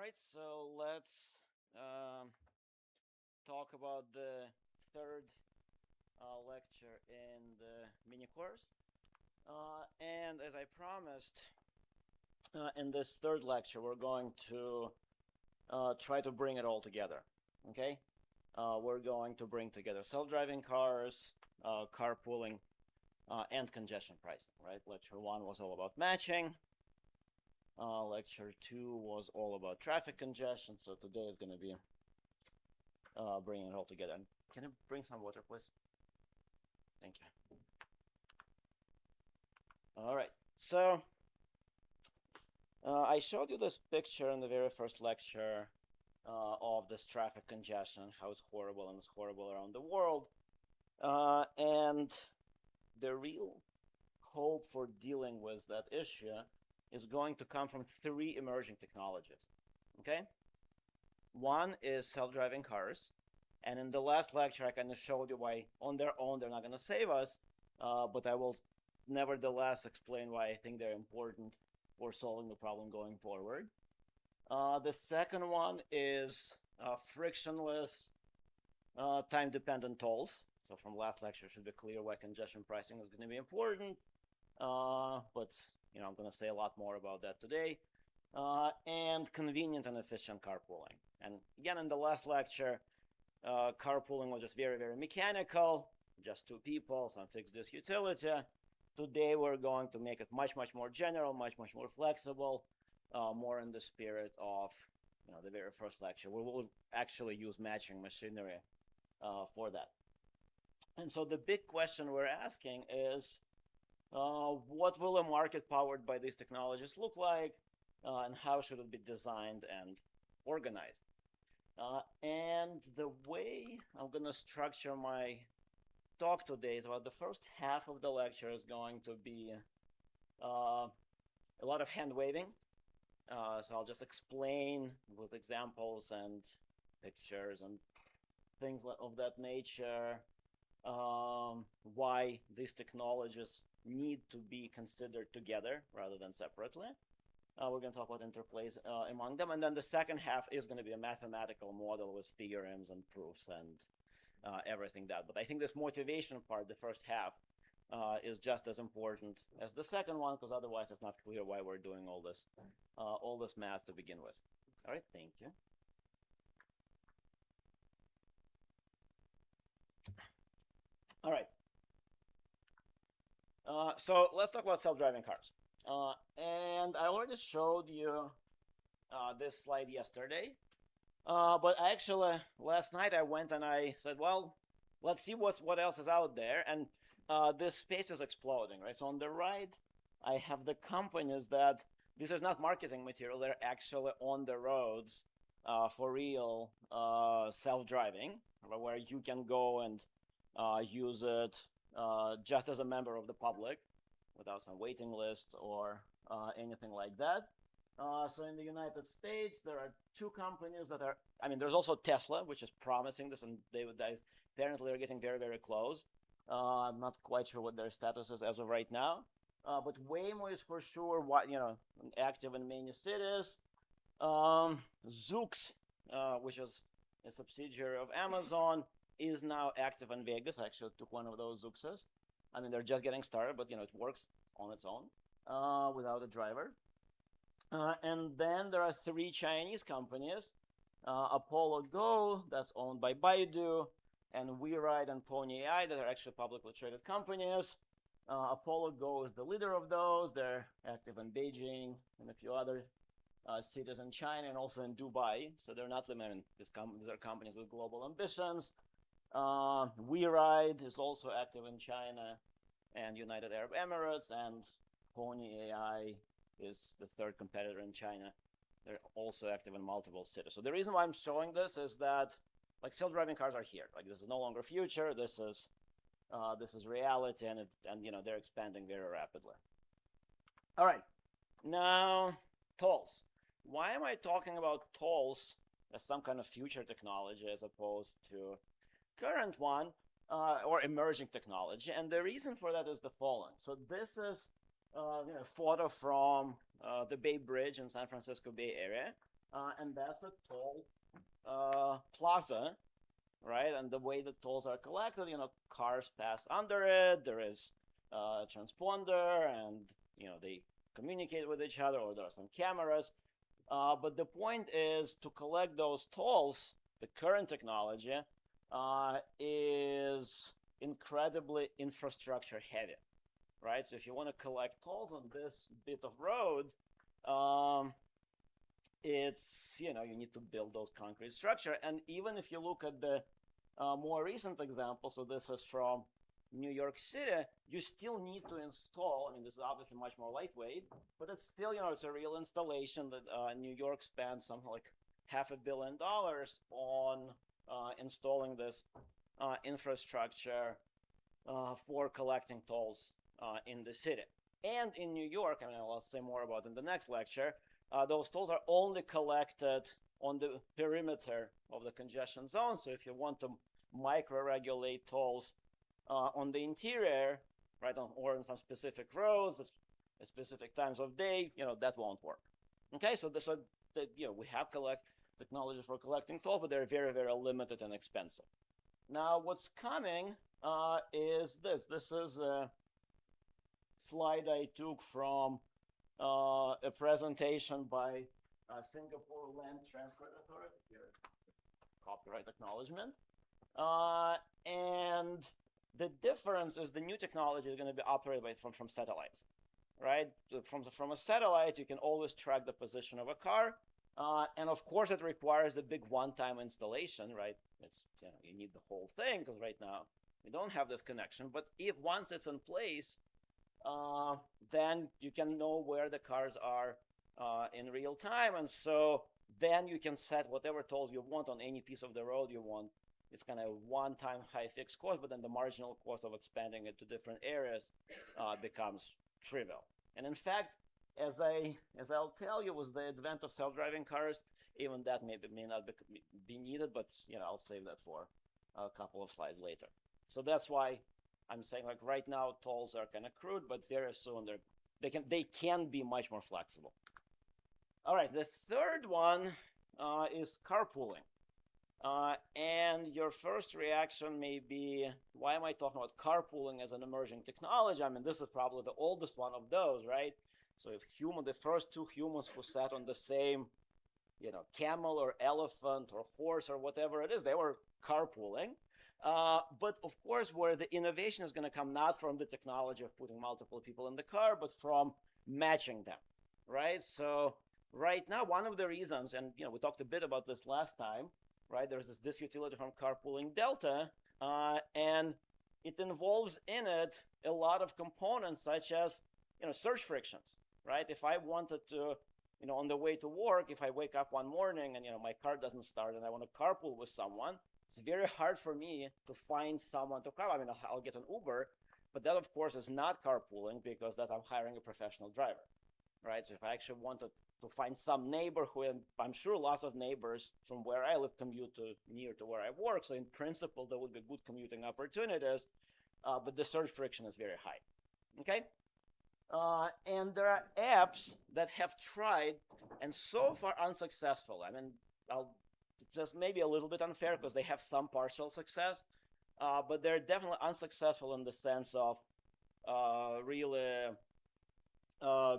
right, so let's talk about the third lecture in the mini course. And as I promised, in this third lecture, we're going to try to bring it all together. Okay, we're going to bring together self-driving cars, carpooling, and congestion pricing. Right, lecture 1 was all about matching. Lecture 2 was all about traffic congestion. So today is going to be bringing it all together. Can you bring some water, please? Thank you. All right. So I showed you this picture in the very first lecture of this traffic congestion, how it's horrible and it's horrible around the world. And the real hope for dealing with that issue is going to come from 3 emerging technologies. Okay? One is self-driving cars. And in the last lecture, I kind of showed you why on their own they're not going to save us, but I will nevertheless explain why I think they're important for solving the problem going forward. The second one is frictionless time-dependent tolls. So from last lecture, it should be clear why congestion pricing is going to be important. But I'm going to say a lot more about that today. And convenient and efficient carpooling. And again, in the last lecture, carpooling was just very, very mechanical, just 2 people, some fixed disk utility. Today we're going to make it much, much more general, much, much more flexible, more in the spirit of the very first lecture. We will actually use matching machinery for that. And so the big question we're asking is, what will a market powered by these technologies look like, and how should it be designed and organized? And the way I'm going to structure my talk today is about the first half of the lecture is going to be a lot of hand waving. So I'll just explain with examples and pictures and things of that nature why these technologies need to be considered together rather than separately. We're going to talk about interplays among them. And then the second half is going to be a mathematical model with theorems and proofs and everything that. But I think this motivation part, the first half, is just as important as the second one, because otherwise it's not clear why we're doing all this math to begin with. All right, thank you. All right. So let's talk about self-driving cars. And I already showed you this slide yesterday. But actually, last night I went and I said, well, let's see what else is out there. And this space is exploding, right? So on the right, I have the companies that this is not marketing material. They're actually on the roads for real self-driving, where you can go and use it just as a member of the public without some waiting list or anything like that. So in the United States, there are 2 companies that are, there's also Tesla, which is promising this, and they apparently are getting very, very close. I'm not quite sure what their status is as of right now. But Waymo is for sure active in many cities. Zoox, which is a subsidiary of Amazon, is now active in Vegas. I actually took one of those Zooxes. They're just getting started, but it works on its own without a driver. And then there are 3 Chinese companies, Apollo Go, that's owned by Baidu, and WeRide and Pony AI, that are actually publicly traded companies. Apollo Go is the leader of those. They're active in Beijing and a few other cities in China and also in Dubai. So they're not limited. These are companies with global ambitions. WeRide is also active in China and United Arab Emirates, and Pony AI is the 3rd competitor in China. They're also active in multiple cities. So the reason why I'm showing this is that self-driving cars are here. This is no longer future. This is reality, and they're expanding very rapidly. All right, now tolls. Why am I talking about tolls as some kind of future technology as opposed to current one or emerging technology? And the reason for that is the following. So this is a photo from the Bay Bridge in San Francisco Bay Area. and that's a toll plaza, right? And the way the tolls are collected, cars pass under it. There is a transponder, and they communicate with each other, or there are some cameras. But the point is to collect those tolls. The current technology is incredibly infrastructure heavy, right? So if you want to collect tolls on this bit of road, um, it's you need to build those concrete structure. And even if you look at the more recent example, so this is from New York City, you still need to install. I mean, this is obviously much more lightweight, but it's still, it's a real installation that New York spent something like $500 million on installing this infrastructure for collecting tolls in the city. And in New York, I mean, I'll say more about in the next lecture, those tolls are only collected on the perimeter of the congestion zone. So if you want to micro-regulate tolls on the interior, right, or on some specific roads, at specific times of day, that won't work. Okay, so we have technologies for collecting tolls, but they're very, very limited and expensive. Now, what's coming is this. This is a slide I took from a presentation by Singapore Land Transport Authority. Here, copyright acknowledgement. And the difference is the new technology is going to be operated from satellites, right? From a satellite, you can always track the position of a car. And of course, it requires a big one-time installation, right? It's you need the whole thing, because right now we don't have this connection. But if once it's in place, then you can know where the cars are in real time. And so then you can set whatever tolls you want on any piece of the road you want. It's kind of one-time high fixed cost, but then the marginal cost of expanding it to different areas becomes trivial. And in fact, as I'll tell you, with the advent of self-driving cars, even that may not be needed, but I'll save that for a couple of slides later. So that's why I'm saying, like, right now tolls are kind of crude, but very soon they can be much more flexible. All right, the third one is carpooling. And your first reaction may be, why am I talking about carpooling as an emerging technology? I mean, this is probably the oldest one of those, right? So if the first two humans who sat on the same, camel or elephant or horse or whatever it is, they were carpooling. But of course, where the innovation is going to come not from the technology of putting multiple people in the car, but from matching them, right? So right now, one of the reasons, and we talked a bit about this last time, right? There's this utility from carpooling delta, and it involves in it a lot of components such as, surge frictions, right? If I wanted to, on the way to work, if I wake up one morning and, my car doesn't start and I want to carpool with someone, it's very hard for me to find someone to carpool. I mean, I'll get an Uber, but that, of course, is not carpooling because that I'm hiring a professional driver, right? So if I actually wanted to find some neighbor who, I'm sure lots of neighbors from where I live commute near to where I work. So in principle, there would be good commuting opportunities, but the surge friction is very high. Okay? And there are apps that have tried and so far unsuccessful. I mean, just maybe a little bit unfair because they have some partial success, but they're definitely unsuccessful in the sense of really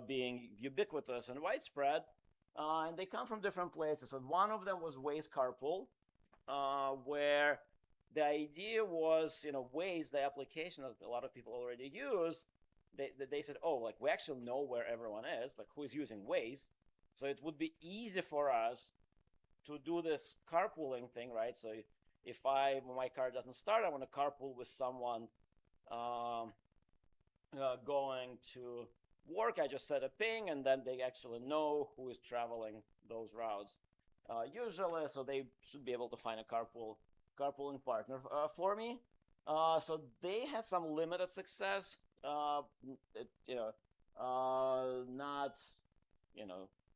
being ubiquitous and widespread, and they come from different places. So one of them was Waze Carpool, where the idea was, Waze, the application that a lot of people already use, they said, oh, like, we actually know where everyone is, like, who is using Waze, so it would be easy for us to do this carpooling thing, right? So if when my car doesn't start, I want to carpool with someone going to work, I just set a ping, and then they actually know who is traveling those routes usually, so they should be able to find a carpooling partner for me. So they had some limited success, not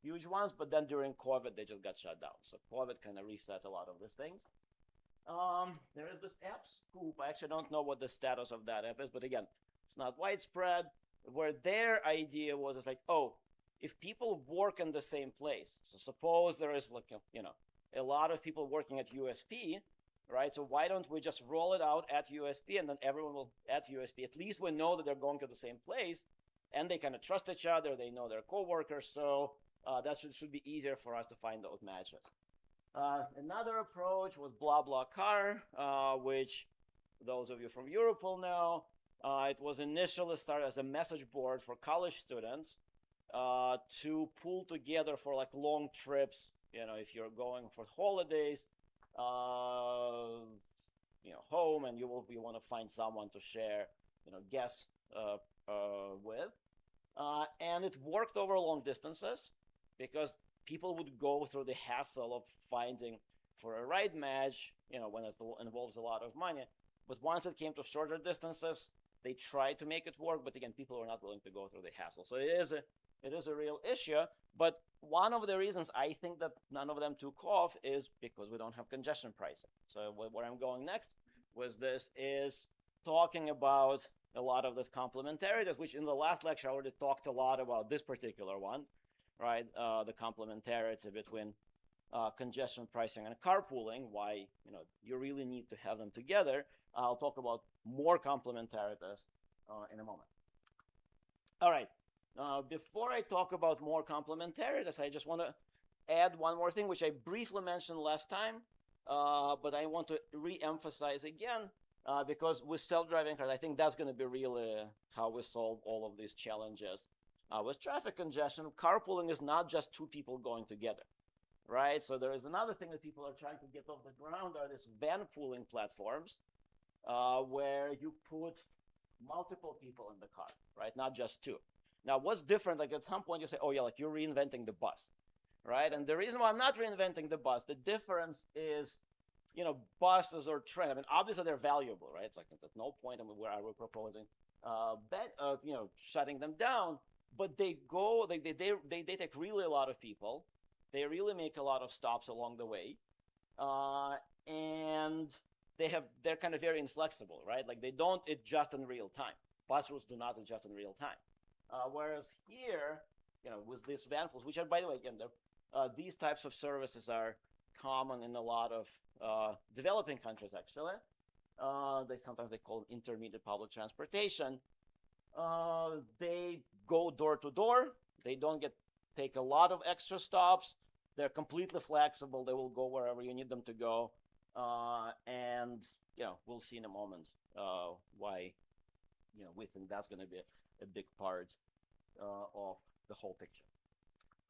huge ones, but then during COVID they just got shut down. So COVID kind of reset a lot of these things. There is this app Scoop. I actually don't know what the status of that app is, but again, it's not widespread. Where their idea was, it's like, oh, if people work in the same place, so suppose there is like a lot of people working at USP, right? So why don't we just roll it out at USP, and then everyone will at USP. At least we know that they're going to the same place, and they kind of trust each other. They know their coworkers, so that should be easier for us to find those matches. Another approach was BlaBlaCar, which those of you from Europe will know. It was initially started as a message board for college students to pull together for like long trips. If you're going for holidays, home, and you want to find someone to share, guests with. And it worked over long distances because people would go through the hassle of finding for a ride match, when it involves a lot of money. But once it came to shorter distances, they tried to make it work, but again, people were not willing to go through the hassle. So it is a real issue. But one of the reasons I think that none of them took off is because we don't have congestion pricing. So where I'm going next with this is talking about a lot of this complementarities, which in the last lecture I already talked a lot about this particular one, right? The complementarity between congestion pricing and carpooling, why you really need to have them together. I'll talk about more complementarities in a moment. All right. Before I talk about more complementarities, I just want to add one more thing, which I briefly mentioned last time, but I want to re-emphasize again, because with self-driving cars, I think that's going to be really how we solve all of these challenges. With traffic congestion, carpooling is not just two people going together, right? So there is another thing that people are trying to get off the ground are these van pooling platforms, where you put multiple people in the car, right? Not just two. Now, what's different? Like at some point you say, oh yeah, like you're reinventing the bus, right? And the reason why I'm not reinventing the bus, the difference is, buses or trains. I mean, obviously they're valuable, right? Like at no point where I were proposing, shutting them down. But they take really a lot of people. They really make a lot of stops along the way, and they're kind of very inflexible, right? Like they don't adjust in real time. Bus routes do not adjust in real time. Whereas here, with these van pools, which are, by the way, again, these types of services are common in a lot of developing countries, actually. Sometimes they call it intermediate public transportation. They go door to door. They don't take a lot of extra stops. They're completely flexible. They will go wherever you need them to go. And we'll see in a moment why we think that's going to be a big part of the whole picture.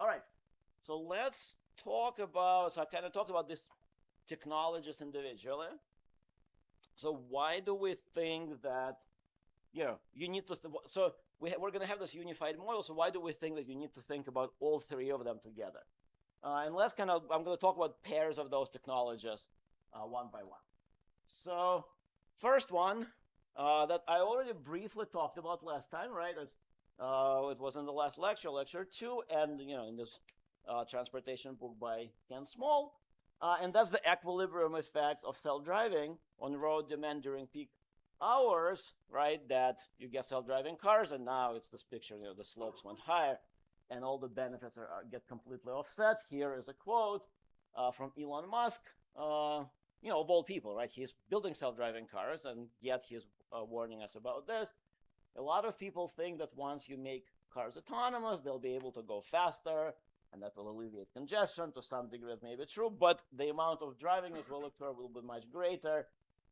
All right, so let's talk about, so I kind of talked about this technologies individually. So why do we think that, you need to, so we're going to have this unified model, so why do we think that you need to think about all three of them together? And I'm going to talk about pairs of those technologies one by one. So first one that I already briefly talked about last time, right? It was in the last lecture 2, and in this transportation book by Ken Small, and that's the equilibrium effect of self-driving on road demand during peak hours, right? That you get self-driving cars, and now it's this picture, the slopes went higher, and all the benefits get completely offset. Here is a quote from Elon Musk, of all people, right? He's building self-driving cars, and yet he's warning us about this. A lot of people think that once you make cars autonomous, they'll be able to go faster, and that will alleviate congestion. To some degree, it may be true, but the amount of driving that will occur will be much greater,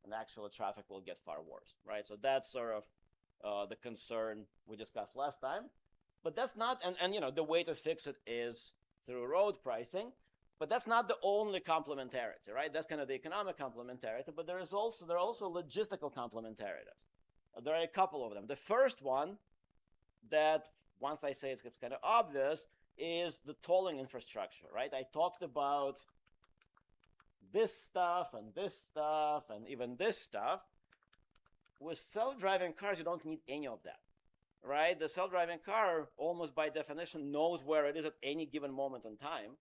and actual traffic will get far worse, right? So that's sort of the concern we discussed last time. But that's not, and the way to fix it is through road pricing. But that's not the only complementarity, right? That's kind of the economic complementarity, but there are also logistical complementarities. There are a couple of them. The first one that, once I say it's kind of obvious, is the tolling infrastructure, right? I talked about this stuff and this stuff and even this stuff. With self-driving cars, you don't need any of that, right? The self-driving car, almost by definition, knows where it is at any given moment in time,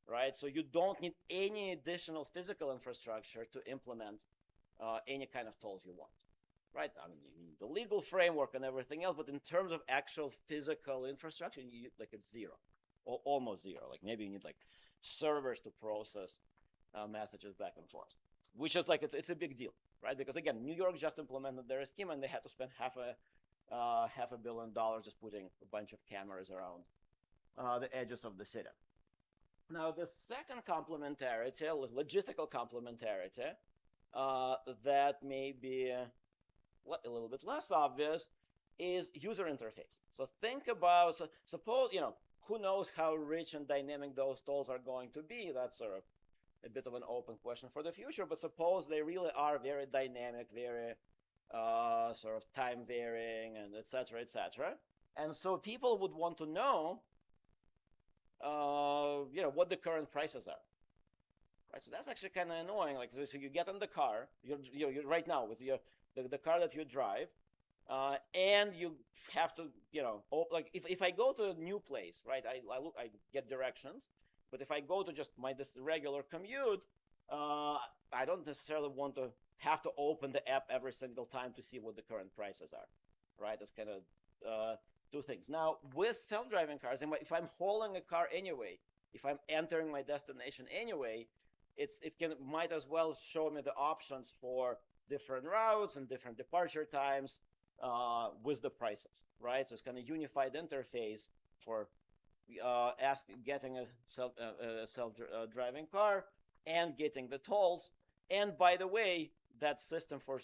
right? So you don't need any additional physical infrastructure to implement any kind of tolls you want. right? I mean, you need the legal framework and everything else, but in terms of actual physical infrastructure, you need, like, it's zero, or almost zero. Like maybe you need like servers to process messages back and forth, which is like it's a big deal, right? Because again, New York just implemented their scheme, and they had to spend $500 million just putting a bunch of cameras around the edges of the city. Now, the second complementarity, logistical complementarity, that may be a little bit less obvious, is user interface. So think about, suppose, who knows how rich and dynamic those tools are going to be. That's sort of a bit of an open question for the future, but suppose they really are very dynamic, very sort of time varying, and et cetera, et cetera. And so people would want to know, what the current prices are. Right, so that's actually kind of annoying. Like, so you get in the car, you're right now with the car that you drive, and you have to, like if I go to a new place, right, I get directions, but if I go to just this regular commute, I don't necessarily want to have to open the app every single time to see what the current prices are, right? That's kind of two things. Now, with self-driving cars, if I'm hauling a car anyway, if I'm entering my destination anyway, it might as well show me the options for different routes and different departure times with the prices, right? So it's kind of unified interface for getting a self-driving car and getting the tolls. And by the way, that system for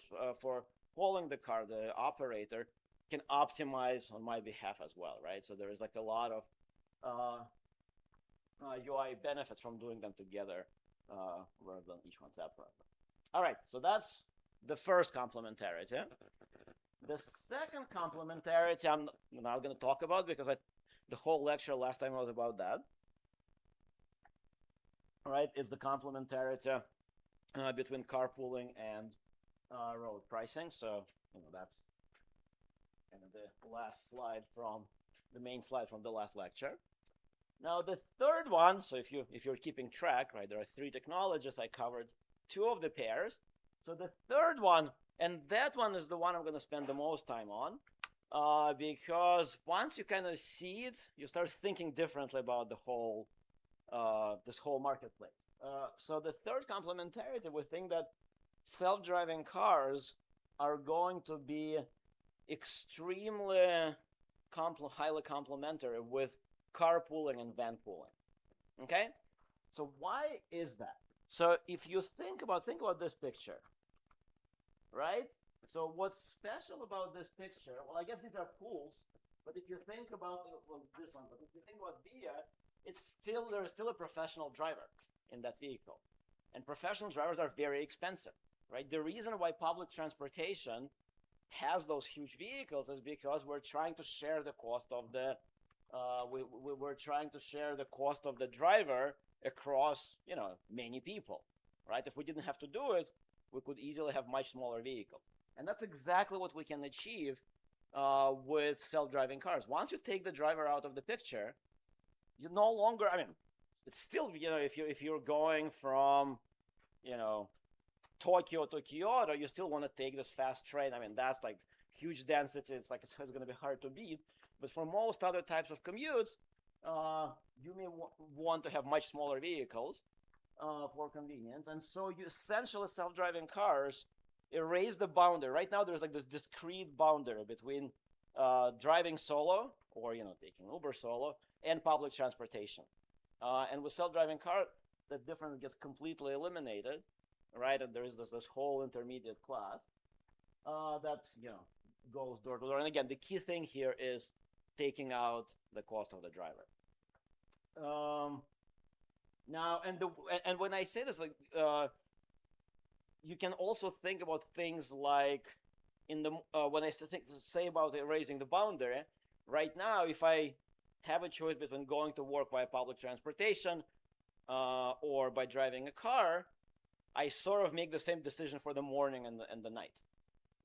hauling the car, the operator can optimize on my behalf as well, right? So there is like a lot of UI benefits from doing them together rather than each one separate. All right, so that's the first complementarity. The second complementarity I'm not going to talk about because the whole lecture last time was about that. All right, it's the complementarity between carpooling and road pricing. So that's kind of the last slide from the main slide from the last lecture. Now the third one, so if you're keeping track, right, there are 3 technologies. I covered 2 of the pairs. So the third one, and that one is the one I'm going to spend the most time on, because once you kind of see it, you start thinking differently about the whole this whole marketplace. So the third complementarity, we think that self-driving cars are going to be extremely highly complementary with carpooling and van pooling. Okay, so why is that? So if you think about this picture, right? So what's special about this picture? Well, I guess these are pools, but if you think about this one, but if you think about Via, there is still a professional driver in that vehicle, and professional drivers are very expensive, right? The reason why public transportation has those huge vehicles is because we're trying to share the cost of the we're trying to share the cost of the driver across many people, right? If we didn't have to do it, we could easily have much smaller vehicles, and that's exactly what we can achieve with self-driving cars. Once you take the driver out of the picture, you no longer, it's still, if you're going from Tokyo to Kyoto, you still want to take this fast train. That's like huge density. It's going to be hard to beat. But for most other types of commutes, you may want to have much smaller vehicles for convenience. And so you essentially self-driving cars erase the boundary. Right now, there's like this discrete boundary between driving solo or taking Uber solo and public transportation. And with self-driving car, the difference gets completely eliminated, right? And there is this whole intermediate class that goes door to door. And again, the key thing here is taking out the cost of the driver. Now, and when I say this, like, you can also think about things like when I say about erasing the boundary. Right now, if I have a choice between going to work by public transportation or by driving a car, I sort of make the same decision for the morning and the night.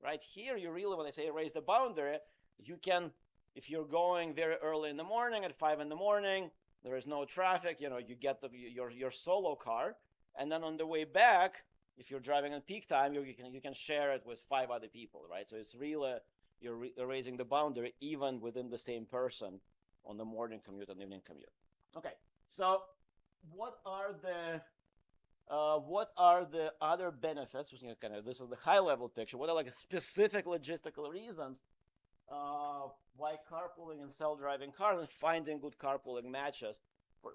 Right here, you really, when I say erase the boundary, you can, if you're going very early in the morning at 5 in the morning, there is no traffic, you get your solo car, and then on the way back, if you're driving on peak time, you can share it with 5 other people, right? So it's really, you're raising the boundary even within the same person on the morning commute and evening commute. Okay, so what are the other benefits? Kind of, this is the high level picture. What are like specific logistical reasons why carpooling in self-driving cars and finding good carpooling matches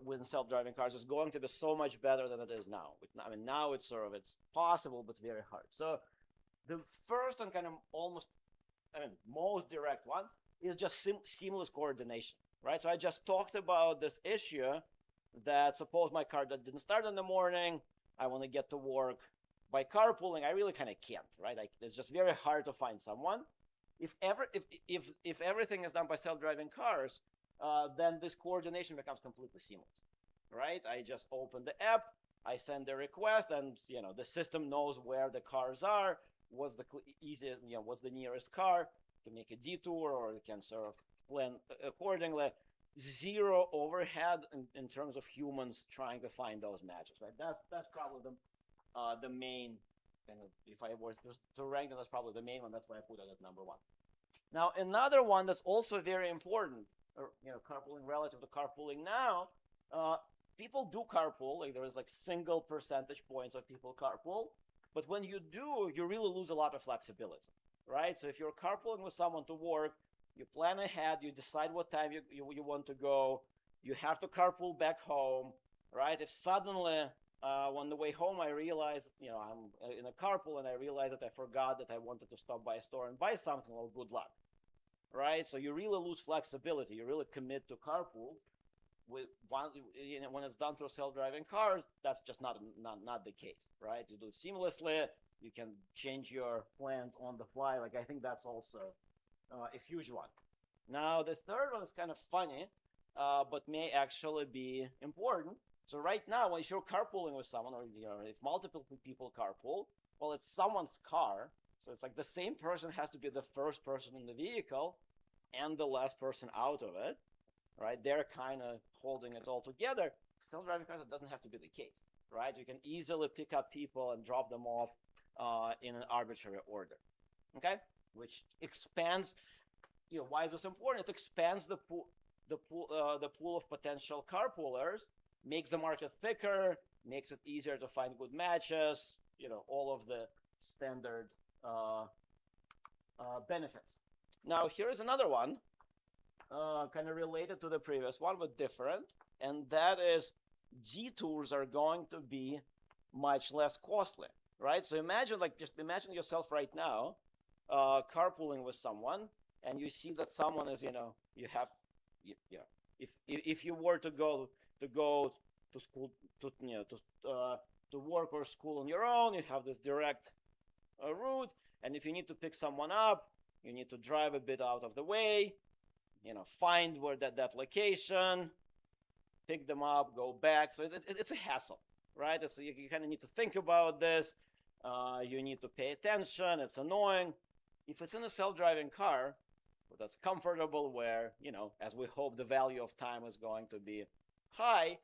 with self-driving cars is going to be so much better than it is now. I mean, now it's it's possible, but very hard. So the first and kind of most direct one is just seamless coordination, right? So I just talked about this issue that suppose my car that didn't start in the morning, I want to get to work by carpooling, I really kind of can't, right? It's just very hard to find someone. If everything is done by self-driving cars, then this coordination becomes completely seamless, right? I just open the app, I send a request, and the system knows where the cars are, what's the easiest, what's the nearest car, you can make a detour, or you can sort of plan accordingly. Zero overhead in terms of humans trying to find those matches, right? That's probably the main kind of, if I were to rank them, that's probably the main one. That's why I put it at number 1. Now, another one that's also very important, carpooling relative to carpooling now, people do carpool. Like there is like single percentage points of people carpool, but when you do, you really lose a lot of flexibility, right? So if you're carpooling with someone to work, you plan ahead, you decide what time you want to go, you have to carpool back home, right? If suddenly on the way home I realize, I'm in a carpool and I realize that I forgot that I wanted to stop by a store and buy something, well, good luck, right? So you really lose flexibility. You really commit to carpool. With one, when it's done through self-driving cars, that's just not the case, right? You do it seamlessly. You can change your plans on the fly. Like I think that's also a huge one. Now the third one is kind of funny, but may actually be important. So right now, when you're carpooling with someone, or if multiple people carpool, well, it's someone's car, so it's like the same person has to be the first person in the vehicle and the last person out of it, right? They're kind of holding it all together. Self-driving cars, it doesn't have to be the case, right? You can easily pick up people and drop them off in an arbitrary order, okay? Which expands, why is this important? It expands the pool of potential carpoolers, makes the market thicker, makes it easier to find good matches, all of the standard benefits. Now, here's another one, kind of related to the previous one, but different, and that is detours are going to be much less costly, right? So just imagine yourself right now, carpooling with someone, and you see that someone is, if you were to go to school, to work or school on your own, you have this direct route, and if you need to pick someone up, you need to drive a bit out of the way, find where that location, pick them up, go back. So it's a hassle, right? You kind of need to think about this. You need to pay attention. It's annoying. If it's in a self-driving car, that's comfortable, where, as we hope the value of time is going to be high,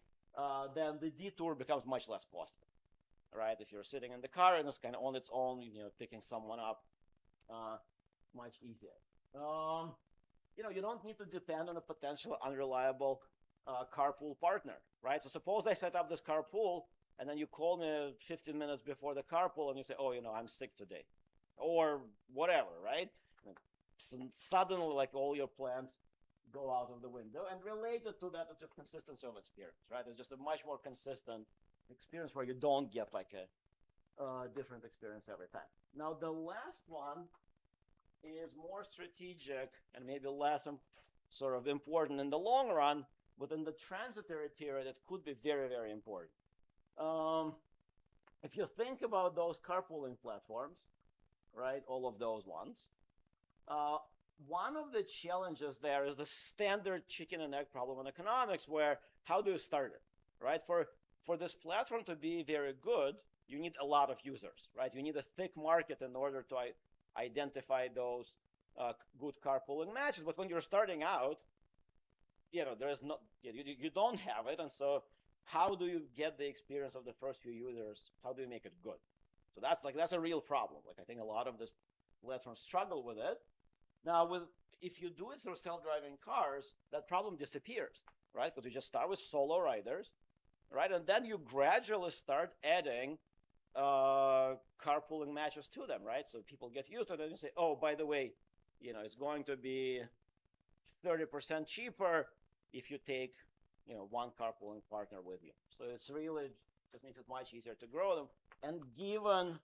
then the detour becomes much less costly, right? If you're sitting in the car and it's kind of on its own, picking someone up, much easier. You don't need to depend on a potential unreliable carpool partner, right? So suppose I set up this carpool and then you call me 15 minutes before the carpool and you say, oh, I'm sick today, or whatever, right? So suddenly, like, all your plans go out of the window. And related to that is just consistency of experience, right? It's just a much more consistent experience where you don't get like a different experience every time. Now, the last one is more strategic and maybe less sort of important in the long run, but in the transitory period, it could be very, very important. If you think about those carpooling platforms, right, all of those ones, one of the challenges there is the standard chicken and egg problem in economics, where how do you start it, right? For this platform to be very good, you need a lot of users, right? You need a thick market in order to identify those good carpooling matches. But when you're starting out, there is not, you don't have it, and so how do you get the experience of the first few users? How do you make it good? that's a real problem. Like I think a lot of these platforms struggle with it. Now, if you do it through self-driving cars, that problem disappears, right? Because you just start with solo riders, right? And then you gradually start adding carpooling matches to them, right? So people get used to it and you say, oh, by the way, it's going to be 30% cheaper if you take, one carpooling partner with you. So it's really just makes it much easier to grow them. And given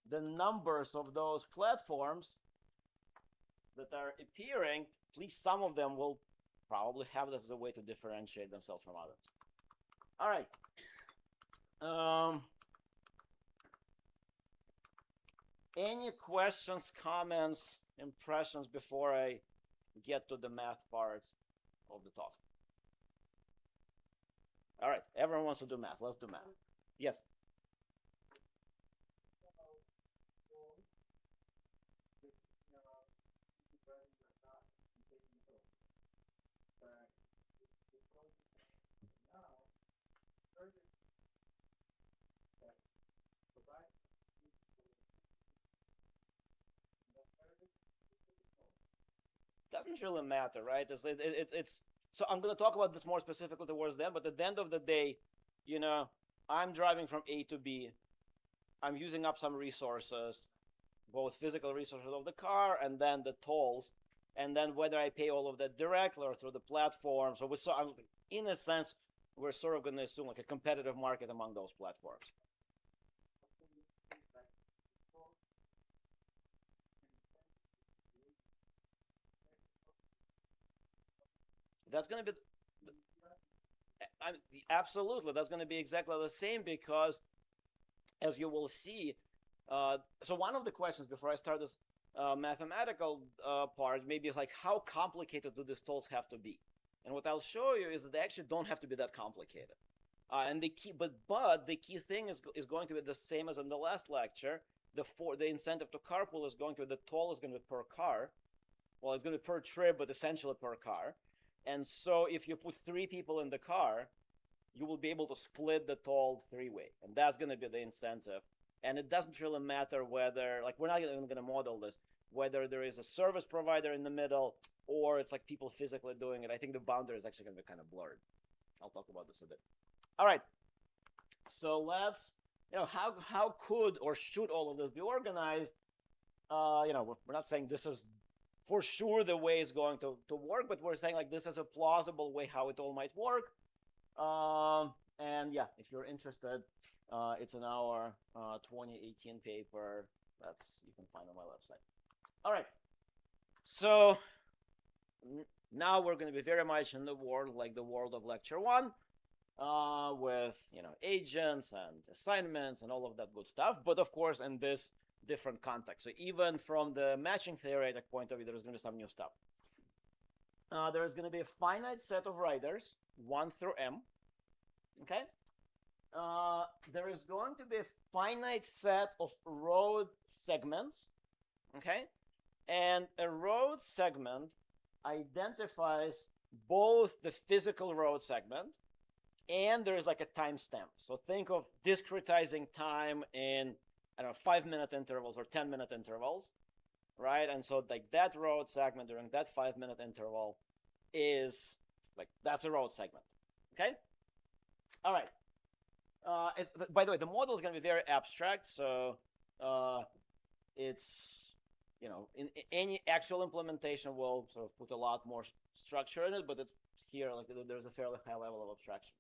the numbers of those platforms that are appearing, at least some of them will probably have this as a way to differentiate themselves from others. All right. Any questions, comments, impressions before I get to the math part of the talk? All right, everyone wants to do math. Let's do math. Yes? Doesn't really matter, right? It's so I'm going to talk about this more specifically towards the end, but at the end of the day, I'm driving from A to B. I'm using up some resources, both physical resources of the car and then the tolls, and then whether I pay all of that directly or through the platform. So in a sense, we're sort of going to assume like a competitive market among those platforms. That's going to be absolutely, that's going to be exactly the same because, as you will see, so one of the questions before I start this mathematical part, maybe like how complicated do these tolls have to be? And what I'll show you is that they actually don't have to be that complicated. And the key, but the key thing is going to be the same as in the last lecture. The incentive to carpool is going to be the toll is going to be per car. Well, it's going to be per trip, but essentially per car. And so if you put 3 people in the car, you will be able to split the toll 3-way. And that's going to be the incentive. And it doesn't really matter whether, like, we're not even going to model this, whether there is a service provider in the middle or it's like people physically doing it. I think the boundary is actually going to be kind of blurred. I'll talk about this a bit. All right. So let's, how could or should all of this be organized? We're not saying this is for sure the way it's going to work, but we're saying like this is a plausible way how it all might work. And yeah, if you're interested, it's in our 2018 paper that's you can find on my website. All right, so now we're going to be very much in the world like the world of lecture 1, with agents and assignments and all of that good stuff, but of course in this different context. So even from the matching theoretic point of view, there's going to be some new stuff. There's going to be a finite set of riders, 1 through m. Okay. There is going to be a finite set of road segments. Okay. And a road segment identifies both the physical road segment and there's like a timestamp. So think of discretizing time in 5-minute intervals or 10-minute intervals, right? And so like that road segment during that 5-minute interval is like, that's a road segment, okay? All right. By the way, the model is going to be very abstract, so it's, in any actual implementation will sort of put a lot more structure in it, but it's here, like there's a fairly high level of abstraction.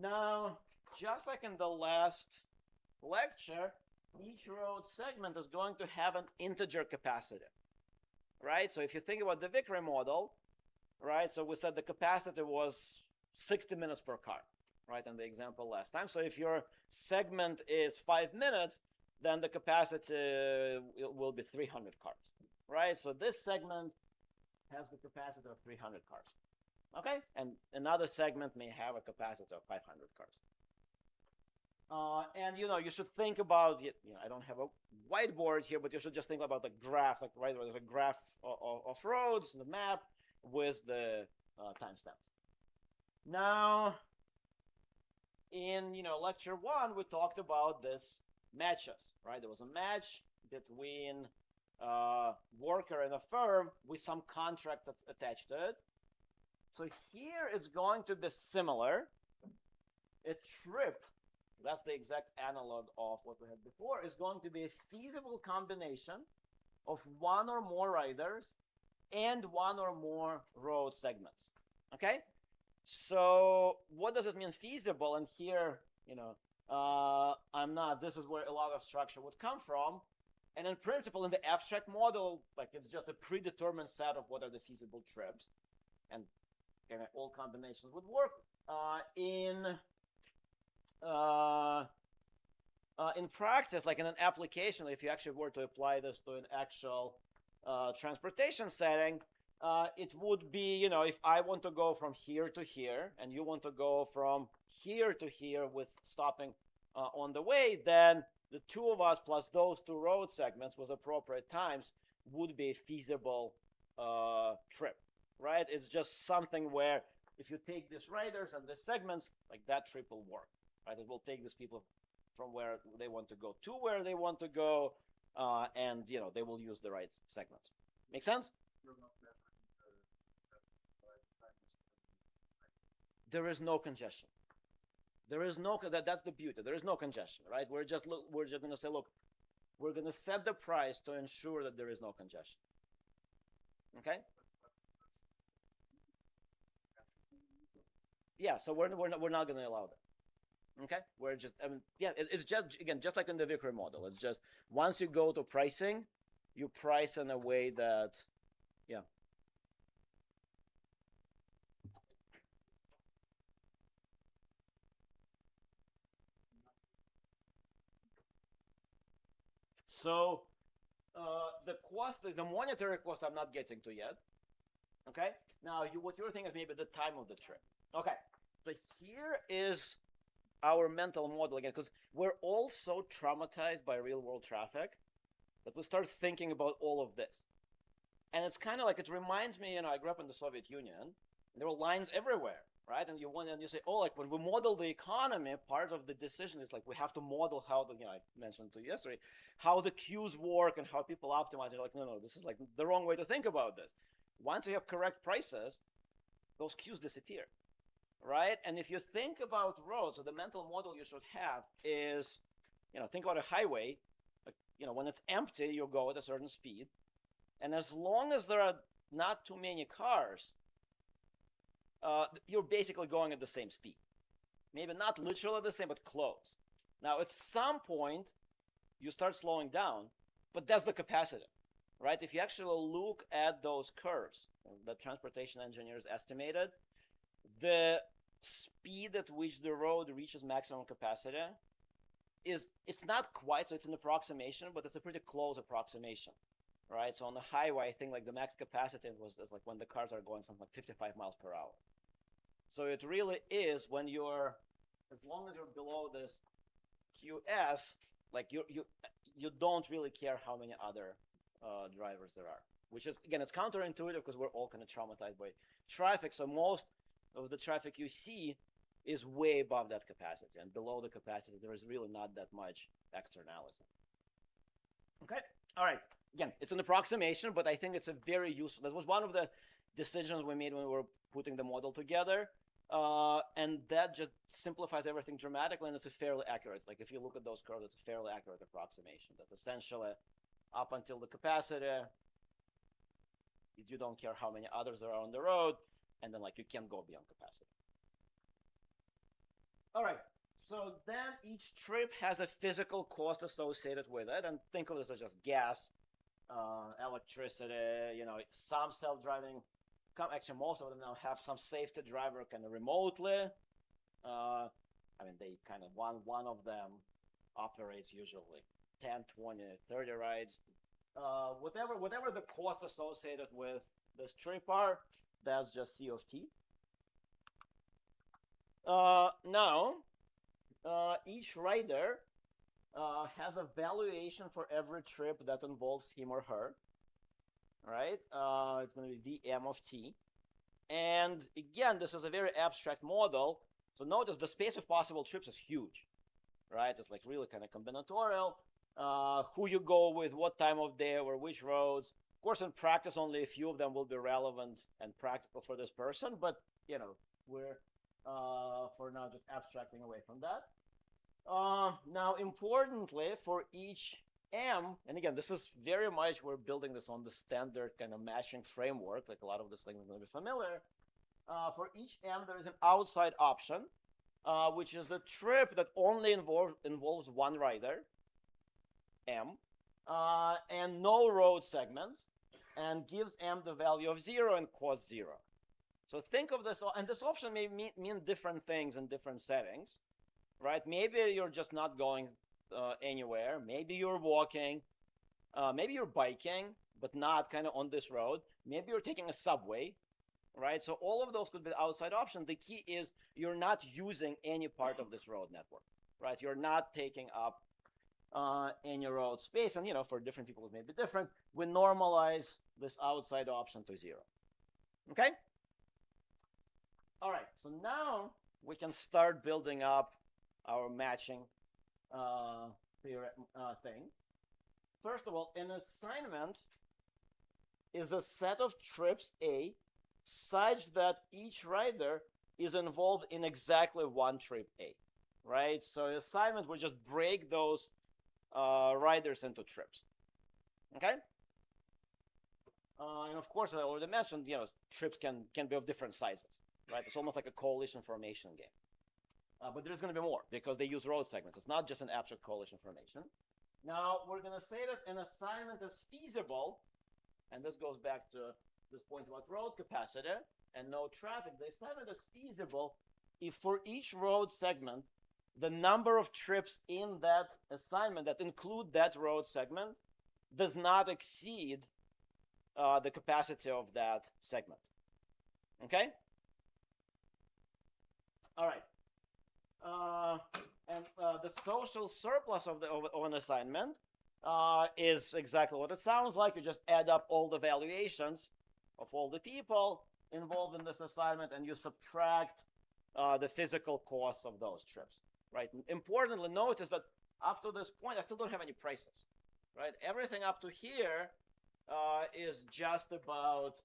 Now, just like in the last lecture, each road segment is going to have an integer capacity, right? So if you think about the Vickrey model, right, so we said the capacity was 60 minutes per car, right, in the example last time. So if your segment is 5 minutes, then the capacity will be 300 cars, right? So this segment has the capacity of 300 cars, okay? And another segment may have a capacity of 500 cars. And you should think about it. I don't have a whiteboard here, but you should just think about the graph, like right where there's a graph of roads, the map with the timestamps. Now, in lecture 1, we talked about this matches, right? There was a match between worker and a firm with some contract that's attached to it. So here it's going to be similar. A trip, that's the exact analog of what we had before, is going to be a feasible combination of one or more riders and one or more road segments. Okay? So what does it mean feasible? And here, this is where a lot of structure would come from. And in principle, in the abstract model, like it's just a predetermined set of what are the feasible trips. And all combinations would work. In practice, like in an application, if you actually were to apply this to an actual transportation setting, it would be, if I want to go from here to here, and you want to go from here to here with stopping on the way, then the two of us plus those two road segments with appropriate times would be a feasible trip, right? It's just something where if you take these riders and these segments, like that trip will work, right? It will take these people from where they want to go to where they want to go, and they will use the right segments. Make sense? There is no congestion. There is no that's the beauty. There is no congestion, right? We're just going to say, look, we're going to set the price to ensure that there is no congestion. Okay? Yeah. So we're not going to allow that. Okay? We're just it's just again just like in the Vickery model. It's just once you go to pricing, you price in a way that So the cost, the monetary cost, I'm not getting to yet. Okay. Now, what you're thinking is maybe the time of the trip. Okay. So here is our mental model again, because we're all so traumatized by real-world traffic that we start thinking about all of this. And it's kind of like, it reminds me, I grew up in the Soviet Union, and there were lines everywhere, right? And you say, oh, like when we model the economy, part of the decision is like we have to model how I mentioned to you yesterday, how the queues work and how people optimize. You're like, no, this is like the wrong way to think about this. Once you have correct prices, those queues disappear, right? And if you think about roads, so the mental model you should have is, think about a highway. Like, when it's empty, you go at a certain speed. And as long as there are not too many cars, you're basically going at the same speed. Maybe not literally the same, but close. Now, at some point, you start slowing down, but that's the capacity, right? If you actually look at those curves that transportation engineers estimated, the speed at which the road reaches maximum capacity it's not quite, so it's an approximation, but it's a pretty close approximation, right? So on the highway, I think like the max capacity was like when the cars are going something like 55 miles per hour. So it really is when you're, as long as you're below this QS, like you don't really care how many other drivers there are, which is, again, it's counterintuitive because we're all kind of traumatized by traffic. So most of the traffic you see is way above that capacity, and below the capacity, there is really not that much externality. Okay, all right. Again, it's an approximation, but I think it's a very useful. That was one of the decisions we made when we were putting the model together, and that just simplifies everything dramatically, and it's a fairly accurate. Like if you look at those curves, it's a fairly accurate approximation. That essentially, up until the capacity, you don't care how many others are on the road, and then like you can't go beyond capacity. All right, so then each trip has a physical cost associated with it, and think of this as just gas, electricity, some self-driving, actually most of them now have some safety driver kind of remotely. They kind of, one of them operates usually 10, 20, 30 rides. Whatever the cost associated with this trip are, that's just C of T. Now, each rider has a valuation for every trip that involves him or her, right? It's going to be VM of T. And again, this is a very abstract model. So notice the space of possible trips is huge, right? It's like really kind of combinatorial. Who you go with, what time of day, or which roads. Of course, in practice, only a few of them will be relevant and practical for this person, but, you know, we're, for now, just abstracting away from that. Now, importantly, for each M, and again, this is very much, we're building this on the standard kind of matching framework, like a lot of this thing is going to be familiar. For each M, there is an outside option, which is a trip that only involves one rider, M, and no road segments, and gives M the value of 0 and cost 0. So think of this, and this option may mean different things in different settings, right? Maybe you're just not going anywhere. Maybe you're walking. Maybe you're biking, but not kind of on this road. Maybe you're taking a subway, right? So all of those could be outside options. The key is you're not using any part of this road network, right? You're not taking up any road space. And, you know, for different people, it may be different. We normalize this outside option to 0. Okay? All right, so now we can start building up our matching thing. First of all, an assignment is a set of trips A such that each rider is involved in exactly one trip A, right? So assignment will just break those riders into trips, okay? And of course, I already mentioned, you know, trips can be of different sizes, right? It's almost like a coalition formation game. But there's going to be more because they use road segments. It's not just an abstract coalition formation. Now, we're going to say that an assignment is feasible, and this goes back to this point about road capacity and no traffic. The assignment is feasible if for each road segment, the number of trips in that assignment that include that road segment does not exceed the capacity of that segment. Okay? All right. And the social surplus of an assignment is exactly what it sounds like. You just add up all the valuations of all the people involved in this assignment, and you subtract the physical costs of those trips, right? Importantly, notice that up to this point, I still don't have any prices, right? Everything up to here is just about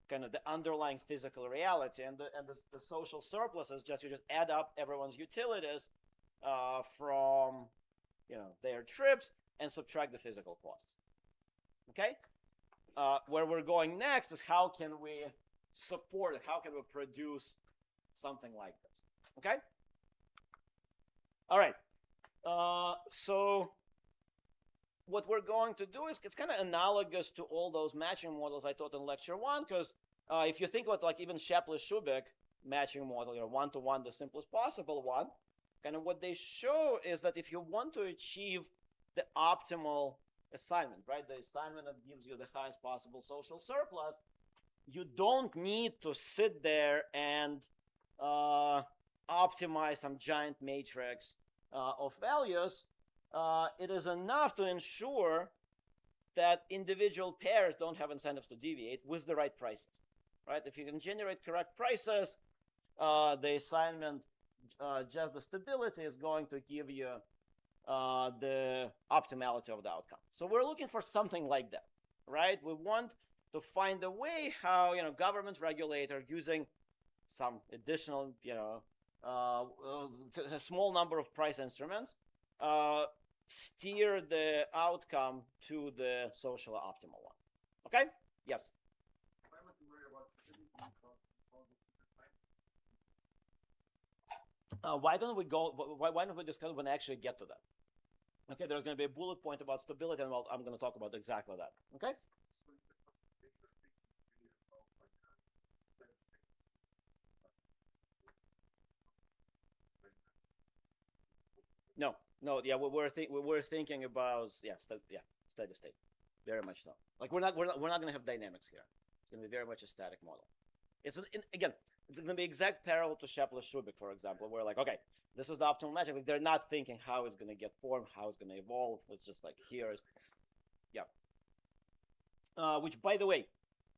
kind of the underlying physical reality, and the social surplus is just, you just add up everyone's utilities from, you know, their trips and subtract the physical costs. Okay? Where we're going next is how can we support it? How can we produce something like this? Okay? All right. So what we're going to do is, it's kind of analogous to all those matching models I taught in lecture 1, because if you think about like even Shapley-Shubik matching model, you know, one-to-one, the simplest possible one, kind of what they show is that if you want to achieve the optimal assignment, right, the assignment that gives you the highest possible social surplus, you don't need to sit there and optimize some giant matrix of values. It is enough to ensure that individual pairs don't have incentives to deviate with the right prices, right? If you can generate correct prices, the assignment, just the stability is going to give you the optimality of the outcome. So we're looking for something like that, right? We want to find a way how, you know, government regulator using some additional, you know, a small number of price instruments, steer the outcome to the socially optimal one. Okay? Yes? Why don't we discuss when I actually get to that? Okay, there's going to be a bullet point about stability, and I'm going to talk about exactly that. Okay? No, yeah, we're thinking about steady state, very much so. Like we're not going to have dynamics here. It's going to be very much a static model. Again, it's going to be exact parallel to Shapley-Shubik, for example, where like, okay, this is the optimal matching. Like they're not thinking how it's going to get formed, how it's going to evolve. It's just like here's, yeah. Which, by the way,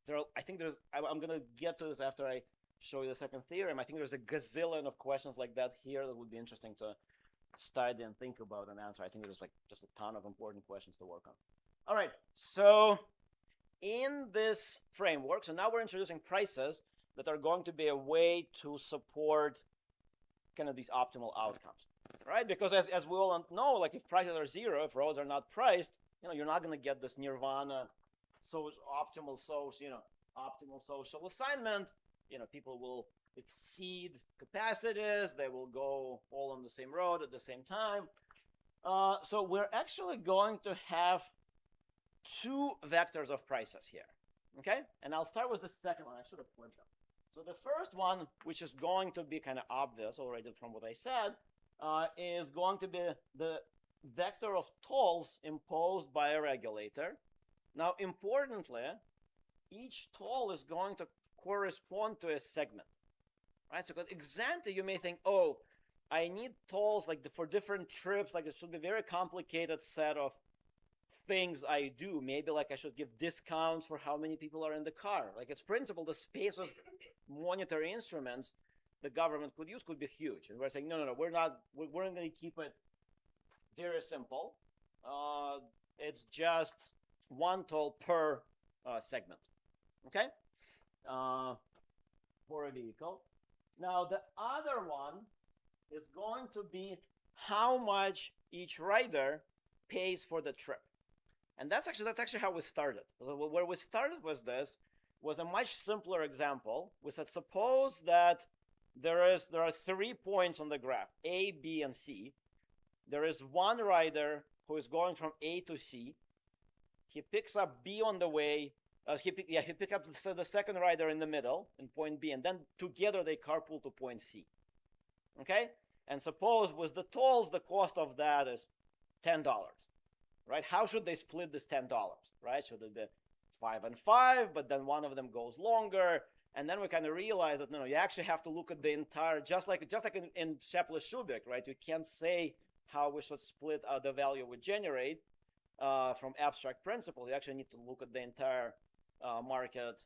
I'm going to get to this after I show you the second theorem. I think there's a gazillion of questions like that here that would be interesting to study and think about and answer. I think there's like just a ton of important questions to work on. All right, so in this framework, so now we're introducing prices that are going to be a way to support kind of these optimal outcomes, right? Because as we all know, like if prices are zero, if roads are not priced, you're not going to get this nirvana, so optimal, optimal social assignment. People will exceed capacities. They will go all on the same road at the same time. So we're actually going to have two vectors of prices here, okay? And I'll start with the second one. I should have flipped them. So the first one, which is going to be kind of obvious already from what I said, is going to be the vector of tolls imposed by a regulator. Now, importantly, each toll is going to correspond to a segment, right? So ex ante, you may think, oh, I need tolls like for different trips, like it should be a very complicated set of things I do. Maybe like I should give discounts for how many people are in the car. Like its principle, the space of monetary instruments the government could use could be huge. And we're saying, no, we're not. We're going to keep it very simple. It's just one toll per segment, okay, for a vehicle. Now the other one is going to be how much each rider pays for the trip. And that's actually how we started. Where we started with this was a much simpler example. We said, suppose that there are 3 points on the graph, A, B, and C. There is one rider who is going from A to C. He picks up B on the way. He picks up the second rider in the middle in point B, and then together they carpool to point C. Okay? And suppose with the tolls, the cost of that is $10. Right? How should they split this $10? Right? Should it be 5 and 5, but then one of them goes longer? And then we kind of realize that no, you actually have to look at the entire, just like in Shapley-Shubik, right? You can't say how we should split the value we generate from abstract principles. You actually need to look at the entire market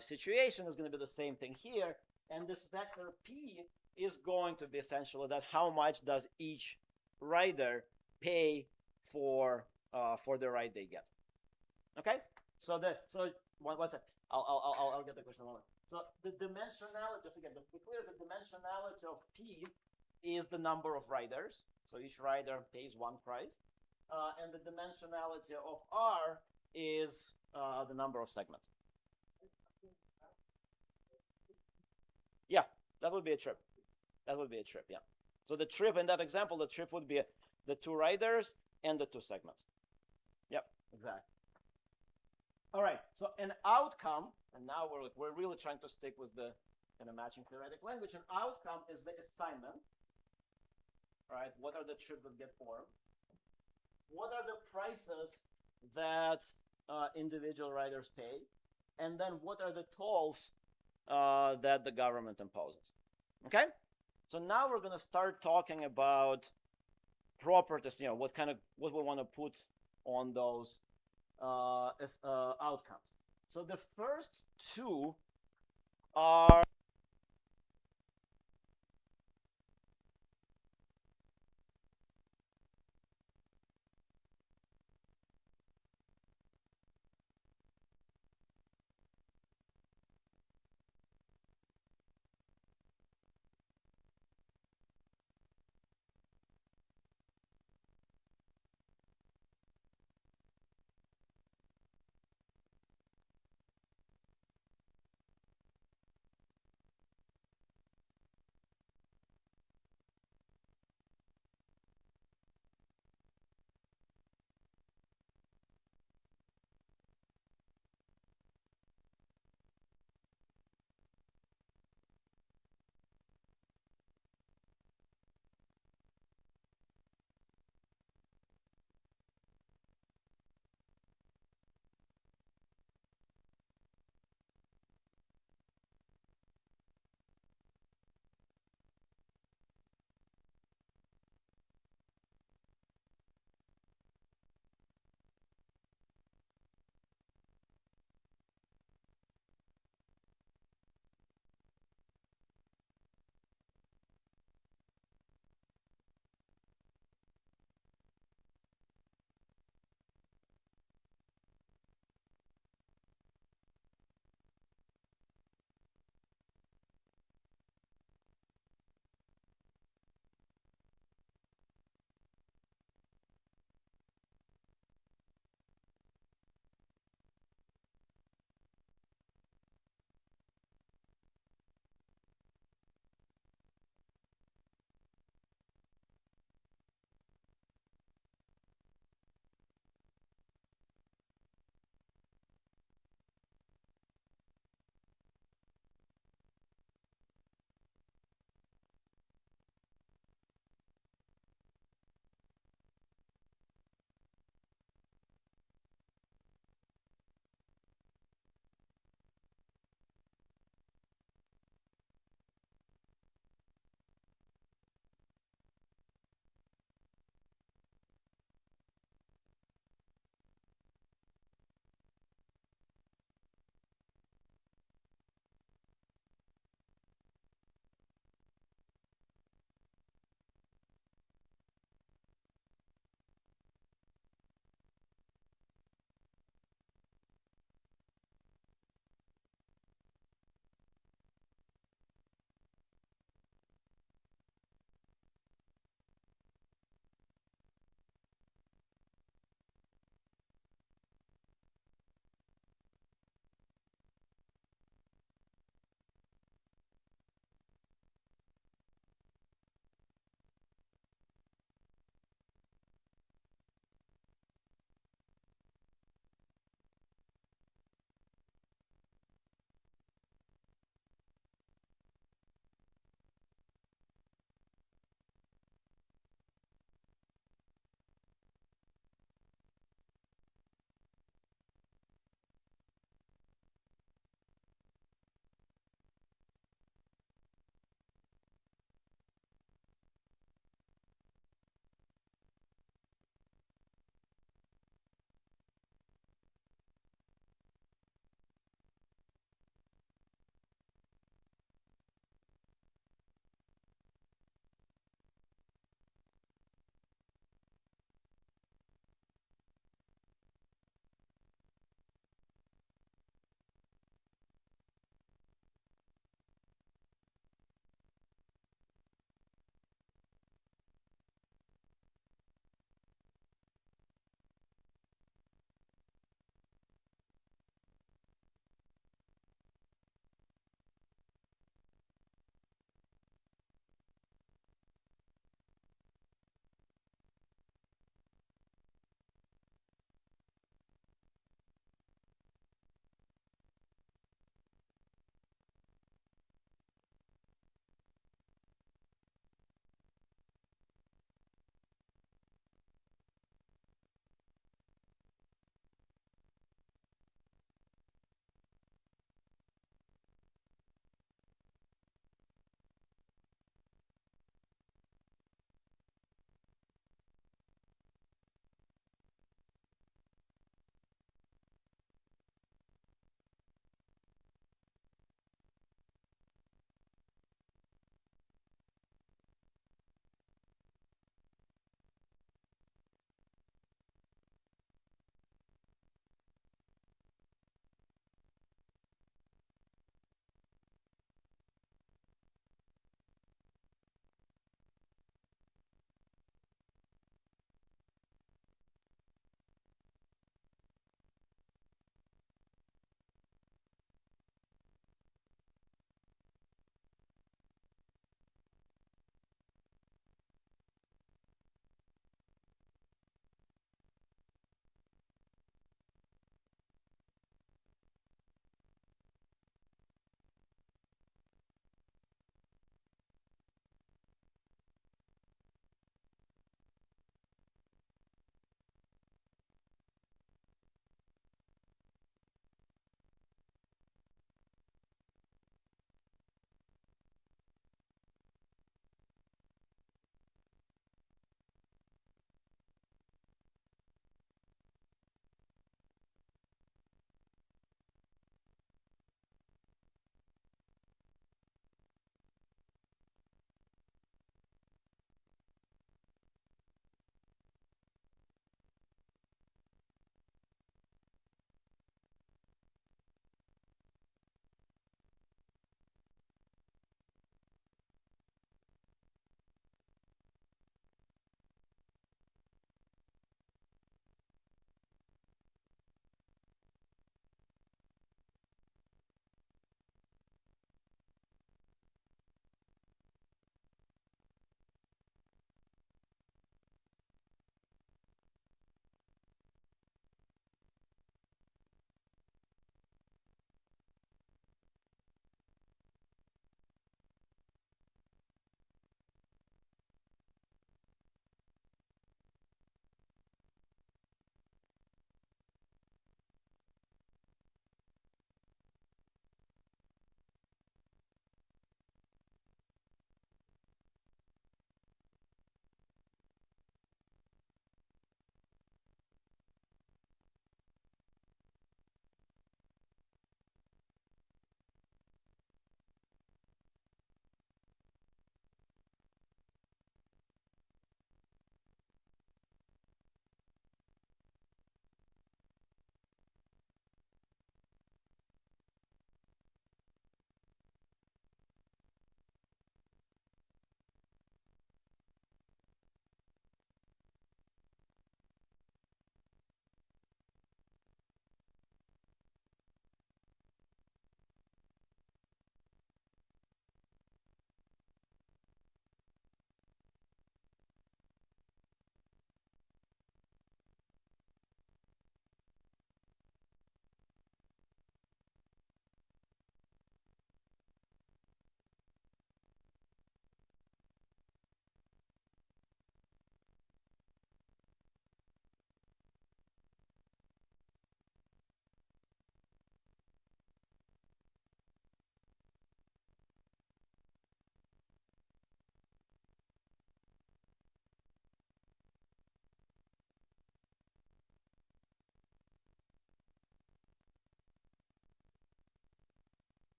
situation. Is going to be the same thing here. And this vector P is going to be essentially that how much does each rider pay for the ride they get. Okay, so one sec. I'll get the question in a moment. So the dimensionality, again, to be clear, the dimensionality of P is the number of riders. So each rider pays one price, and the dimensionality of R is the number of segments. Yeah, that would be a trip. That would be a trip. Yeah. So the trip in that example, the trip would be the 2 riders and the 2 segments. Yep, exactly. All right, so an outcome, and now we're really trying to stick with the kind of matching theoretic language. An outcome is the assignment. All right, what are the trips that get formed? What are the prices that individual riders pay? And then what are the tolls that the government imposes? Okay, so now we're going to start talking about properties, what we want to put on those outcomes. So the first 2 are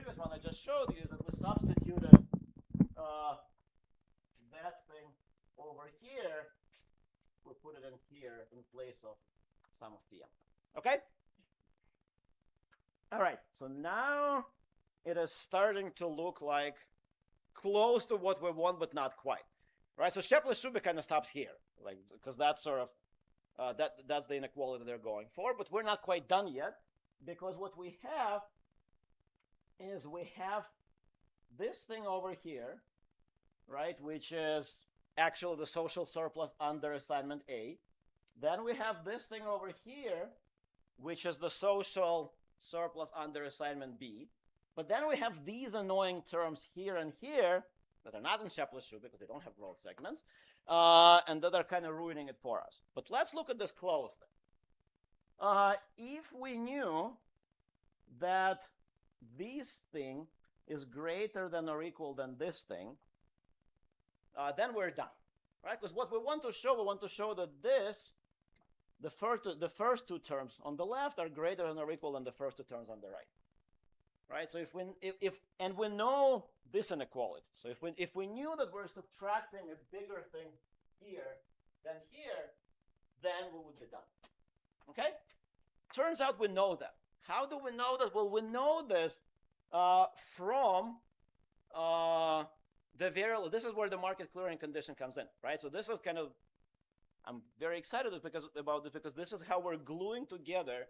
previous one I just showed you is that we substituted that thing over here. We put it in here in place of sum of Pm. Okay? All right, so now it is starting to look like close to what we want, but not quite. Right? So Shapley-Shubik kind of stops here, like, because that's sort of that's the inequality they're going for, but we're not quite done yet, because what we have is we have this thing over here, right, which is actually the social surplus under assignment A. Then we have this thing over here, which is the social surplus under assignment B. But then we have these annoying terms here and here that are not in Shapley-Shubik because they don't have growth segments, and that are kind of ruining it for us. But let's look at this closely. If we knew that this thing is greater than or equal than this thing, then we're done, right? Because what we want to show that this, the first two terms on the left are greater than or equal than the first two terms on the right. Right, so and we know this inequality. So if we knew that we're subtracting a bigger thing here than here, then we would be done. Okay? Turns out we know that. How do we know that? Well, we know this from the variable. This is where the market clearing condition comes in, right? So this is kind of, I'm very excited about this because this is how we're gluing together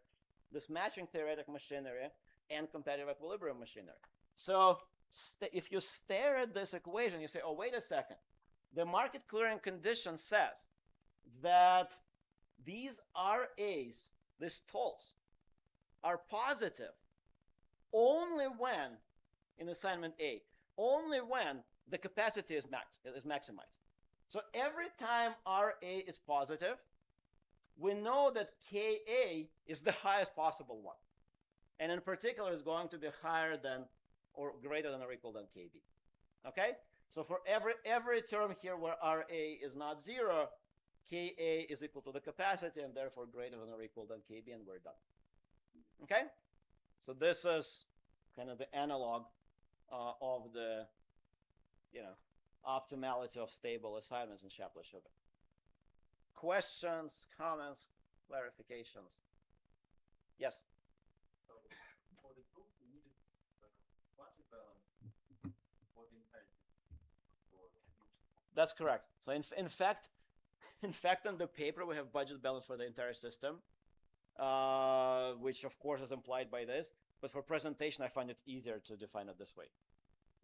this matching theoretic machinery and competitive equilibrium machinery. So if you stare at this equation, you say, oh, wait a second. The market clearing condition says that these RAs, these tolls, are positive only when, in assignment A, only when the capacity is maximized. So every time RA is positive, we know that KA is the highest possible one. And in particular, is going to be higher than or greater than or equal than KB. Okay? So for every term here where RA is not 0, KA is equal to the capacity and therefore greater than or equal than KB, and we're done. Okay? So this is kind of the analog of the, optimality of stable assignments in Shapley-Shubik. Questions, comments, clarifications? Yes? For the proof, we needed a budget balance for the entire. That's correct. So in fact, on the paper, we have budget balance for the entire system, which of course is implied by this. But for presentation, I find it easier to define it this way.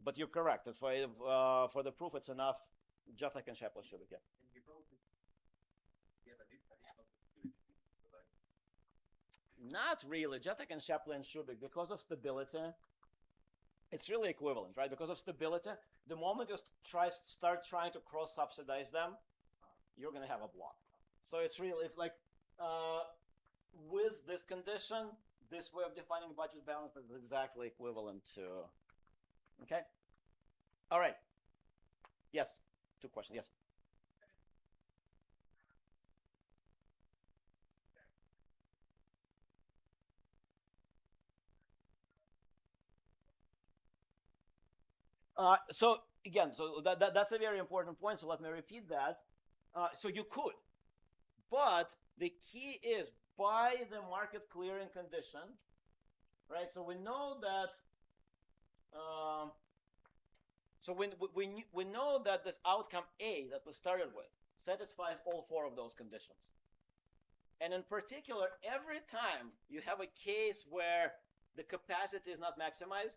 But you're correct. For the proof, it's enough, just like in Shapley-Shubik. Yeah. Not really, just like in Shapley and Shubik, because of stability, it's really equivalent, right? Because of stability, the moment you start trying to cross-subsidize them, you're going to have a block. So it's like with this condition, this way of defining budget balance is exactly equivalent to, okay? All right. Yes, 2 questions, yes. So again, that's a very important point. So let me repeat that. So you could, but the key is by the market clearing condition, right? So we know that. So we know that this outcome A that we started with satisfies all 4 of those conditions. And in particular, every time you have a case where the capacity is not maximized,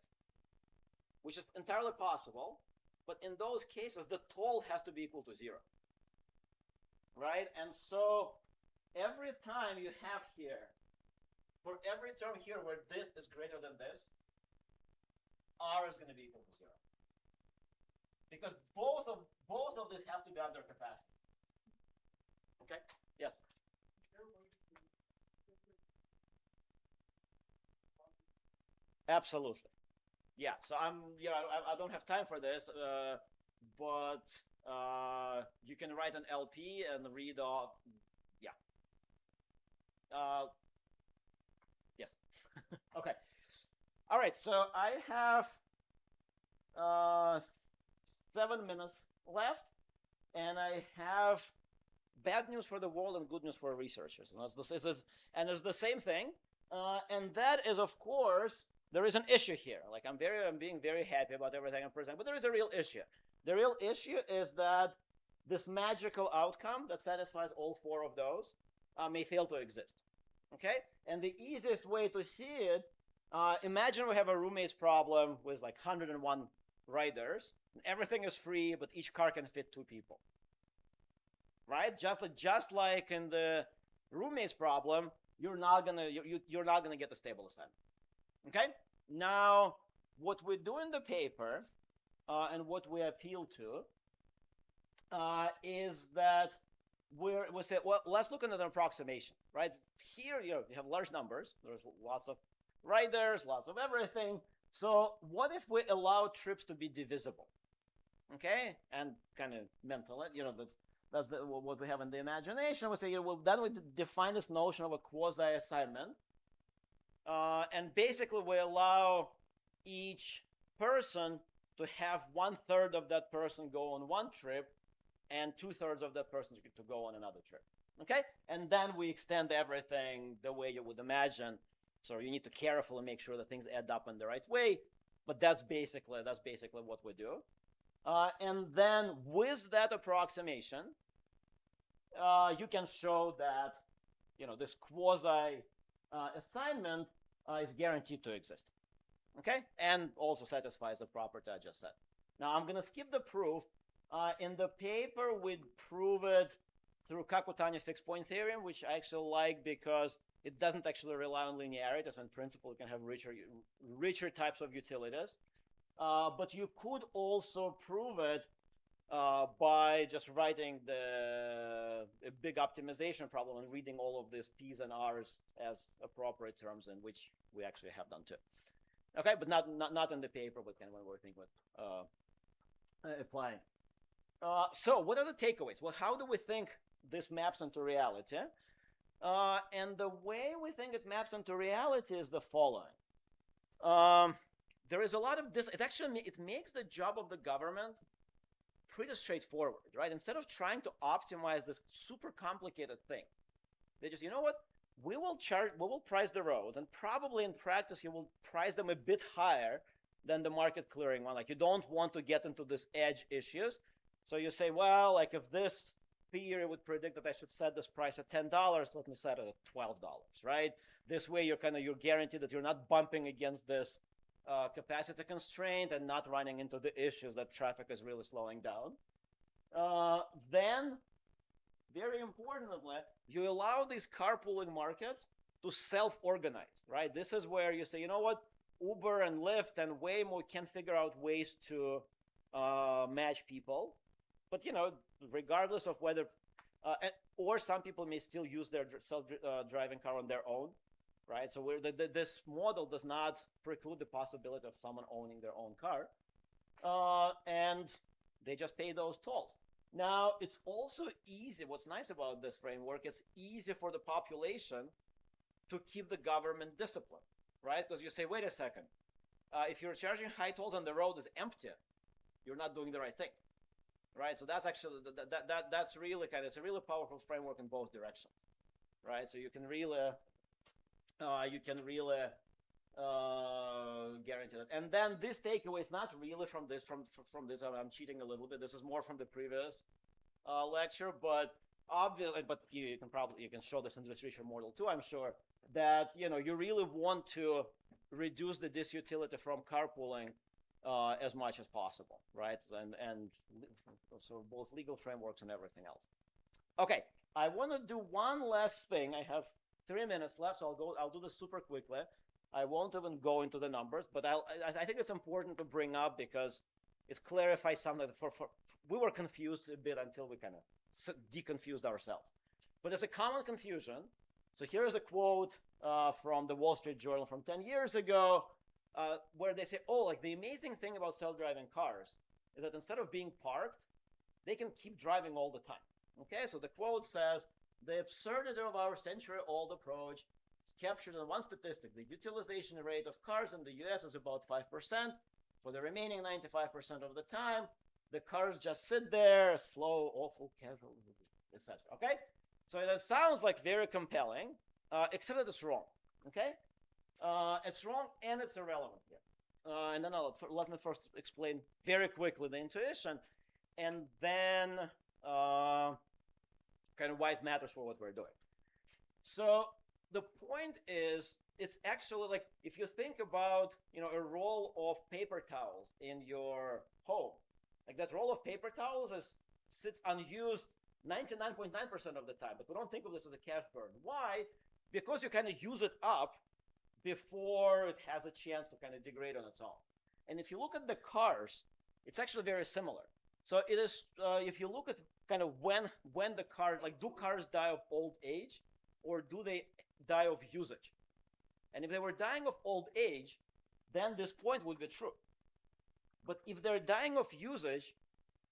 which is entirely possible, but in those cases, the toll has to be equal to 0, right? And so every time you have here, for every term here where this is greater than this, R is going to be equal to 0. Because both of these have to be under capacity. Okay? Yes? Absolutely. Yeah, so I don't have time for this, but you can write an LP and read off. Yeah. Yes. Okay. All right, so I have 7 minutes left, and I have bad news for the world and good news for researchers. And it's the same thing. And that is, of course, there is an issue here. Like I'm being very happy about everything I'm presenting, but there is a real issue. The real issue is that this magical outcome that satisfies all 4 of those may fail to exist. Okay? And the easiest way to see it, imagine we have a roommate's problem with like 101 riders. And everything is free, but each car can fit 2 people. Right? Just like in the roommate's problem, you're not gonna get a stable assignment. Okay? Now, what we do in the paper and what we appeal to is that we say, well, let's look at an approximation, right? Here, you have large numbers. There's lots of riders, lots of everything. So what if we allow trips to be divisible? Okay? And kind of mental, that's what we have in the imagination. We say, well, then we define this notion of a quasi-assignment. And basically, we allow each person to have 1/3 of that person go on one trip and 2/3 of that person to go on another trip. Okay? And then we extend everything the way you would imagine. So you need to carefully make sure that things add up in the right way. But that's basically what we do. And then with that approximation, you can show that this quasi assignment is guaranteed to exist. Okay, and also satisfies the property I just said. Now I'm gonna skip the proof. In the paper, we prove it through Kakutani fixed point theorem, which I actually like because it doesn't actually rely on linearity. So in principle, you can have richer types of utilities. But you could also prove it by just writing a big optimization problem and reading all of these P's and R's as appropriate terms, in which we actually have done too. Okay, but not in the paper, but kind of when we're thinking about applying. So what are the takeaways? Well, how do we think this maps into reality? And the way we think it maps into reality is the following. There is a lot of this. It makes the job of the government pretty straightforward, right? Instead of trying to optimize this super complicated thing, they just, we will price the road, and probably in practice you will price them a bit higher than the market clearing one. Like you don't want to get into these edge issues. So you say, well, like if this theory would predict that I should set this price at $10, let me set it at $12, right? This way you're guaranteed that you're not bumping against this capacity constraint and not running into the issues that traffic is really slowing down. Then, very importantly, you allow these carpooling markets to self-organize, right? This is where you say, you know what, Uber and Lyft and Waymo can figure out ways to match people. But, regardless of whether, or some people may still use their self-driving car on their own, right? So this model does not preclude the possibility of someone owning their own car. And they just pay those tolls. Now, it's also easy. What's nice about this framework is easy for the population to keep the government disciplined, right? Because you say, wait a second, if you're charging high tolls and the road is empty, you're not doing the right thing, right? So that's actually, that's really it's a really powerful framework in both directions, right? So you can really guarantee that. And then this takeaway is not really from this. I'm cheating a little bit. This is more from the previous lecture, but obviously, but you can show this in the distribution model too. I'm sure that you really want to reduce the disutility from carpooling as much as possible, right? And so both legal frameworks and everything else. Okay, I want to do one last thing. I have 3 minutes left, so I'll do this super quickly. I won't even go into the numbers, but I think it's important to bring up because it clarifies something. We were confused a bit until we kind of deconfused ourselves. But there's a common confusion. So here is a quote from the Wall Street Journal from 10 years ago, where they say, oh, like the amazing thing about self-driving cars is that instead of being parked, they can keep driving all the time. Okay, so the quote says, the absurdity of our century-old approach captured in one statistic. The utilization rate of cars in the US is about 5%. For the remaining 95% of the time, the cars just sit there, slow, awful, casual, etc. Okay? So that sounds like very compelling, except that it's wrong. Okay? It's wrong and it's irrelevant here. And then let me first explain very quickly the intuition, and then kind of why it matters for what we're doing. So the point is, it's actually like, if you think about, a roll of paper towels in your home, like that roll of paper towels sits unused 99.9% of the time, but we don't think of this as a cash burn. Why? Because you kind of use it up before it has a chance to kind of degrade on its own. And if you look at the cars, it's actually very similar. So it is, if you look at kind of when the cars, like, do cars die of old age, or do they die of usage? And if they were dying of old age, then this point would be true. But if they're dying of usage,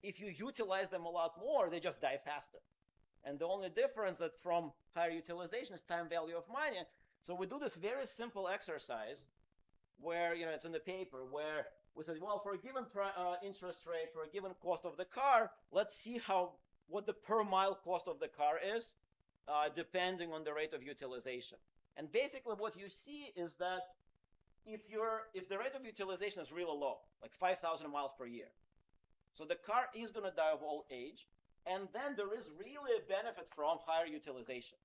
if you utilize them a lot more, they just die faster. And the only difference that from higher utilization is time value of money. So we do this very simple exercise where, it's in the paper, where we said, well, for a given interest rate, for a given cost of the car, let's see what the per mile cost of the car is, depending on the rate of utilization. And basically what you see is that if the rate of utilization is really low, like 5,000 miles per year, so the car is going to die of old age, and then there is really a benefit from higher utilization.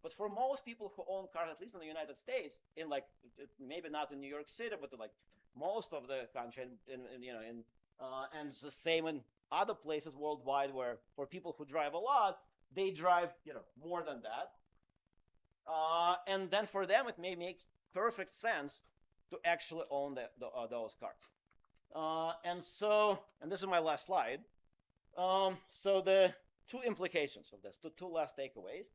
But for most people who own cars, at least in the United States, in like, maybe not in New York City, but like most of the country, and the same in other places worldwide, where for people who drive a lot, they drive, more than that. And then for them, it may make perfect sense to actually own those cars. And this is my last slide. So the two implications of this, two last takeaways.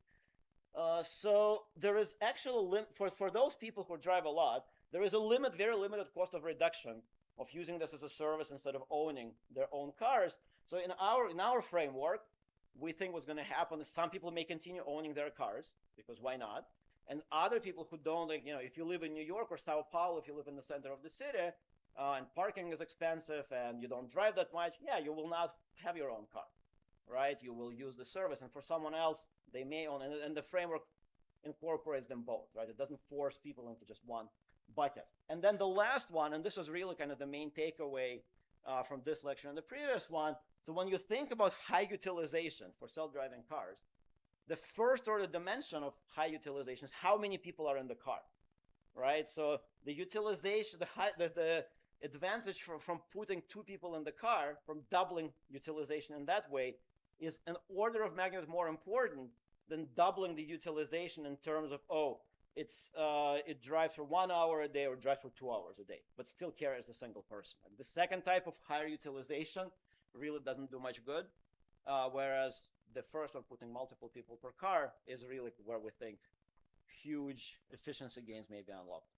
So there is actually, for those people who drive a lot, there is a very limited cost of reduction of using this as a service instead of owning their own cars. So in our framework, we think what's going to happen is some people may continue owning their cars, because why not? And other people who don't, like, if you live in New York or Sao Paulo, if you live in the center of the city, and parking is expensive and you don't drive that much, yeah, you will not have your own car, right? You will use the service. And for someone else, they may own, and the framework incorporates them both, right? It doesn't force people into just one bucket. And then the last one, and this is really kind of the main takeaway from this lecture and the previous one. So when you think about high utilization for self-driving cars, the first order dimension of high utilization is how many people are in the car, right? So the utilization, the advantage from putting two people in the car, from doubling utilization in that way, is an order of magnitude more important than doubling the utilization in terms of, it drives for 1 hour a day or drives for 2 hours a day, but still carries the single person. And the second type of higher utilization really doesn't do much good, whereas the first one, putting multiple people per car, is really where we think huge efficiency gains may be unlocked.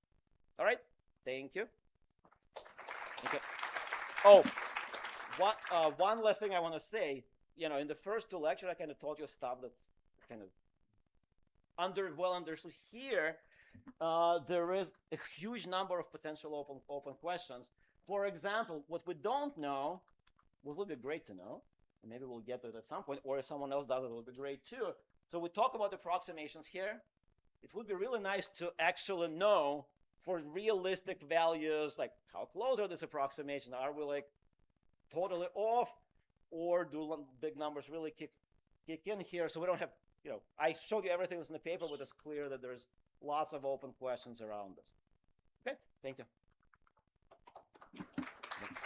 All right, thank you. Okay. Oh, one last thing I want to say. In the first two lectures, I kind of taught you stuff that's kind of well understood. Here, there is a huge number of potential open questions. For example, what we don't know, what would be great to know, and maybe we'll get to it at some point, or if someone else does it, it will be great too. So we talk about approximations here. It would be really nice to actually know, for realistic values, like, how close are these approximations? Are we like totally off, or do big numbers really kick in here? So we don't have, I showed you everything that's in the paper, but it's clear that there's lots of open questions around this. Okay, thank you. Next.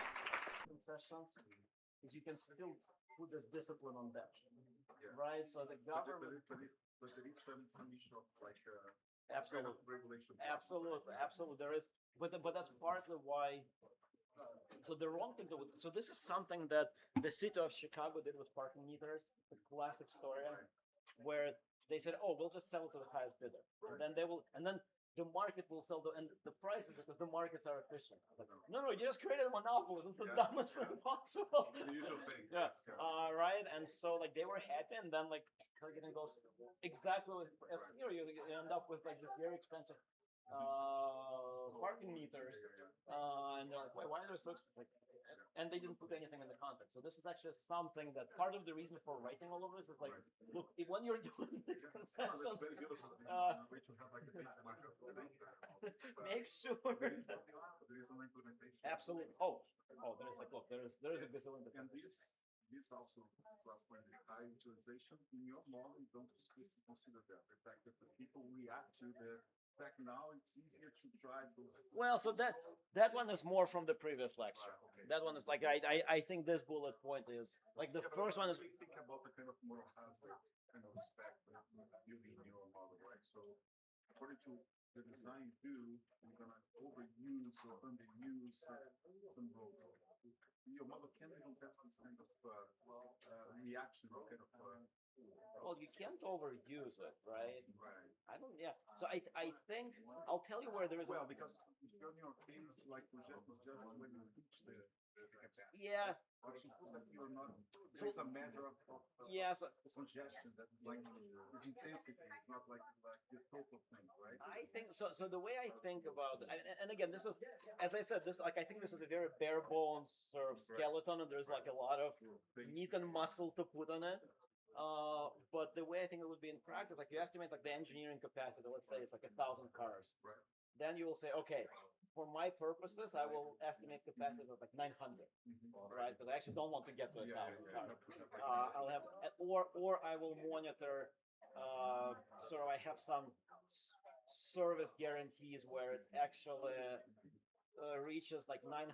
Sessions, is you can still put this discipline on them, right? So the government. But there is some issue of like absolutely regulation. Absolutely there is, but that's partly why. So the wrong thing to, so this is something that the city of Chicago did with parking meters, the classic story, where they said, oh, we'll just sell it to the highest bidder, and then the market will sell and the prices, because the markets are efficient. Like, no, you just created a monopoly. This is the dumbest thing possible. The usual thing. Yeah. Right. And so like they were happy, and then like getting those exactly with as here you end up with like this very expensive parking meters, and they're like, why are they so expensive? And they didn't put anything in the context. So this is actually something that part of the reason for writing all of this is like, look, when you're doing these concessions, make sure. Absolutely. Oh, there's like, look, there's a gazillion different. And this also last point, high utilization in your model, you don't explicitly consider that the fact that the people react to the fact now it's easier to drive. Well, so that one is more from the previous lecture. Okay. That one is like I think this bullet point is like the first one is. Think about the kind of moral hazard kind of spec that you're building your model, right? So according to the design view, you're gonna overuse or underuse some role. Your model can even test this kind of reaction, kind of. Well, you can't overuse it, right? Right. I don't. Yeah. So I think I'll tell you where there is. Well, because in your case, like just when you reach the capacity. Yeah. But suppose that you're not. There's a matter of Yeah. So congestion that like is intensity. It's not like the total thing, right? I think so. So the way I think about it, and again, this is, as I said, this like I think this is a very bare bones sort of skeleton, and there's like a lot of meat and muscle to put on it. But the way I think it would be in practice, like you estimate like the engineering capacity, let's say it's like 1,000 cars. Right. Then you will say, okay, for my purposes, I will estimate capacity of like 900, right? Because I actually don't want to get to 1,000 cars. I'll have, or I will monitor. Sort of, I have some service guarantees where it's actually reaches like 900,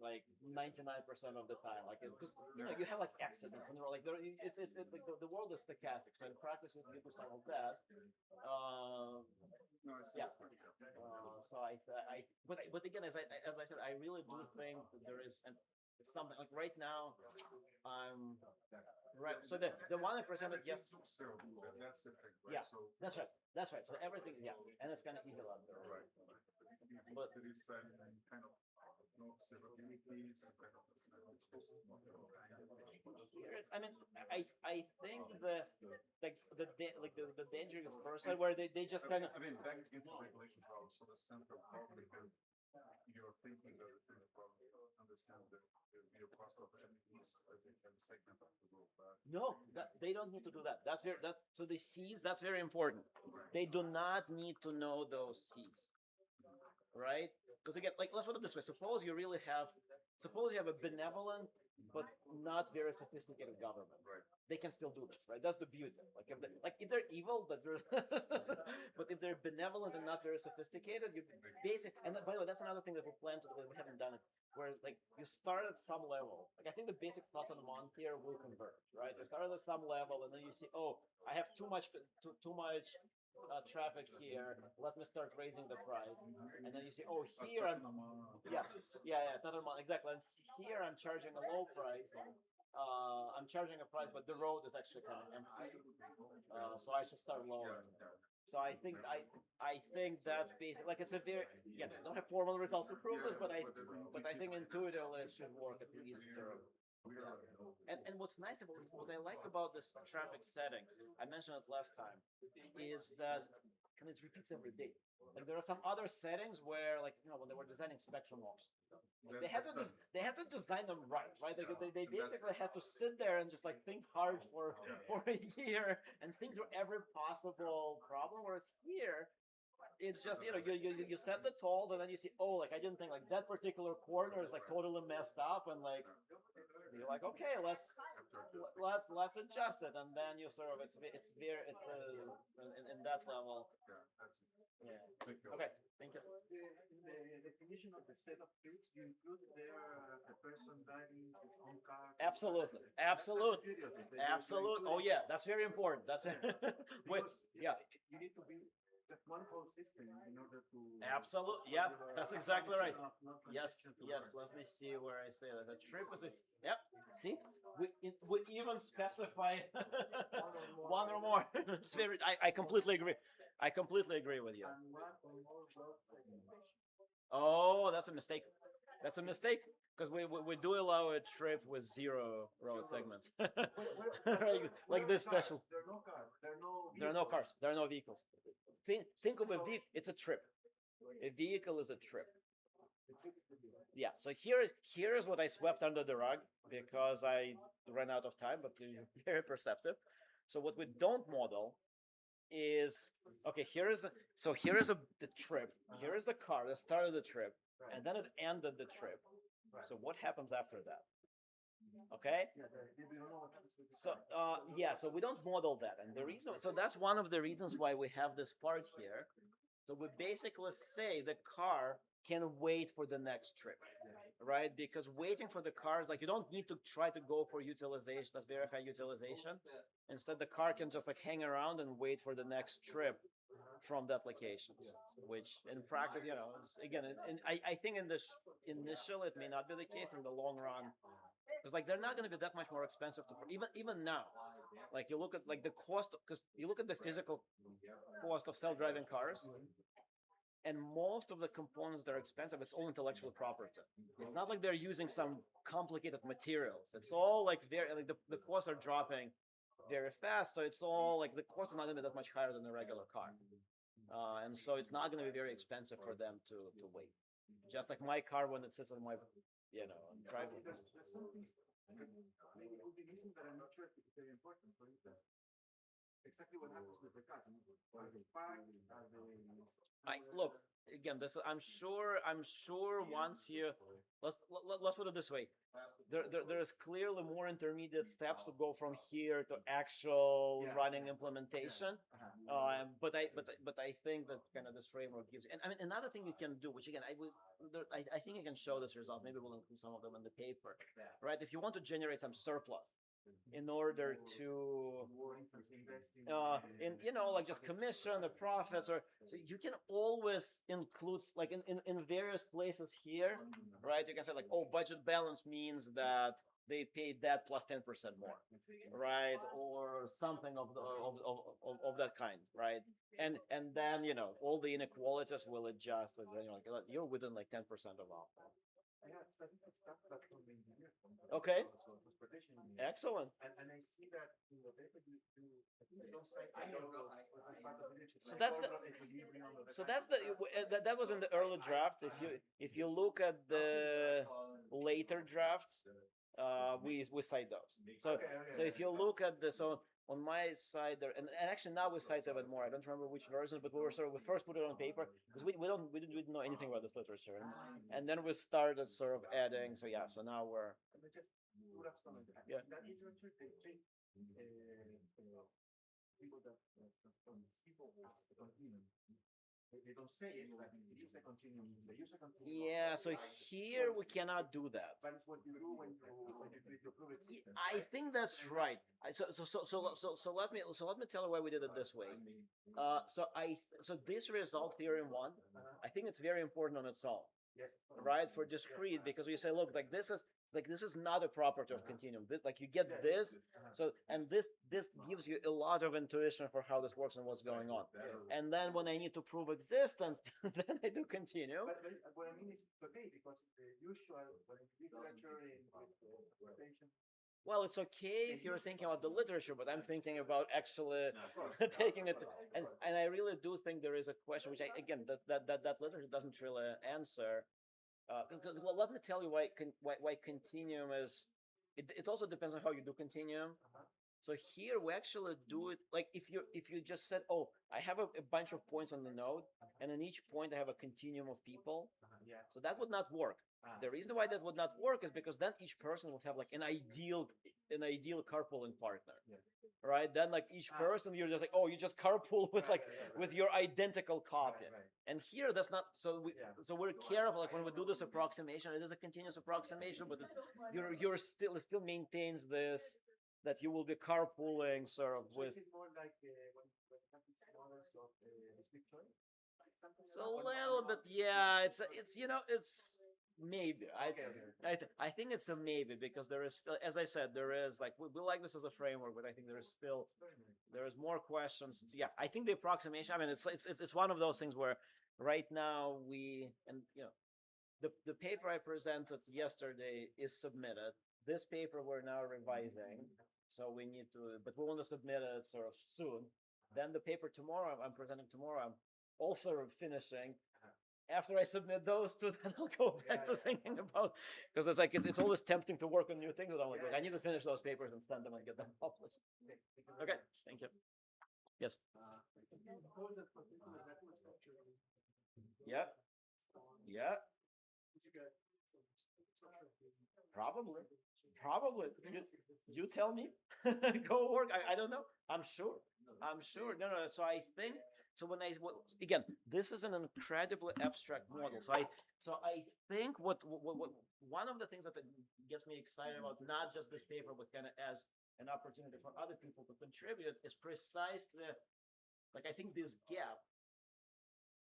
like 99% of the time, like because you know you have like accidents and like it's like the world is stochastic. So in practice, we can do some of that. No, Yeah. So but again, as I said, I really do think that there is something like right now. Right. So the 100% of yes. That's the thing, right? Yeah. So, That's right. That's right. So everything, yeah, and it's gonna eat a lot there. right. But there is kind of observability, some kind of I mean, I think the danger you first said where they just kind of. I mean, back against the regulation problem, so the central problem you're thinking that the problem understand the real cost of MEPs as a segment of the group. No, they don't need to do that. So the C's, that's very important. They do not need to know those C's, right? Because again, like let's put it this way: suppose you have a benevolent but not very sophisticated government. Right. They can still do this, right? That's the beauty. If they're evil, but but if they're benevolent and not very sophisticated, you basic. And by the way, that's another thing that we plan to do. We haven't done it. Where like you start at some level. Like I think the basic thought on Montier will converge, right? You start at some level, and then you see, oh, I have too much traffic here. Let me start raising the price, and then you see, oh, here I'm, exactly. And here I'm charging a low price. I'm charging a price, but the road is actually kind of empty. So I should start lowering. So I think that's basic. Like it's a very I don't have formal results to prove this, but I think intuitively it should work at least. And what's nice about this, what I like about this traffic setting, I mentioned it last time, is that and it repeats every day. Like there are some other settings where, like when they were designing spectrum walks, they had to design them right. They basically had to sit there and just like think hard for a year and think through every possible problem. Whereas here, it's just you set the tolls and then you see, oh, like I didn't think like that particular corner is like totally messed up, and like you're like, okay, let's adjust it, and then you sort of in that level. Yeah. Okay. Thank you. The definition of the set of fields, you include there a person driving his own car. Absolutely. Oh yeah, that's very important. That's wait. Yeah. You need to be just one whole system in order to. Absolutely. Yeah, that's exactly right. Yes. Let me see where I say that. The trip is it. Yep. See, we even specify one or more. It's very. I completely agree. I completely agree with you. And one or more block segmentation. Oh, that's a mistake. That's a mistake because we do allow a trip with 0 road segments. Like this special. There are no cars. There are no cars. There are no vehicles. Think of a vehicle. It's a trip. A vehicle is a trip. Yeah. So here is what I swept under the rug because I ran out of time, but very perceptive. So what we don't model is okay. Here is the trip. Here is the car that started the trip, and then it ended the trip. So what happens after that? Okay. So yeah, so we don't model that, and the reason, so that's one of the reasons why we have this part here. So we basically say the car can wait for the next trip, right? Because waiting for the car is like you don't need to try to go for utilization, that's very high utilization. Instead, the car can just like hang around and wait for the next trip from that location, which in practice, again, I think in this initial it may not be the case. In the long run, because like they're not going to be that much more expensive to even now. Like you look at like the cost, because you look at the physical cost of self-driving cars, and most of the components that are expensive, it's all intellectual property. It's not like they're using some complicated materials. It's all like the costs are dropping very fast, so it's all like the cost is not going to be that much higher than a regular car, and so it's not going to be very expensive for them to wait. Just like my car when it sits on my driveway. There's some things maybe it would be missing that I'm not sure if it's very important. For instance, exactly what happens with the cars. Are they parked? Are they? Look again. I'm sure once you let's put it this way. There's clearly more intermediate steps to go from here to actual running implementation. But I think that kind of this framework gives you. And I mean, another thing you can do, which again I think you can show this result. Maybe we'll include some of them in the paper, right? If you want to generate some surplus in order to in like just commission the profits, or so you can always include like in various places here, right? You can say like, oh, budget balance means that they paid that plus 10% more, right? Or something of that kind, right? And then all the inequalities will adjust, and then you're within like 10% of all. Okay. Excellent. And I see that in the paper you don't cite so that's that was in the early draft. If you look at the later drafts, we cite those. So if you look at on my side there, and actually now we cite a bit more. I don't remember which version, but we first put it on paper because we didn't know anything about this literature, and then we started sort of adding. So yeah, so now we're yeah. That literature they take people that people continue. They don't say it, but it is a continuum. They use a continuum. Yeah, so here we cannot do that. That is what you do when you create your proof system. I think that's right. So let me tell you why we did it this way. So this result theorem 1, I think it's very important on its own. Yes. Right, for discrete, because we say, look, like this is not a property of continuum. Like you get this, so and this gives you a lot of intuition for how this works and what's going on. And then when I need to prove existence, then I do continuum. But what I mean is okay, because the usual literature in rotation. Well, it's okay if you're thinking about the literature, but I'm thinking about actually taking it. And I really do think there is a question, which that literature doesn't really answer. Let me tell you why continuum is. It also depends on how you do continuum. So here we actually do it like if you just said, oh, I have a bunch of points on the node, and in each point I have a continuum of people. So that would not work. The reason why that would not work is because then each person would have like an ideal carpooling partner, right? Then like each person, you're just like, oh, you just carpool with with your identical copy. And here that's not so. We're careful like when we do this approximation. It is a continuous approximation, but it still maintains this that you will be carpooling sort of with. Is it more like when happens models of split choice? It's a little bit, yeah. It's maybe. I think it's a maybe because there is still, as I said, there is like we like this as a framework, but I think there is more questions. Yeah, I think the approximation. I mean, it's one of those things where right now the paper I presented yesterday is submitted. This paper we're now revising, so we need to, but we want to submit it sort of soon. Then the paper tomorrow, I'm presenting tomorrow, I'm also finishing. After I submit those two, then I'll go back to thinking about, because it's like, it's always tempting to work on new things, but I'm like, I need to finish those papers and send them and get them published. Okay, thank you. Yes. Yeah. Yeah. Probably. Probably. You tell me. Go work. I don't know. I'm sure. I'm sure. No, no. So I think, so when I, again, this is an incredibly abstract model. So I think what one of the things that gets me excited about not just this paper, but kind of as an opportunity for other people to contribute is precisely, like, I think this gap,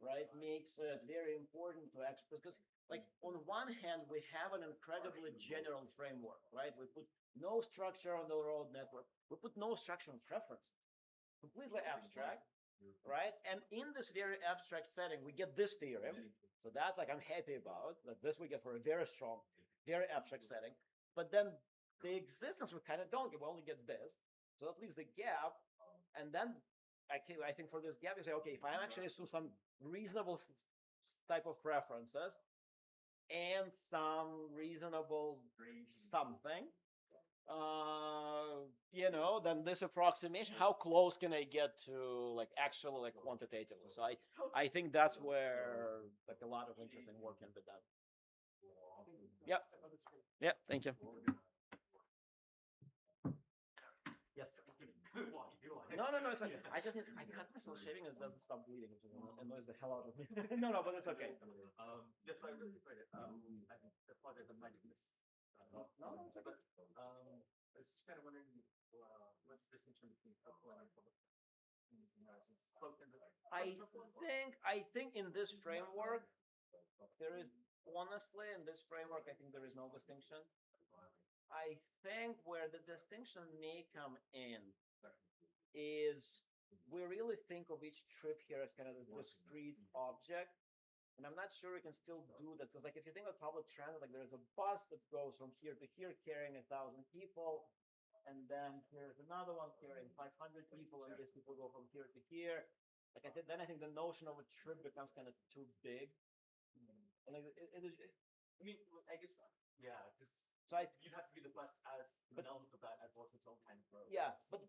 right, makes it very important to actually, because like on one hand, we have an incredibly general framework, right? We put no structure on the road network. We put no structure on preference, completely abstract, right? And in this very abstract setting, we get this theorem. So that, like, I'm happy about that. This we get for a very strong, very abstract setting. But then the existence we kind of don't get. We only get this. So that leaves the gap. And then I think for this gap, you say, okay, if I actually assume some reasonable type of preferences and some reasonable something, you know, then this approximation, how close can I get to like actually like quantitatively? So I think that's where like a lot of interesting work can be done. Yep. Yeah. Thank you. Yes. No, it's okay. I just need, I cut myself shaving and it doesn't stop bleeding, which annoys the hell out of me. No, but it's okay. That's why I really played it. I think the project that might be this. No, it's okay. I was just kind of wondering what's the distinction between carpooling and public? I think in this framework, there is, honestly, in this framework, I think there is no distinction. I think where the distinction may come in is we really think of each trip here as kind of this discrete object. And I'm not sure we can still do that, because like if you think of public transit, like there's a bus that goes from here to here carrying 1,000 people, and then here's another one carrying 500 people, and these people go from here to here. Like then I think the notion of a trip becomes kind of too big. And like I mean, I guess, yeah, because so you'd have to be the bus as an element of that as well as its own kind of road. Yeah, but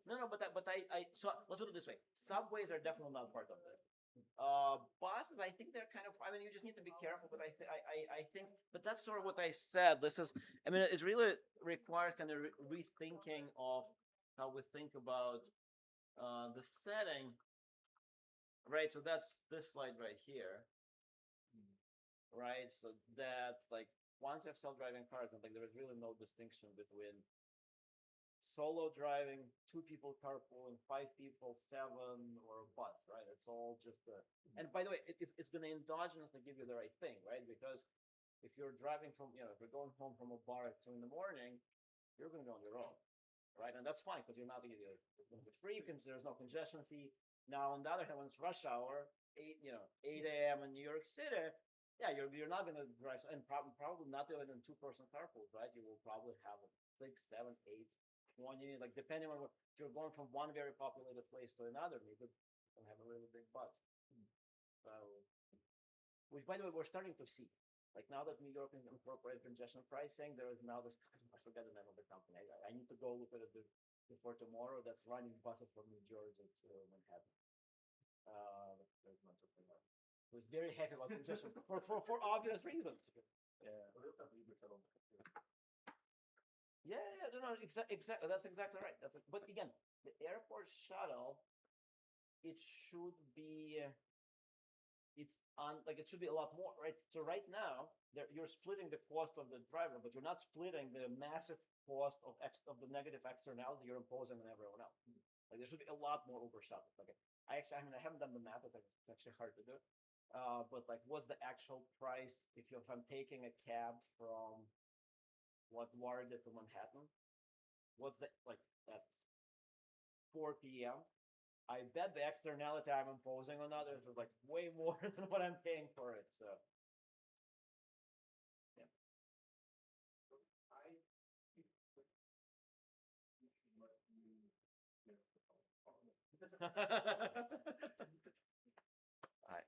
so let's put it this way: subways are definitely not part of this. Buses, I think they're kind of. I mean, you just need to be careful. But I think, but that's sort of what I said. This is, I mean, it really requires kind of rethinking of how we think about the setting. Right. So that's this slide right here. Right. So that like once you have self-driving cars, I think there is really no distinction between solo driving, 2 people carpooling, 5 people, 7, or a bus, right? It's all just and by the way, it's going to endogenously give you the right thing, right? Because if you're driving from, you know, if you're going home from a bar at 2 in the morning, you're going to go on your own, right? And that's fine because you're not going to get free because there's no congestion fee. Now, on the other hand, when it's rush hour, 8 a.m. in New York City, yeah, you're not going to drive, and probably not even in 2-person carpools, right? You will probably have 6, 7, 8, 20, like depending on what, if you're going from one very populated place to another, maybe you have a really big bus. So, which by the way, we're starting to see. Like now that New York incorporated congestion pricing, there is now this, I forget the name of the company. I need to go look at it before tomorrow. That's running buses from New Jersey to Manhattan. There's much of it. Was very happy about congestion for obvious reasons. Yeah. Yeah, no, exactly. That's exactly right. But again, the airport shuttle, it should be, it's on like it should be a lot more, right? So right now, you're splitting the cost of the driver, but you're not splitting the massive cost of the negative externality you're imposing on everyone else. Like there should be a lot more Uber shuttles. Like I haven't done the math. It's actually hard to do. But like, what's the actual price if I'm taking a cab from LaGuardia to Manhattan? What's the like at 4 p.m.? I bet the externality I'm imposing on others is like way more than what I'm paying for it. So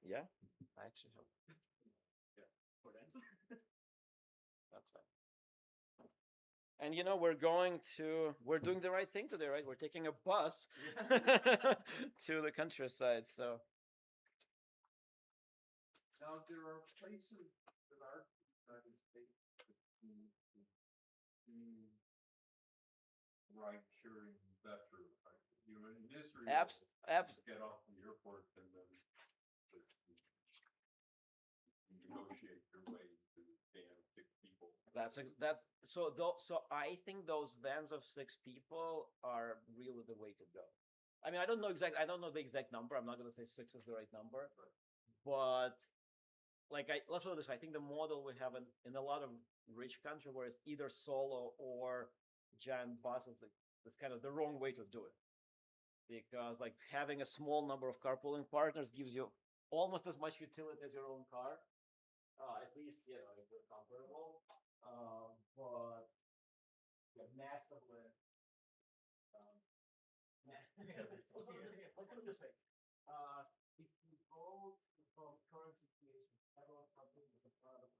Yeah, I actually hope. For that. That's fine. And you know, we're doing the right thing today, right? We're taking a bus to the countryside. So Now, there are places that are United States that do ride sharing better. You know, in Israel, you get off the airport and then you negotiate your way to van 6 people. So I think those vans of 6 people are really the way to go. I mean, I don't know the exact number. I'm not gonna say 6 is the right number, but like let's put it this way. I think the model we have in a lot of rich countries where it's either solo or giant buses, is kind of the wrong way to do it. Because like having a small number of carpooling partners gives you almost as much utility as your own car. At least, you know, if you're comfortable. But yeah, massively. Look at it this way. If you go from current situation, everyone comes in with a product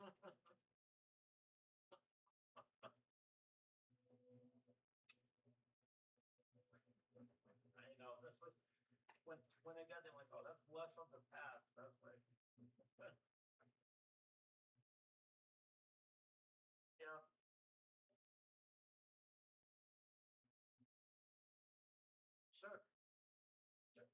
I know, this was, when I got them, like, oh, that's blast from the past, that's like. Yeah. Sure. Sure.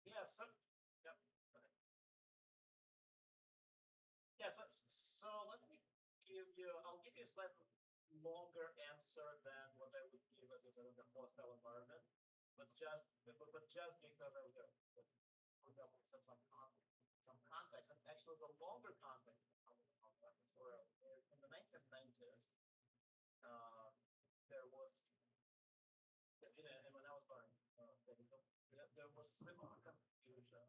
Yeah, so, yep. Okay. Yeah, so let me I'll give you a slightly longer answer than what I would give as a sort of the hostile environment, but just because I would put up some context, and actually the longer context for in the 1990s, uh, there was, and when I was born, there was similar confusion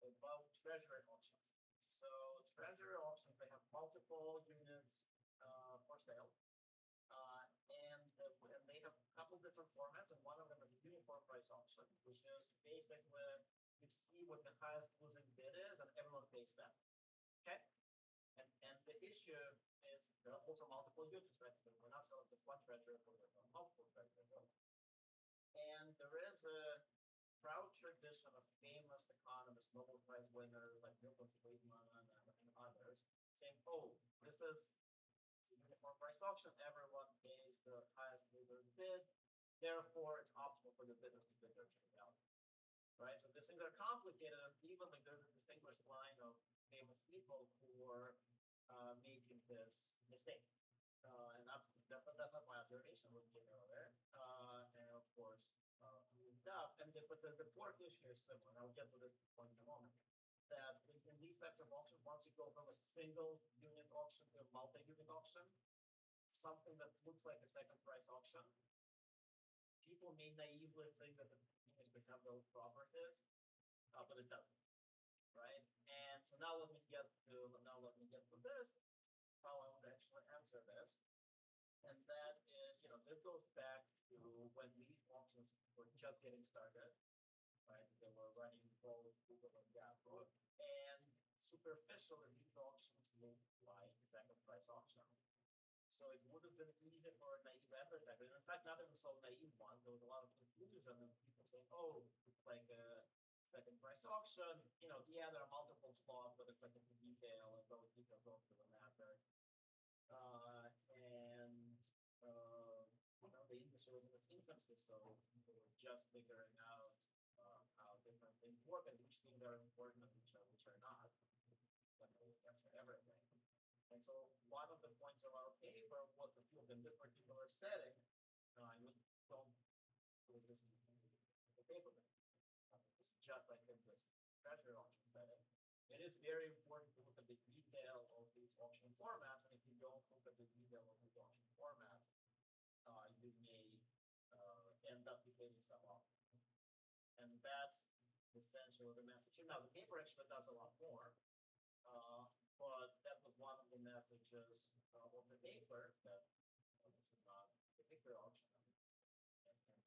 about treasury auctions. So treasury auctions, they have multiple units for sale, and they have a couple different formats, and one of them is a uniform price auction, which is basically you see what the highest losing bid is, and everyone pays that. Okay, and the issue is there are also multiple units, right? So we're not selling just one treasury, we're selling multiple treasuries. And there is a proud tradition of famous economists, Nobel Prize winners like Milton Friedman and others, saying, "Oh, this is it's a uniform price auction. Everyone pays the highest bidder's bid. Therefore, it's optimal for the bidders to bid their trade out." Right? So these things are complicated, and even like there's a distinguished line of famous people who were making this mistake. And that's not my observation with you earlier. And of course, enough. But the core issue is similar, and I'll get to this point in a moment. That in these types of auctions, once you go from a single unit auction to a multi-unit auction, something that looks like a second price auction, people may naively think that the units become those properties, but it doesn't, right? And so now let me get to this, how I would actually answer this. And that is, this goes back to when these auctions were just getting started, right? They were running both Google and Yahoo, and superficially, these auctions look like second price auctions. So it would have been easy for a naive advertiser. In fact, not even so naive ones. There was a lot of confusion and people saying, "Oh, it's like a second price auction. Yeah, there are multiple slots, but it's like a detail, and those details don't really matter." And the industry was in its infancy, so people were just figuring out how different things work, and which things are important and which are not. That was actually everything. And so one of the points of our paper was to prove in this particular setting, and we don't do this in the paper, it's just like in this treasury auction setting. It is very important to look at the detail of these auction formats, and if you don't look at the detail of these auction formats, you may end up behaving somehow. And that's essentially the message. Now, the paper actually does a lot more, but that was one of the messages of the paper that this is not a particular auction and this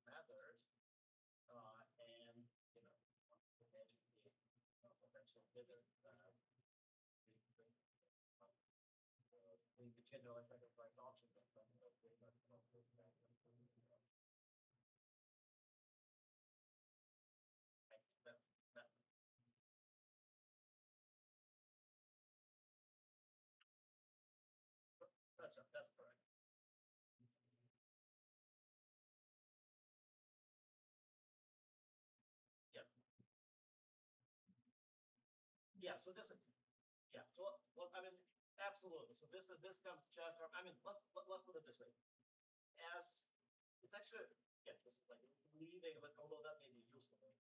matters, and educate potential bidders that the general effect of price auction that that's correct. Yeah. Yeah. So this is well, I mean, absolutely. So this comes chapter. I mean, let's put it this way. As it's actually this is like leaving, like although that may be useful,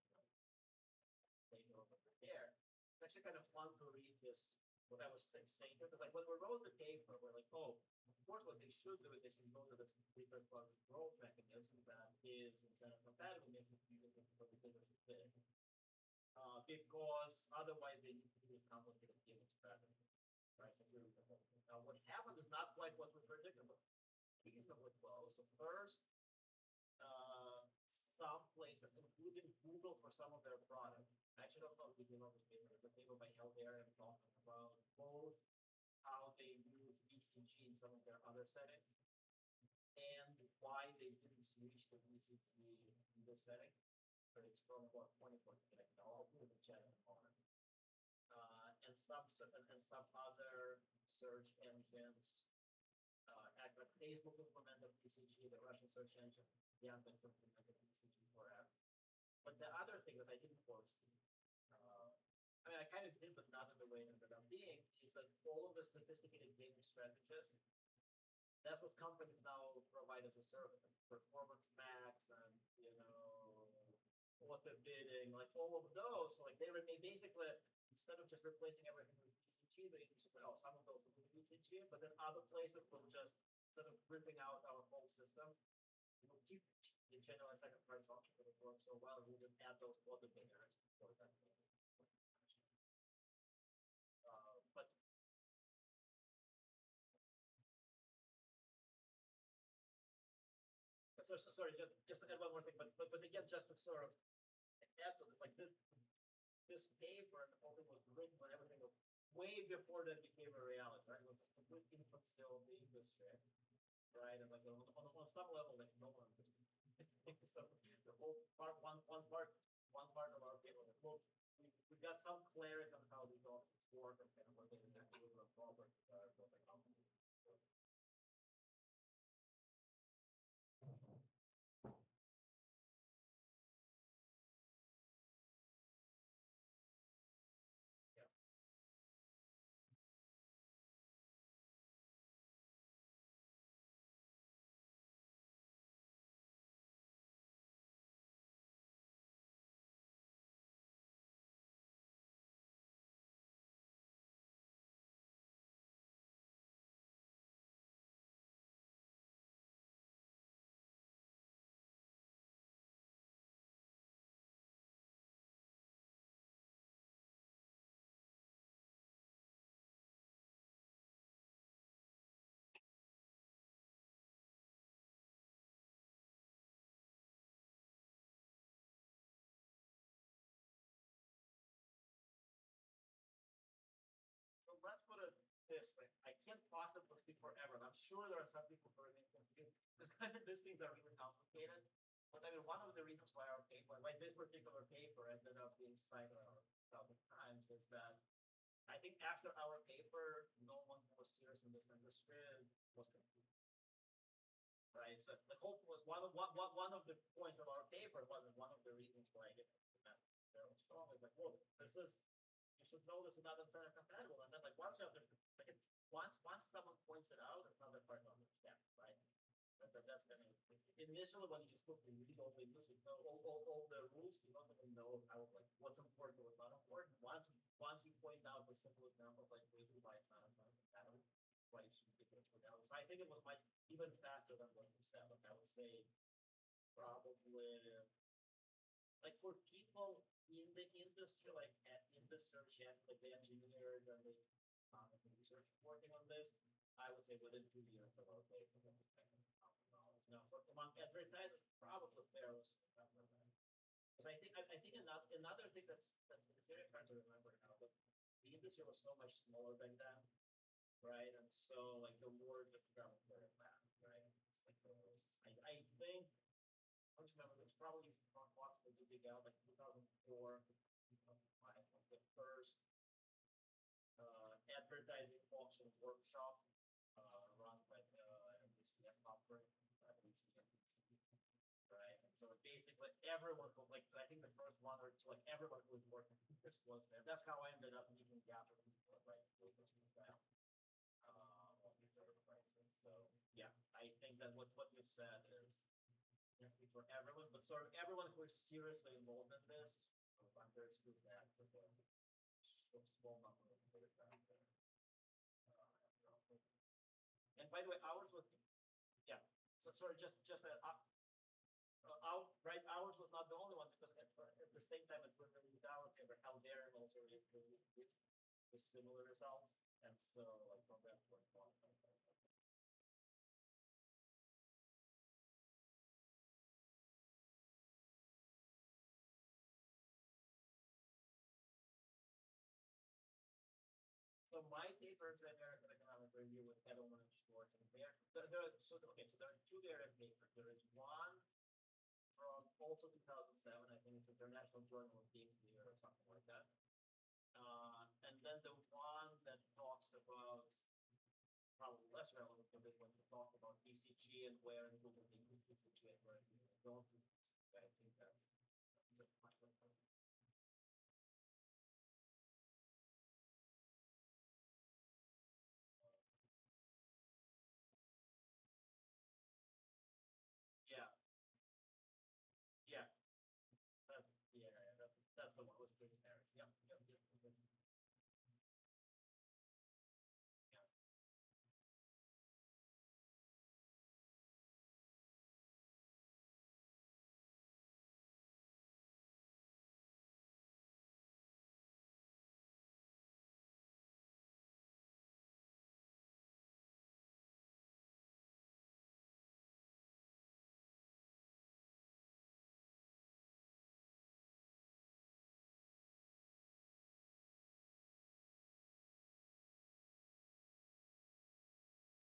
over there. It's actually kind of fun to read this. What I was saying, because like when we wrote the paper, we're like, oh, of course, what they should do is they should go to this research growth mechanism that is incentive compatible, makes it easier for the business to fit. Because otherwise they need to do a complicated given strategy, right? Now, what happened is not quite what we predicted, but reasonably close. So first, some places, including Google for some of their products. I actually don't know if you know this paper. There's a paper by Helder talking about both how they use BCG in some of their other settings and why they didn't switch to BCG in this setting. But it's from what 2014. I'll put it in the chat in a moment. And some other search engines. Like Facebook implemented BCG, the Russian search engine, Yandex implemented BCG for ads. But the other thing that I didn't foresee, I mean, I kind of did, but not in the way it ended up being, is that all of the sophisticated gaming strategies, that's what companies now provide as a service, like Performance Max and, auto bidding, like all of those. So like they basically, instead of just replacing everything with BCG, they just say, oh, some of those will be BCG, but then other places will just, instead of ripping out our whole system, we'll keep the genuine second price option that works so well, and we'll just add those auto bidders for that. But sorry, just to add one more thing, but again, just to sort of add to it, like this paper and the whole thing was written when everything was way before that became a reality, right? It was just complete infancy of the industry, right? And like on some level, like no one understood. So the whole one part of our paper, like, well, we got some clarity on how these options work and kind of what they exactly were proper for the company. So let's put it this way. I can't possibly speak forever. And I'm sure there are some people who remain confused because these things are really complicated. But I mean, one of the reasons why our paper, why this particular paper ended up being cited a thousand times is that I think after our paper, no one who was serious in this industry was confused. Right. So the whole one of the points of our paper was one of the reasons why I get very strong is like, well, this is you should know this is not internet compatible. And then like once you have like once someone points it out, it's not that hard to understand, right? That's kind of initially when you just put the read all the news, you know all the rules, you don't even know how like what's important or what's not important. Once you point out the simple example like reason why it's not compatible, why you should be able to know. So I think it was like even faster than what you said. Like I would say probably like for people in the industry, like in the search end, like the engineers and the research working on this, I would say within 2 years of our paper, knowledge. Now, for among advertisers, probably fairly because I think another thing that's very hard to remember now, but the industry was so much smaller back then, right? And so like the word that traveled very fast, right? It's like I think I don't remember, it's probably possible to dig out like 2004, 2005, like the first advertising auction workshop run by the NBCS operator, right? And so basically everyone who like I think the first one or two, like everyone who was working this was there. That's how I ended up meeting Gapper, right? So yeah, I think that what you said is for everyone, but sort of everyone who is seriously involved in this understood that with a small number of players out there. And by the way, ours was So sorry, just ours was not the only one because at the same time it was released ours, they were out there and also released with similar results. And so, like, from that point on. So my paper is the American Economic Review with Edelman and Schwartz, and so there are two variant papers. There is one from also 2007. I think it's International Journal of Behavior or something like that. And then the one that talks about, probably less relevant to this one, to talk about ECG and where and Google include ECG and where and don't do ECG. I think that's my point. Yeah, yeah, that's the one with Pérez. Yeah, yeah, yeah. Yeah.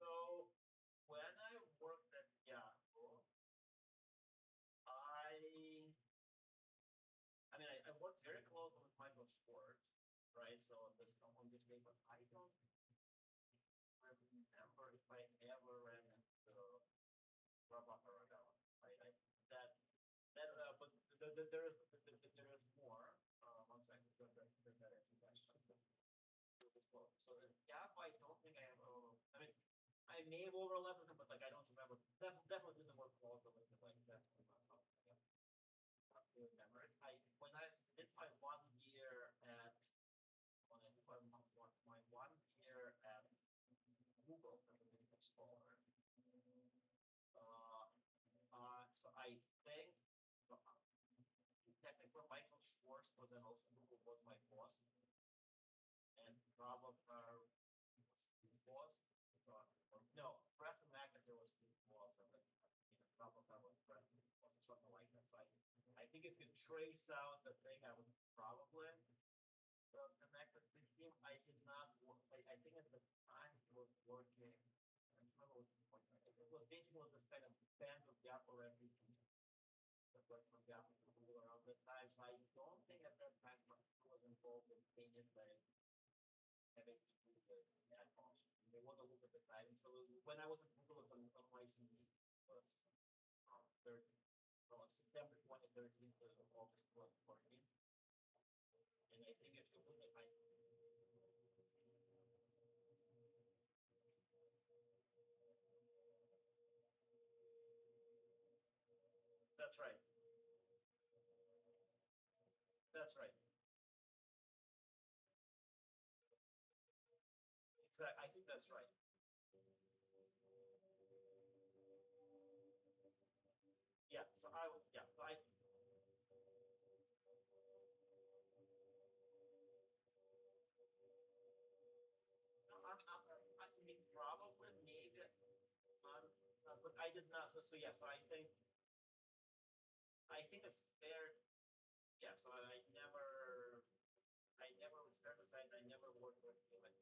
So when I worked at Yahoo, I mean, I worked very closely with Michael Schwartz, right? So on this paper, I don't remember if I ever ran into Robert Aragao. That but there is more. One second, there's that introduction. So yeah, I don't think I ever. I mean, I may have overlapped with him, but like I don't remember. Definitely didn't work closely with him. Like that's remember it. When I did my 1 year at when I did my 1 year at Google as a data explorer. So I think so. Technically, Michael Schwartz, but then also Google was my boss, and Prabhakar was his boss. No, Preston McIntyre was his boss, and then Prabhakar was Preston, or something like that. So I think if you trace out the thing, I would probably connected with him. I did not work. I think at the time he was working. I don't know what the point. It was basically this kind of band of Yahoo everything that went from Yahoo to Google around that time. So I don't think at that time he was involved in anything having to do with that function. They want to look at the timing. So when I was at Google on my CV was 30, from September 2013 to August 2014. And I think if you look at my that's right. That's right. Exactly. I think that's right. Yeah. So I would. Yeah. So I mean, probably, maybe, but I did not. So yeah. So I think it's fair. Yeah. So I never was fair to say I never worked with him at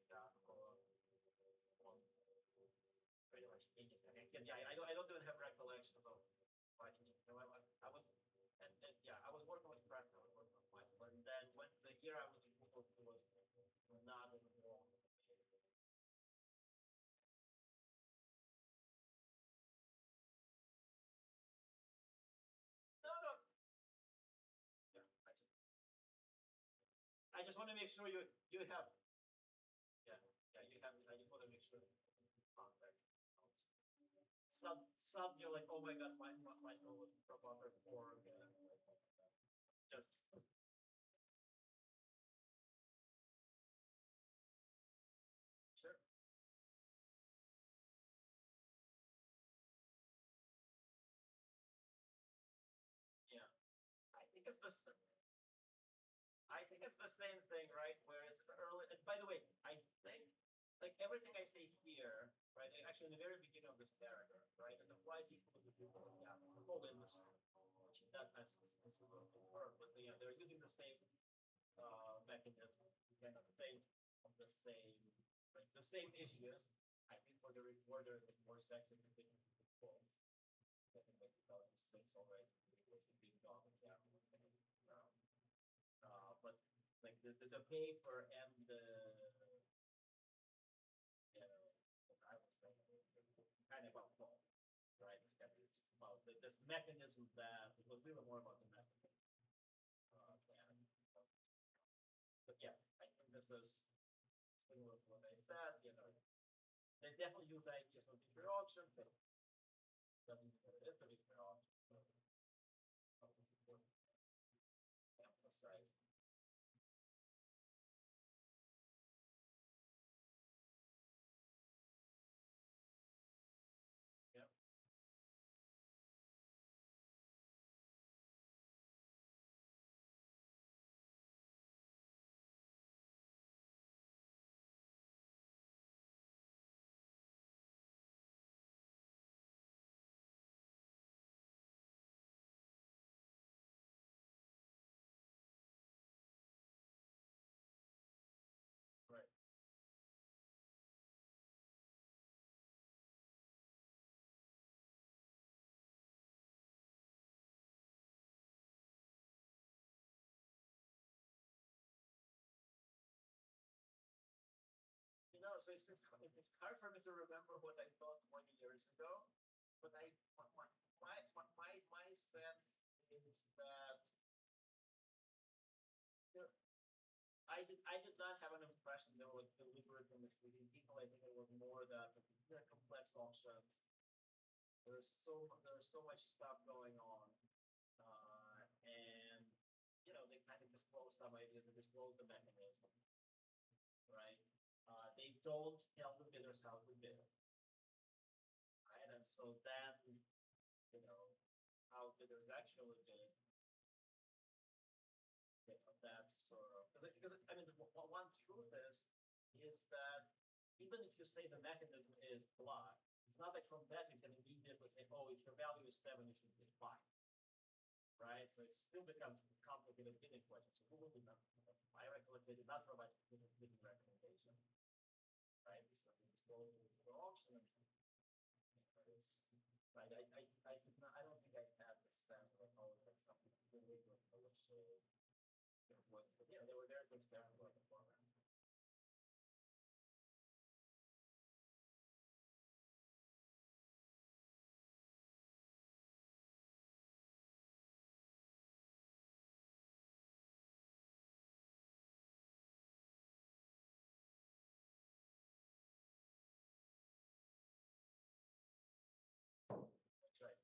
or on pretty much anything. Again, yeah. I don't even have recollection about fighting him. So I was, and yeah, I was working with Preston. I was working with Michael, and then when the year I was in Google, he was not involved. No, no. Yeah, I just want to make sure you have. Yeah, yeah, you have. I just want to make sure contact. Some you're like, oh my god, my Michael was from other four. Just sure. Yeah, I think it's the. I think it's the same thing, right? Where it's early. And by the way, I think like everything I say here, right? Actually, in the very beginning of this paragraph, right, it applies equally to people in the whole industry, which in that sense is a little bit hard, but they're using the same mechanism, kind of think of the same, like the same issues. I think for the reporter, it's more sexy to think of the quotes. I think like 2006 already, which is being done, yeah. But like the paper and the I was kind of about both, right? It's kind of about this mechanism that it was really more about the mechanism. But yeah, I think this is similar to what I said. They definitely use ideas of different options, but doesn't mean that it is a different option. Emphasize. Yeah. Right. So it's hard for me to remember what I thought 20 years ago, but my sense is that I did not have an impression there was deliberately misleading people. I think it was more that the complex auctions. There's so much stuff going on, and they kind of disclose some ideas, they disclose the mechanism, right? They don't tell the bidders how to bid, right? And so then, how bidders actually bid, that's sort of because I mean, one truth is that even if you say the mechanism is flawed, it's not like from that you can immediately say, oh, if your value is 7, you should bid 5, right? So it still becomes a complicated bidding question. So Google did not, I recollect they did not provide bidding recommendation, right? So it's going to the auction. Right. I don't think I had the sense of like something really good for which they were very transparent about the format. That's right.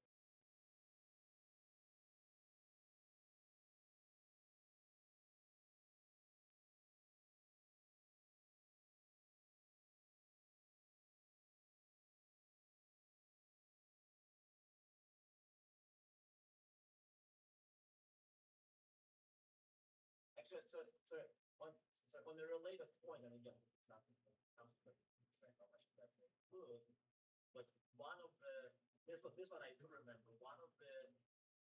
Actually, on the related point, and again, it's not how much that good, but one of the this one I do remember. One of the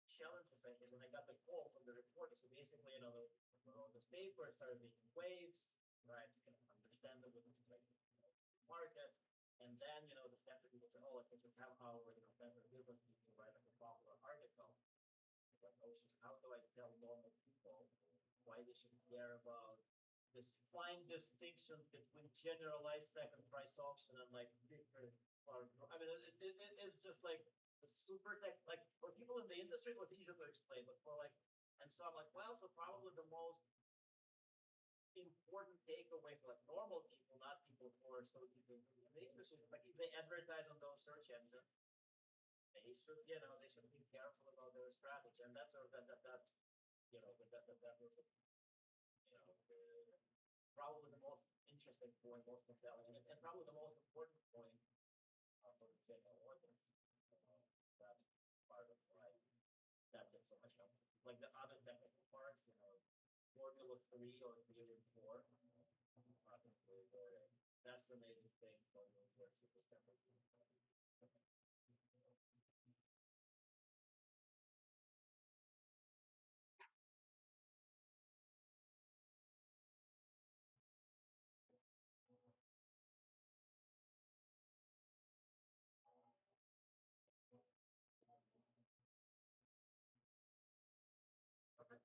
challenges I had when I got the call from the reporter, so basically, the paper started making waves, right? You can understand it with like market, and then the Stanford people say, oh, it's a how Stanford business people write a popular article. Like, oh, how do I tell normal people why they should care about this fine distinction between generalized second price auction and like different? I mean, it's just like the super tech. Like for people in the industry, it was easy to explain, but for like, and so I'm like, well, so probably the most important takeaway for like normal people, not people who are so deep in the industry, like if they advertise on those search engines, they should, they should be careful about their strategy, and that's sort of that was, probably the most interesting point, most compelling, and probably the most important point for the general audience. That part of why that gets so much emphasis. Like the other technical parts, Formula 3 or Theory 4, That's the main thing for super Stanford. Okay.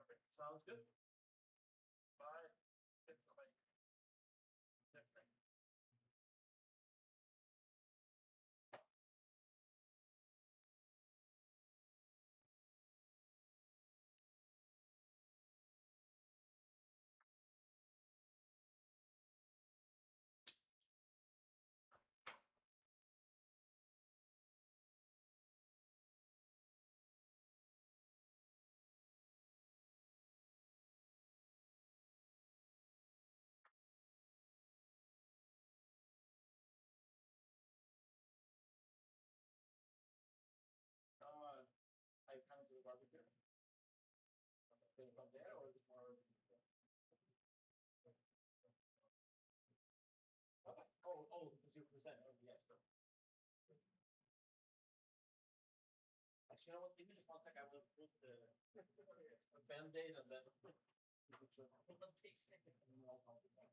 Okay, sounds good. Bye. Thanks for my next thing. I kind of do the barbecue. From there, or is it more? Okay. Oh, 0%. Oh, yes. Sure. Actually, you know what? Give me just one sec. I will put the Band-Aid and then it takes a second and then I'll come back.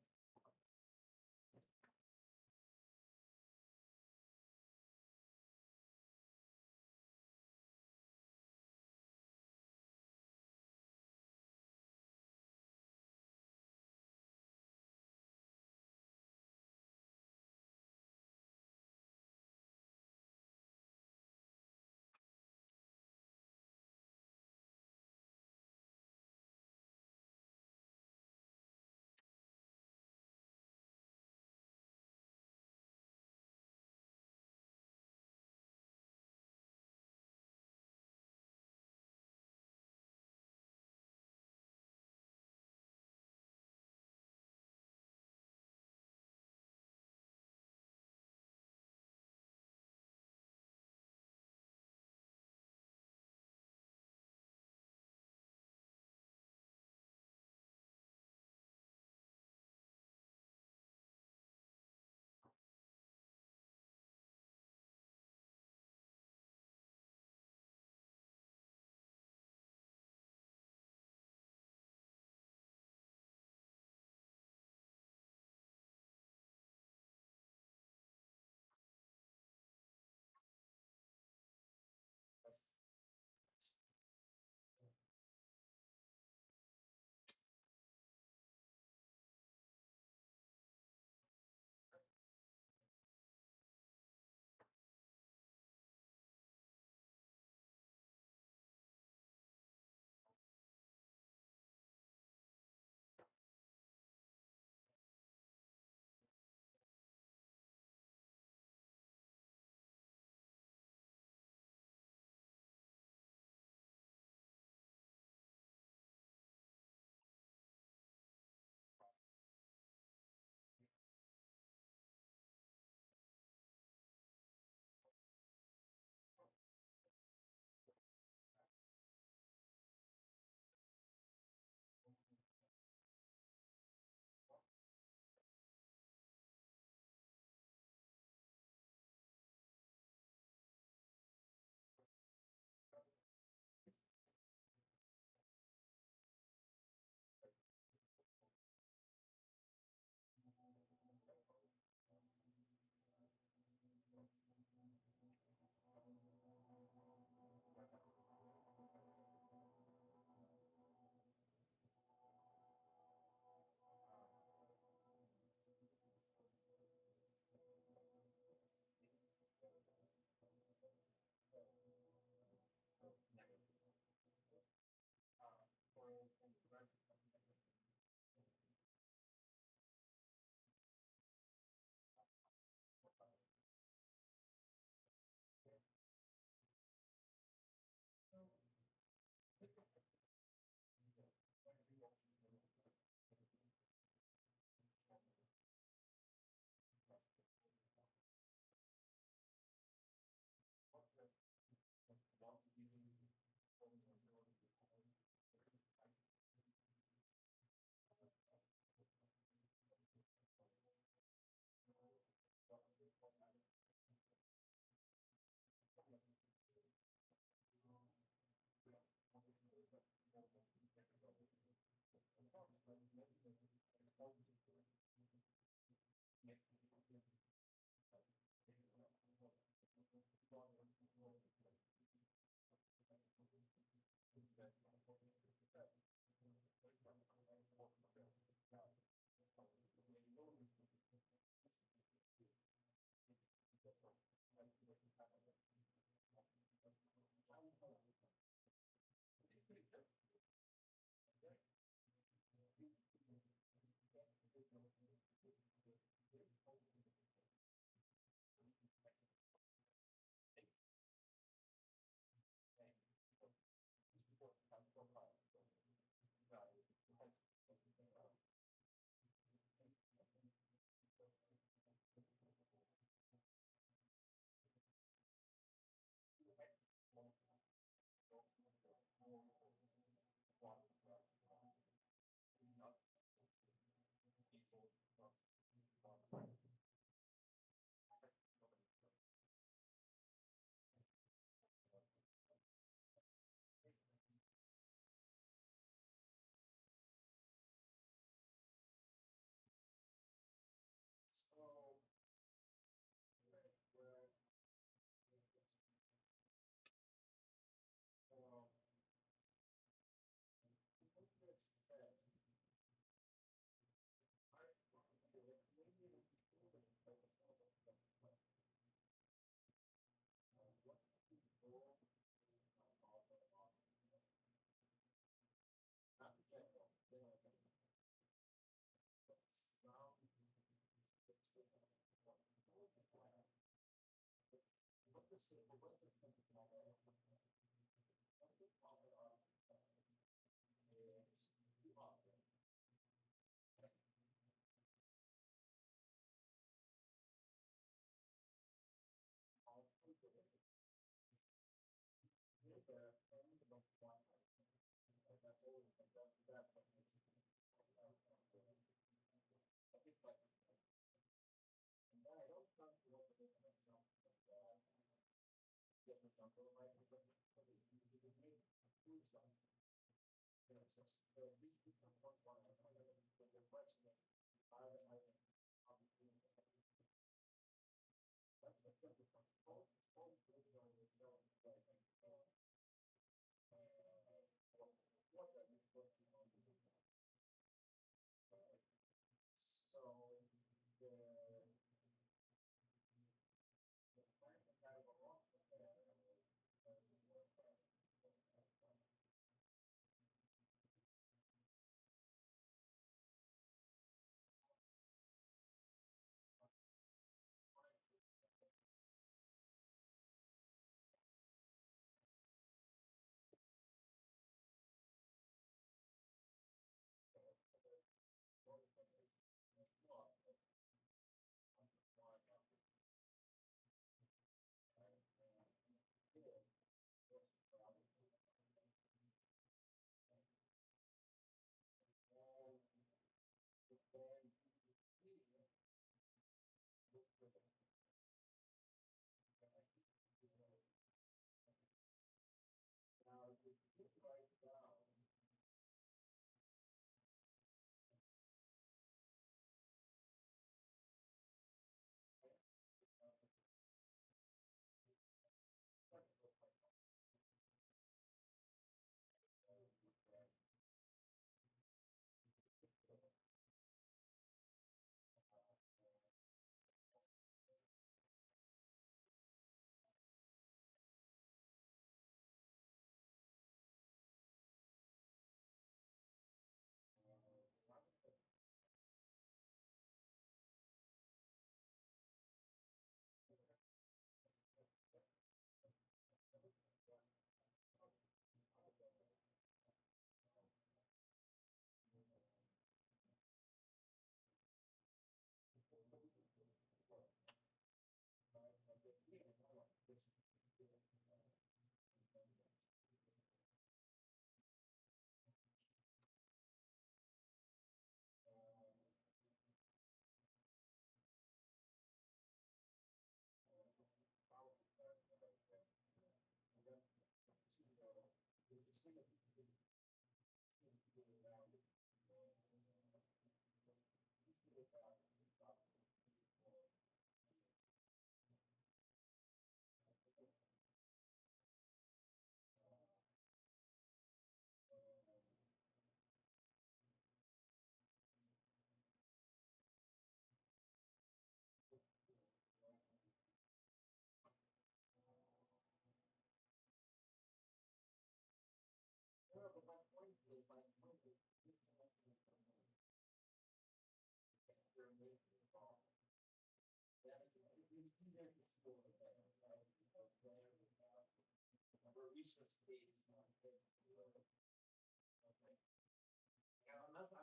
I'm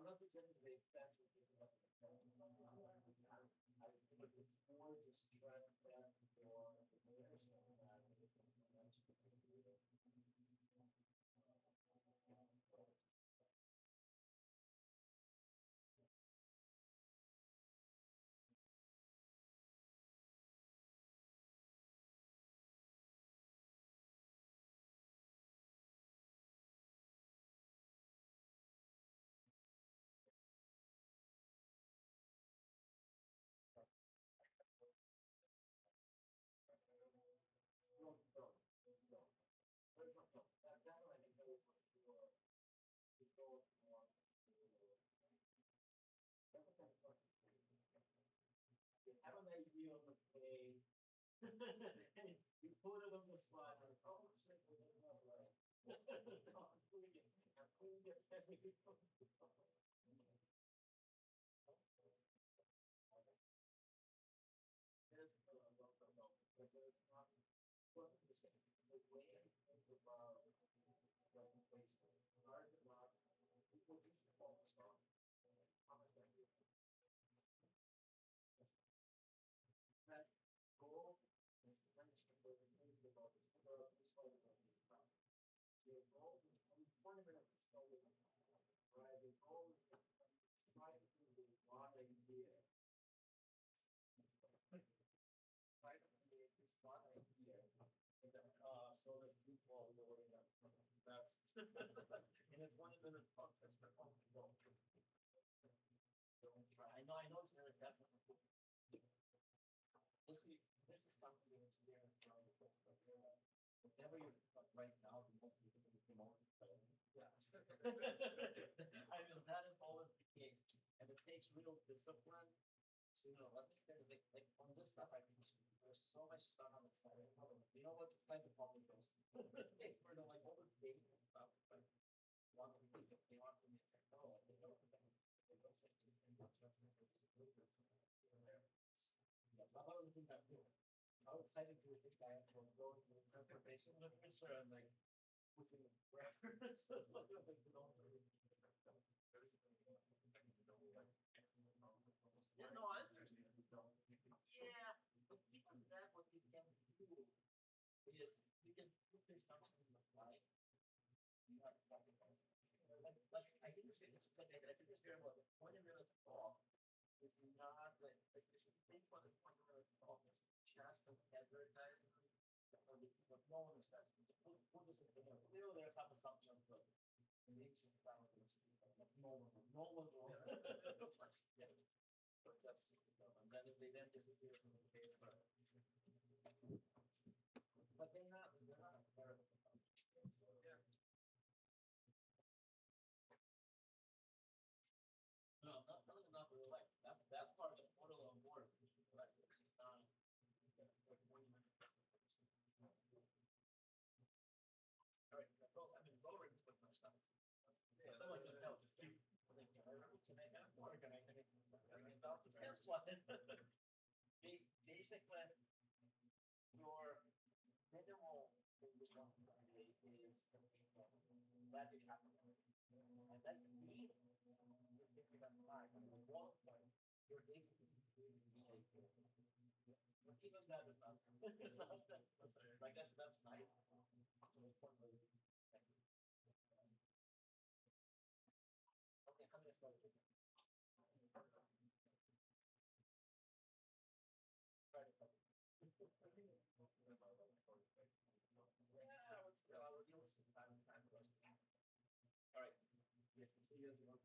not presenting the expense of the I think it's more to stress that for the have an idea of the pay. You put it on the slide, like, oh, shit, we didn't have right. No, I'm doing it. I'm doing it technically. That goal is to mention what we need about this. Your goal is fundamentally right? The goal is to try to do the one idea. Try to create this one idea. So that people know what it is. That's in a 20-minute talk, that's the fun to go. Don't try. I know it's very definitely. This is something that's very whatever you're right now, you won't be able to come on. Yeah. I mean, that is always the case. And it takes real discipline. So, let me tell you, like on this stuff, I teach, there's so much stuff on the side. You know what? It's like the public goes. For the like all the data and stuff, like one of the things that they want to me, it's like, oh, they don't they don't say anything about yes, I'm not looking at you. How excited do you think I am to go into interpretation literature and like putting reference? Yeah, no, I understand. Yeah, but even that, what you can do is you can put this something in the slide. You have like I think it's like I think it's very well. 20 minutes off is not like if you think about the 20 minutes off, it's just an advertisement. But no one is actually put this in there. Clearly, there's some assumptions, but in the ancient families, no one will. Yeah. But that's and then if they then disappear from the paper. But they're not aware of the function. So yeah. No, not really like that part is a little more right. It's just not like 20 minutes. All right, I mean lowering is what my stuff. Yeah, so like no, just keep can I have more? Can I about the slide? Basically your minimal in this one is that is happening. And that means you're thinking about life and the one point you're able to but even that is not like that's nice. Okay, I'm gonna start with yeah, we'll deal with some time questions. All right. Yes, see you as well.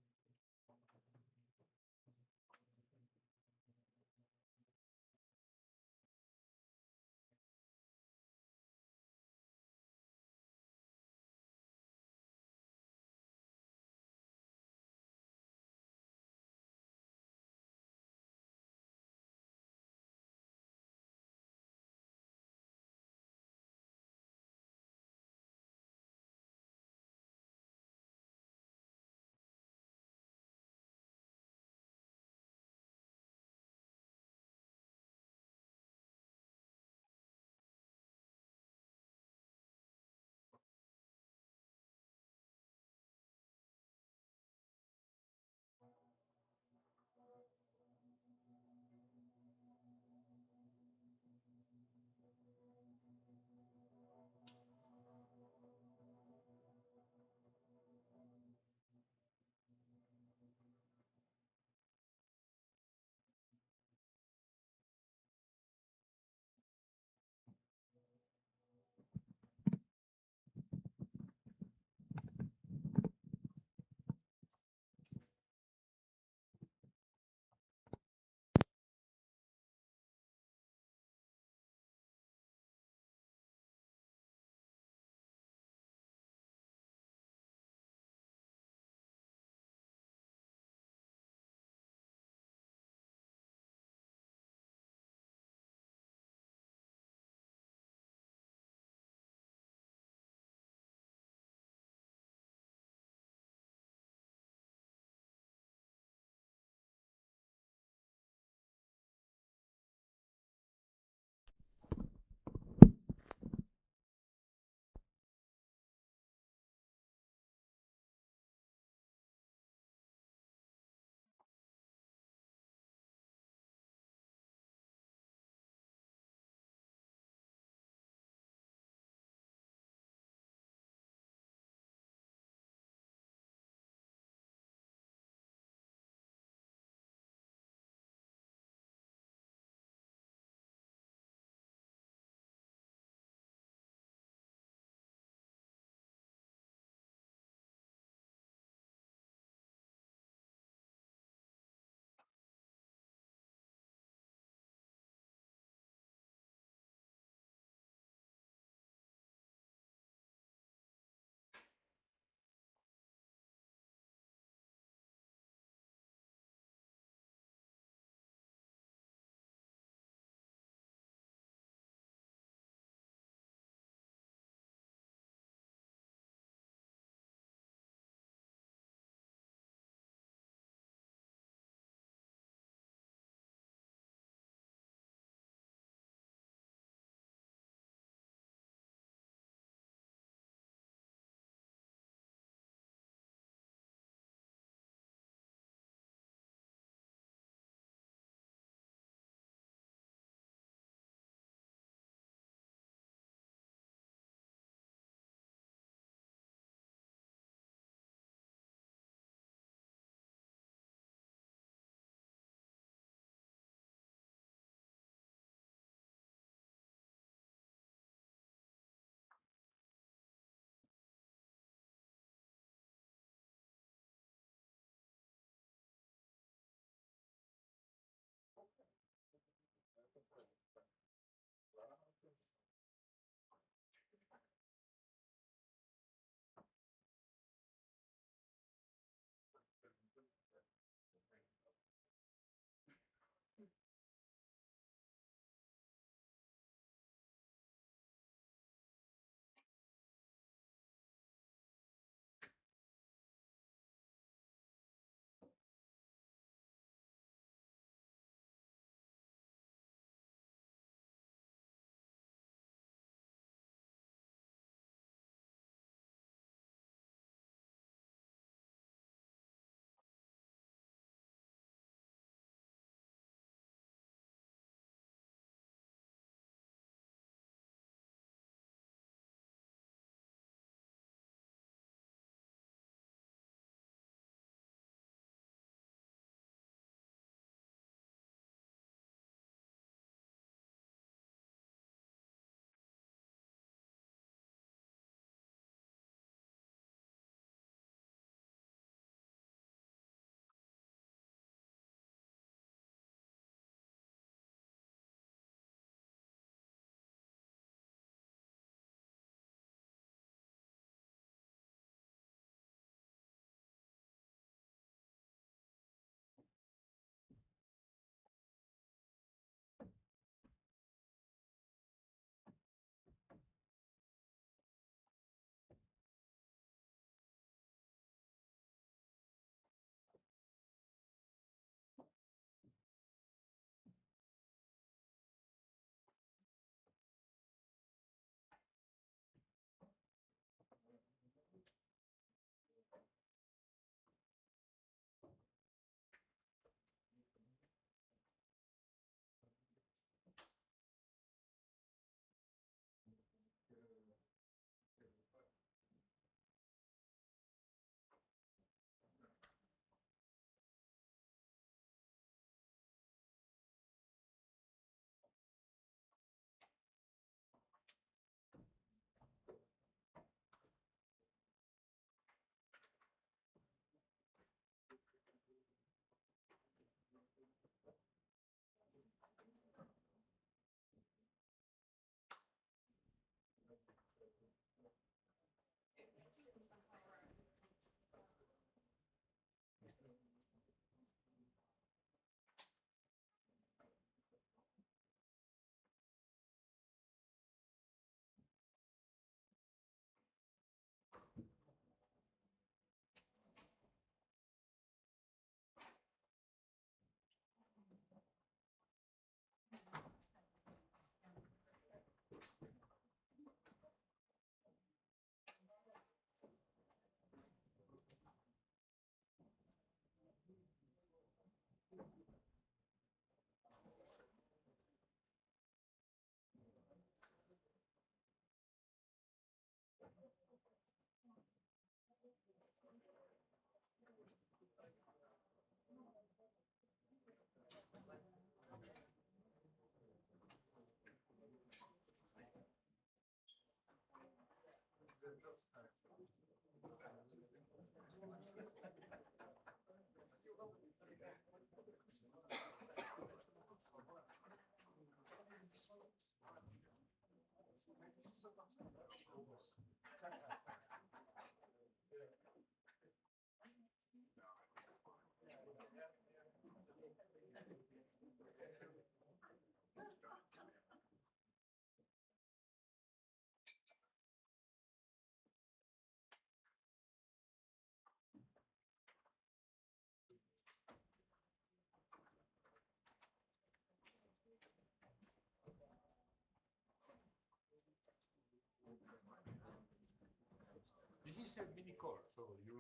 This is a mini core, so you.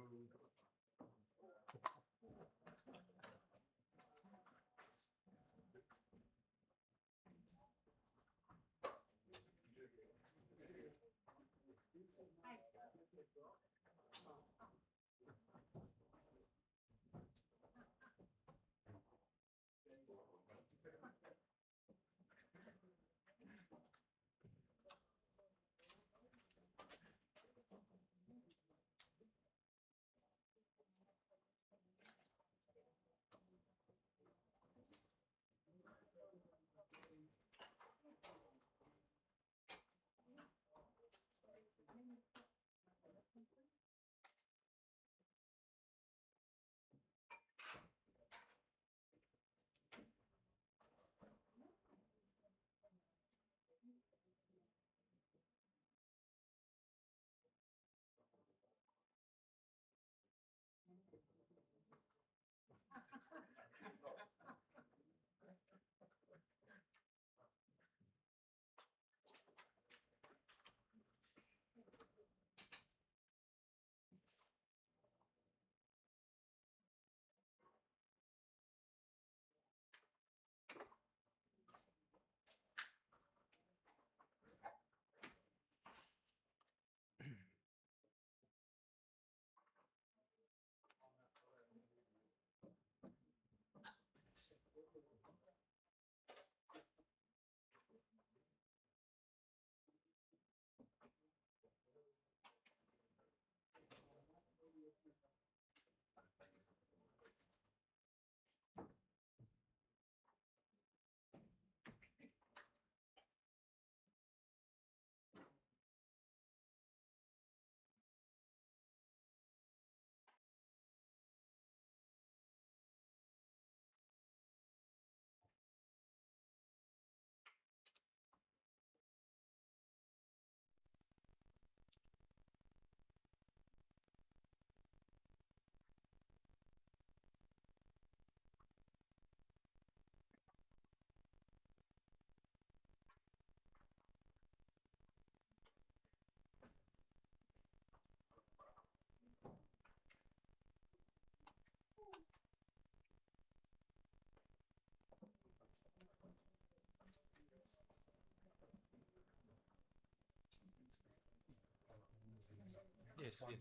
Yes, yes.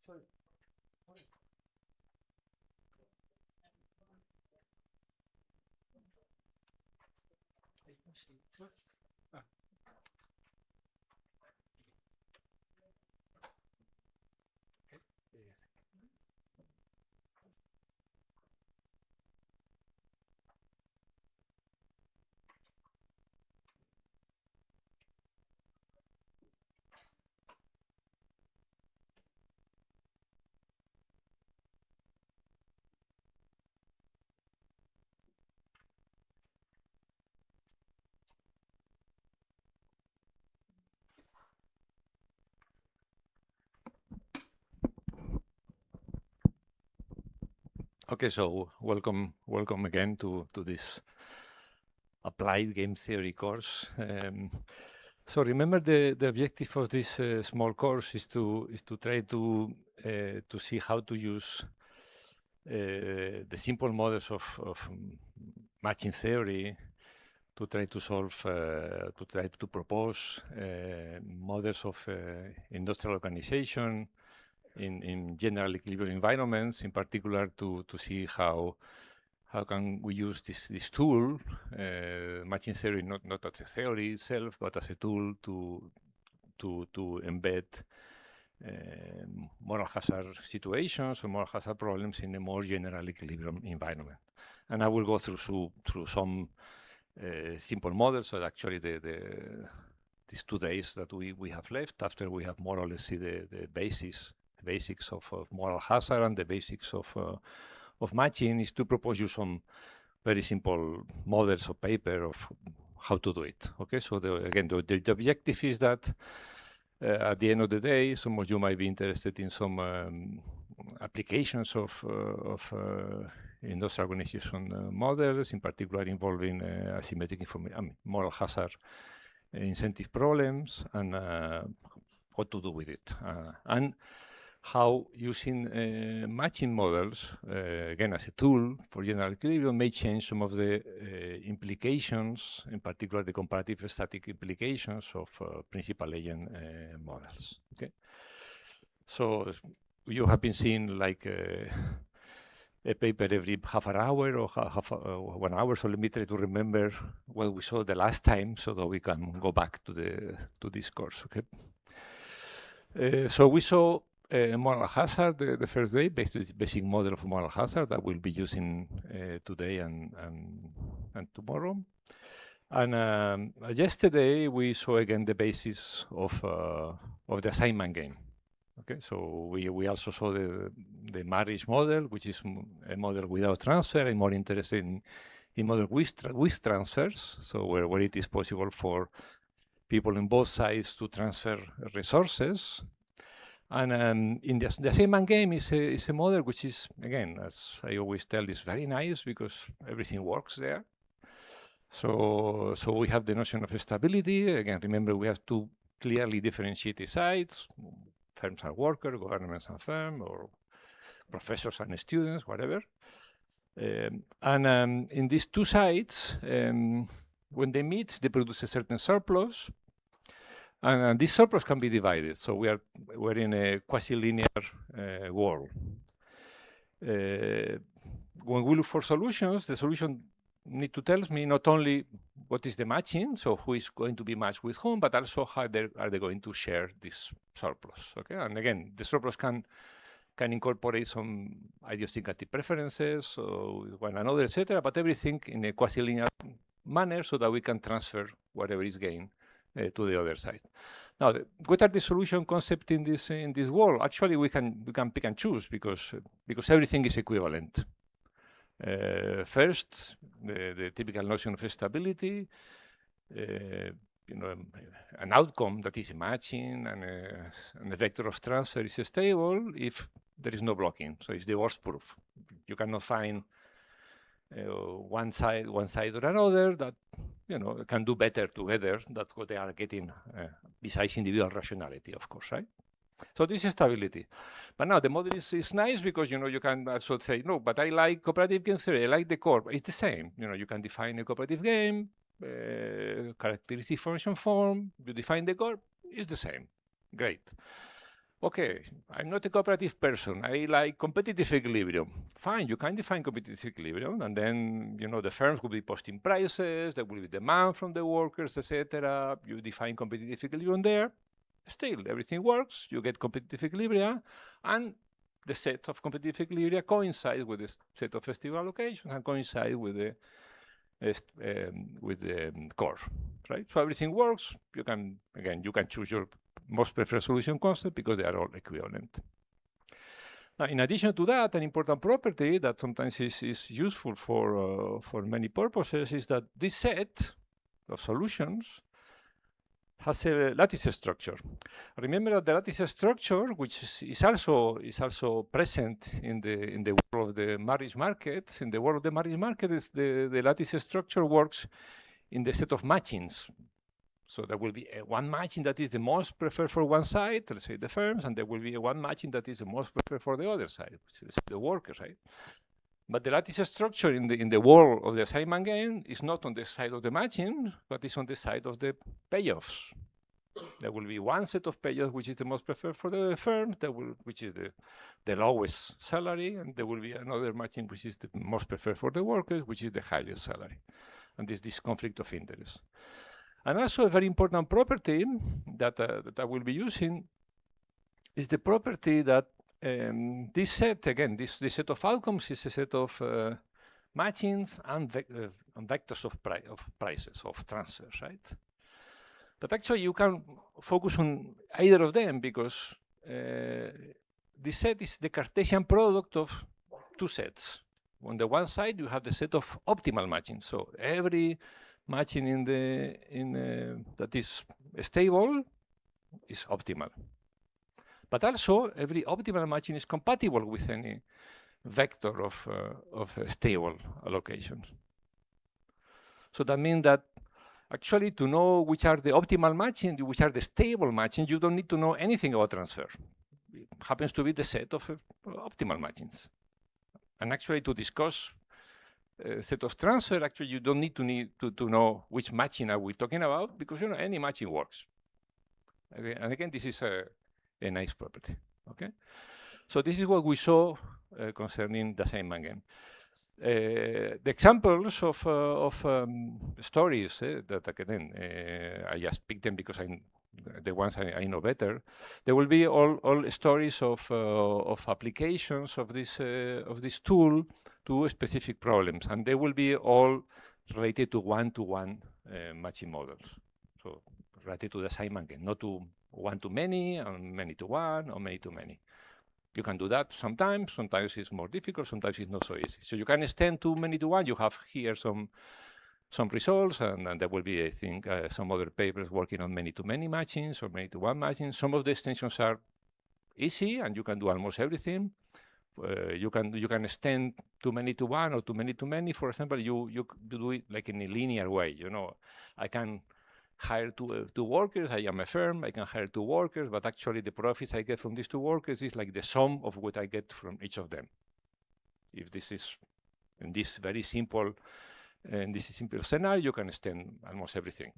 Sorry. Ah. Okay, so welcome again to this applied game theory course. So remember the objective of this small course is to try to see how to use the simple models of matching theory to try to solve, to try to propose models of industrial organization in general equilibrium environments, in particular to see how can we use this tool, matching theory, not as a theory itself, but as a tool to embed moral hazard situations or moral hazard problems in a more general equilibrium environment. And I will go through some simple models. So actually, these 2 days that we have left, after we have more or less see the basics of moral hazard and the basics of matching, is to propose you some very simple models of paper of how to do it. Okay, so again, the objective is that at the end of the day, some of you might be interested in some applications of industrial organization models, in particular involving asymmetric information, moral hazard incentive problems, and what to do with it. And how using matching models, again, as a tool for general equilibrium, may change some of the implications, in particular the comparative static implications of principal agent models. Okay, so you have been seeing like a paper every half an hour or 1 hour. So let me try to remember what we saw the last time, so that we can go back to this course. Okay. So we saw moral hazard the first day, basic model of moral hazard that we'll be using today and tomorrow. And yesterday we saw again the basis of the assignment game. Okay, so we also saw the marriage model, which is a model without transfer. I'm more interested in model with transfers, so where it is possible for people on both sides to transfer resources. And in the assignment game is a model which is, again, as I always tell, is very nice because everything works there. So we have the notion of stability. Again, remember, we have to clearly differentiate sides. Firms are workers, governments and firms, or professors and students, whatever. And in these 2 sides, when they meet, they produce a certain surplus. And this surplus can be divided. So we're in a quasi-linear world. When we look for solutions, the solution need to tell me not only what is the matching, so who is going to be matched with whom, but also how are they going to share this surplus. Okay, and again, the surplus can incorporate some idiosyncratic preferences with one another, etc., but everything in a quasi-linear manner, so that we can transfer whatever is gained to the other side. Now, what are the solution concepts in this world? Actually, we can pick and choose because everything is equivalent. First, the typical notion of stability, an outcome that is matching and the vector of transfer is stable if there is no blocking. So it's divorce proof. You cannot find one side or another that can do better together than what they are getting besides individual rationality, of course, right? So this is stability. But now the model is nice because you can also say, no, but I like cooperative game theory, I like the core. It's the same. You can define a cooperative game, characteristic function form, you define the core, it's the same. Great. Okay, I'm not a cooperative person. I like competitive equilibrium. Fine, you can define competitive equilibrium, and then the firms will be posting prices, there will be demand from the workers, etc. You define competitive equilibrium there. Still, everything works. You get competitive equilibria, and the set of competitive equilibria coincides with the set of festive allocations and coincides with the core, right? So everything works. You can choose your most preferred solution concept because they are all equivalent. Now, in addition to that, an important property that sometimes is useful for many purposes is that this set of solutions has a lattice structure. Remember that the lattice structure, which is also present in the world of the marriage market. In the world of the marriage market, the lattice structure works in the set of matchings. So there will be one matching that is the most preferred for one side, let's say the firms, and there will be one matching that is the most preferred for the other side, which is the workers, right? But the lattice structure in the world of the assignment game is not on the side of the matching, but is on the side of the payoffs. There will be one set of payoffs which is the most preferred for the firm, which is the lowest salary, and there will be another matching which is the most preferred for the workers, which is the highest salary. And this conflict of interest. And also a very important property that I will be using is the property that this set, again, this set of outcomes is a set of matchings and vectors of prices, of transfers, right? But actually, you can focus on either of them because this set is the Cartesian product of two sets. On the one side, you have the set of optimal matching. So every matching that is stable is optimal. But also, every optimal matching is compatible with any vector of stable allocations. So that means that actually, to know which are the optimal matching, which are the stable matching, you don't need to know anything about transfer. It happens to be the set of optimal matchings. And actually, to discuss a set of transfer, actually, you don't need to know which matching are we talking about, because any matching works. Okay? And again, this is a nice property. Okay, so this is what we saw concerning the assignment game. The examples of stories that again I just picked them because the ones I know better. There will be all stories of applications of this tool to specific problems, and they will be all related to one-to-one matching models. So related to the assignment game, not to one-to-many, and many-to-one, or many-to-many. You can do that sometimes. Sometimes it's more difficult. Sometimes it's not so easy. So you can extend to many-to-one. You have here some results, and there will be, I think, some other papers working on many-to-many matchings or many-to-one matchings. Some of the extensions are easy, and you can do almost everything. You can extend to many-to-one or to many-to-many. For example, you do it like in a linear way. I can hire two workers. I am a firm. I can hire two workers, but actually the profits I get from these two workers is like the sum of what I get from each of them. If this is in this very simple scenario, you can extend almost everything.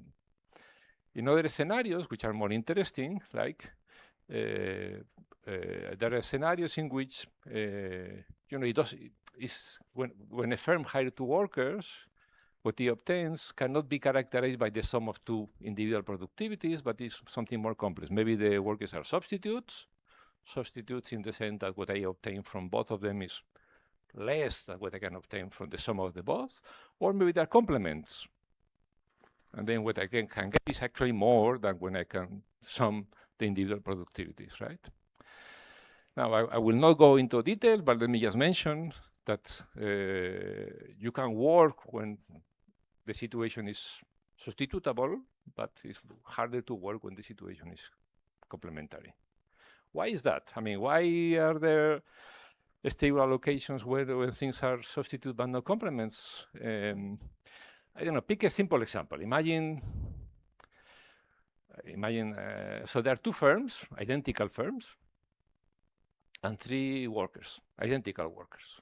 In other scenarios, which are more interesting, like there are scenarios in which when a firm hires two workers, what he obtains cannot be characterized by the sum of two individual productivities, but is something more complex. Maybe the workers are substitutes in the sense that what I obtain from both of them is less than what I can obtain from the sum of the both, or maybe they're complements. And then what I can get is actually more than when I can sum the individual productivities, right? Now, I will not go into detail, but let me just mention that you can work when the situation is substitutable, but it's harder to work when the situation is complementary. Why is that? I mean, why are there stable allocations when things are substitute but not complements? I don't know, pick a simple example. Imagine, so there are two firms, identical firms, and three workers, identical workers.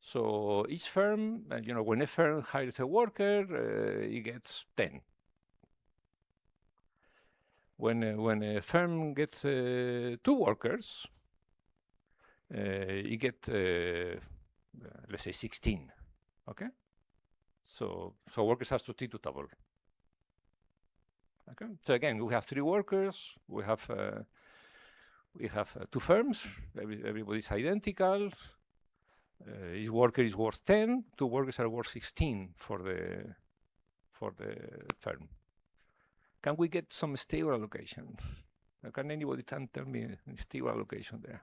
So each firm, when a firm hires a worker, he gets 10. When a firm gets two workers, you get, let's say, 16. Okay, so workers are substitutable. Okay, so again, we have three workers. We have two firms. Everybody's identical. Each worker is worth 10. Two workers are worth 16 for the firm. Can we get some stable allocation? Can anybody tell me a stable allocation there?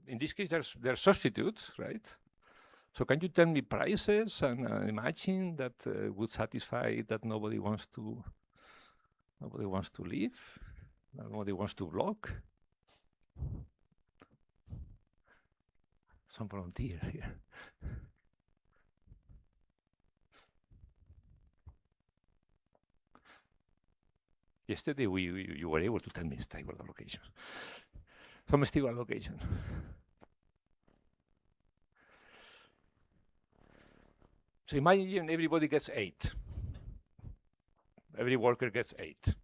In this case, there are substitutes, right? So can you tell me prices and matching that would satisfy that nobody wants to leave, nobody wants to block? Some volunteer here. Yesterday you were able to tell me stable allocation. Some stable allocation. So imagine everybody gets 8. Every worker gets 8,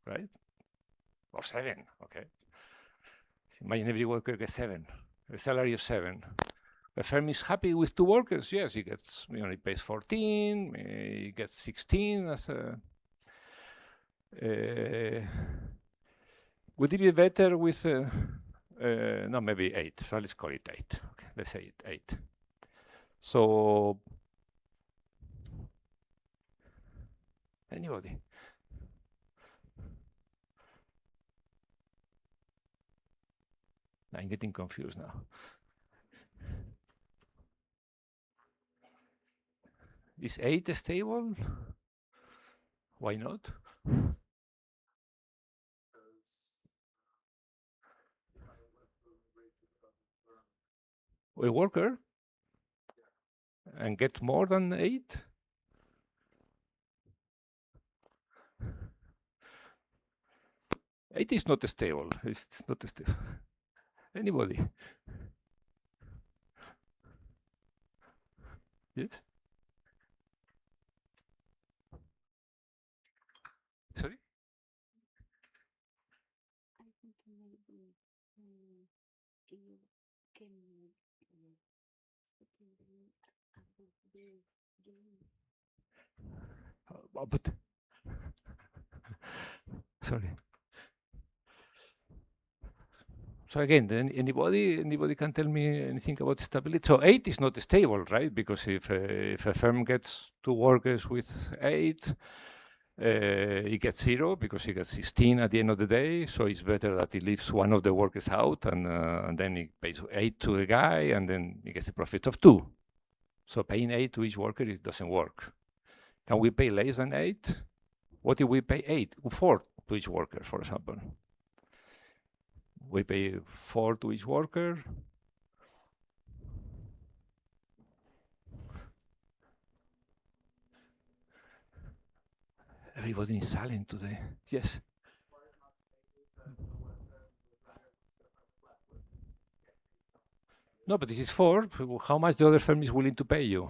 right? Or 7, okay. So imagine every worker gets 7. A salary of 7. A firm is happy with 2 workers. Yes, he gets, he pays 14, he gets 16 as a. Would it be better with, no, maybe 8. So let's call it 8. Okay, let's say 8. So, anybody? I'm getting confused now. Is 8 stable? Why not? A worker and get more than 8? It is not stable. It's not stable. Anybody? Yes? Sorry? I think maybe you can But sorry. So again, then anybody can tell me anything about stability? So 8 is not stable, right? Because if a firm gets 2 workers with 8, he gets 0 because he gets 16 at the end of the day. So it's better that he leaves one of the workers out and then he pays 8 to a guy and then he gets the profit of 2. So paying 8 to each worker, it doesn't work. Can we pay less than 8? What if we pay 4 to each worker, for example? We pay 4 to each worker. Everybody is silent today. Yes. No, but this is 4. How much the other firm is willing to pay you?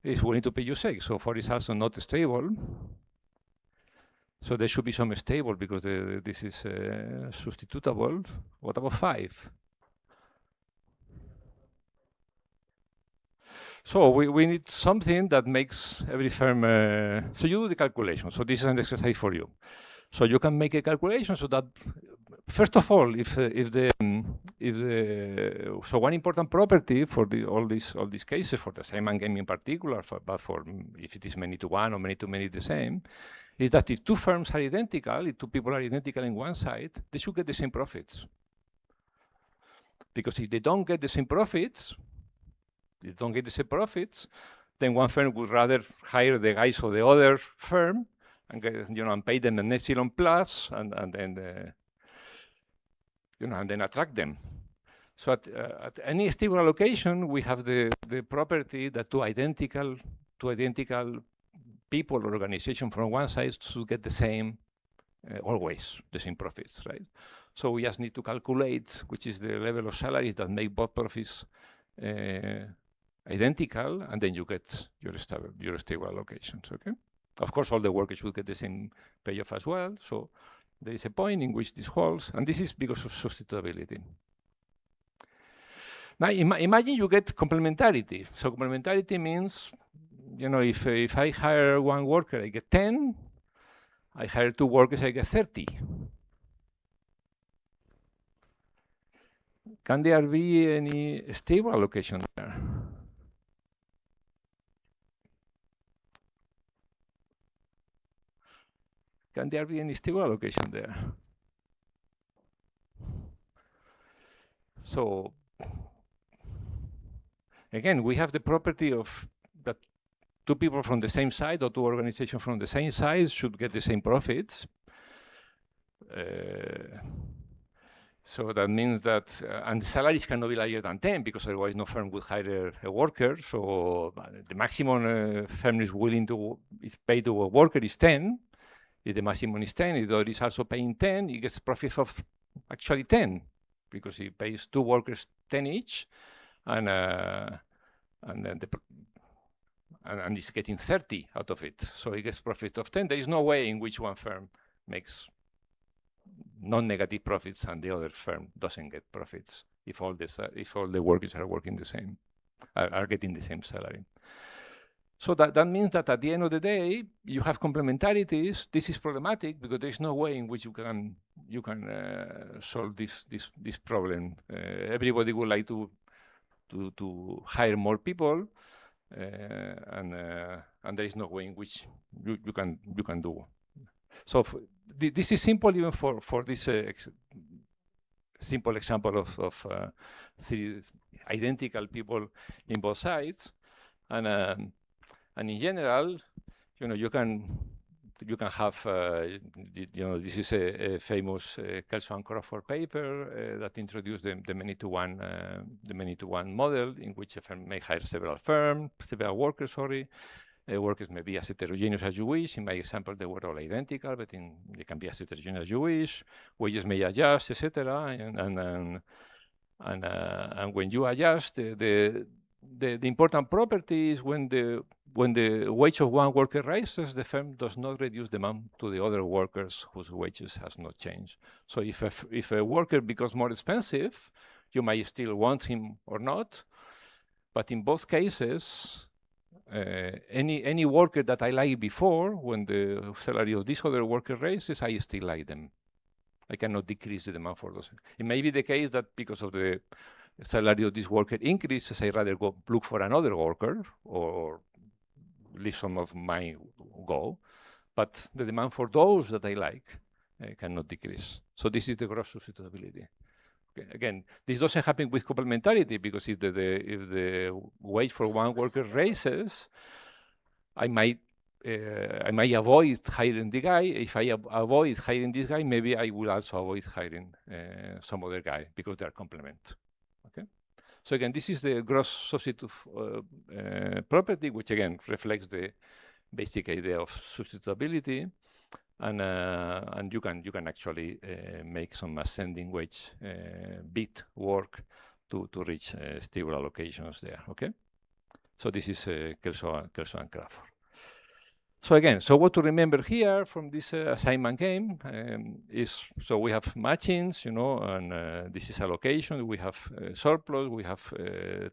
Is willing to pay you 6. So 4 is also not stable. So there should be some stable because this is substitutable. What about 5? So we need something that makes every firm. So you do the calculation. So this is an exercise for you. So you can make a calculation so that, first of all, so one important property for all these cases, for the assignment game in particular, but for if it is many to one or many to many the same, is that if 2 firms are identical, if 2 people are identical in one side, they should get the same profits. Because if they don't get the same profits, then one firm would rather hire the guys of the other firm and get, and pay them an epsilon plus, and then and then attract them. So at any stable allocation, we have the property that two identical people or organization from one side should get the same, always the same profits, right? So we just need to calculate which is the level of salaries that make both profits identical, and then you get your stable allocations, okay? Of course, all the workers should get the same payoff as well. So there is a point in which this holds, and this is because of substitutability. Now, imagine you get complementarity. So complementarity means, if I hire one worker, I get 10. I hire 2 workers, I get 30. Can there be any stable allocation there? Can there be any stable allocation there? So again, we have the property of that 2 people from the same side or 2 organizations from the same size should get the same profits. So that means that, and the salaries cannot be larger than 10 because otherwise no firm would hire a worker. So the maximum firm is willing to pay to a worker is 10. If the maximum is 10, if the other is also paying 10, he gets profits of actually 10 because he pays 2 workers 10 each, and then and he's getting 30 out of it. So he gets profit of 10. There is no way in which one firm makes non-negative profits and the other firm doesn't get profits if all the workers are working the same, are getting the same salary. So that means that at the end of the day, you have complementarities. This is problematic because there's no way in which you can solve this problem. Everybody would like to hire more people, and there is no way in which you can do. So this is simple even for this simple example of three identical people in both sides, and in general, you can have, this is a famous Kelso and Crawford paper that introduced the many-to-one model, in which a firm may hire several workers, sorry. Workers may be as heterogeneous as you wish. In my example, they were all identical, but they can be as heterogeneous as you wish. Wages may adjust, etc. And when you adjust, the important property is when the wage of one worker rises, the firm does not reduce demand to the other workers whose wages has not changed. So if a worker becomes more expensive, you might still want him or not. But in both cases, any worker that I liked before, when the salary of this other worker raises, I still like them. I cannot decrease the demand for those. It may be the case that because of the salary of this worker increases, I rather go look for another worker or leave some of mine go. But the demand for those that I like cannot decrease. So this is the gross substitutability. Okay. Again, this doesn't happen with complementarity, because if the wage for one worker raises, I might avoid hiring the guy. If I avoid hiring this guy, maybe I will also avoid hiring some other guy, because they are complement. Okay. So again, this is the gross substitute property, which again reflects the basic idea of substitutability. And you can actually make some ascending wage bit work to reach stable allocations there. Okay, so this is Kelso and Crawford. So again, so what to remember here from this assignment game is, so we have matchings, and this is allocation. We have surplus. We have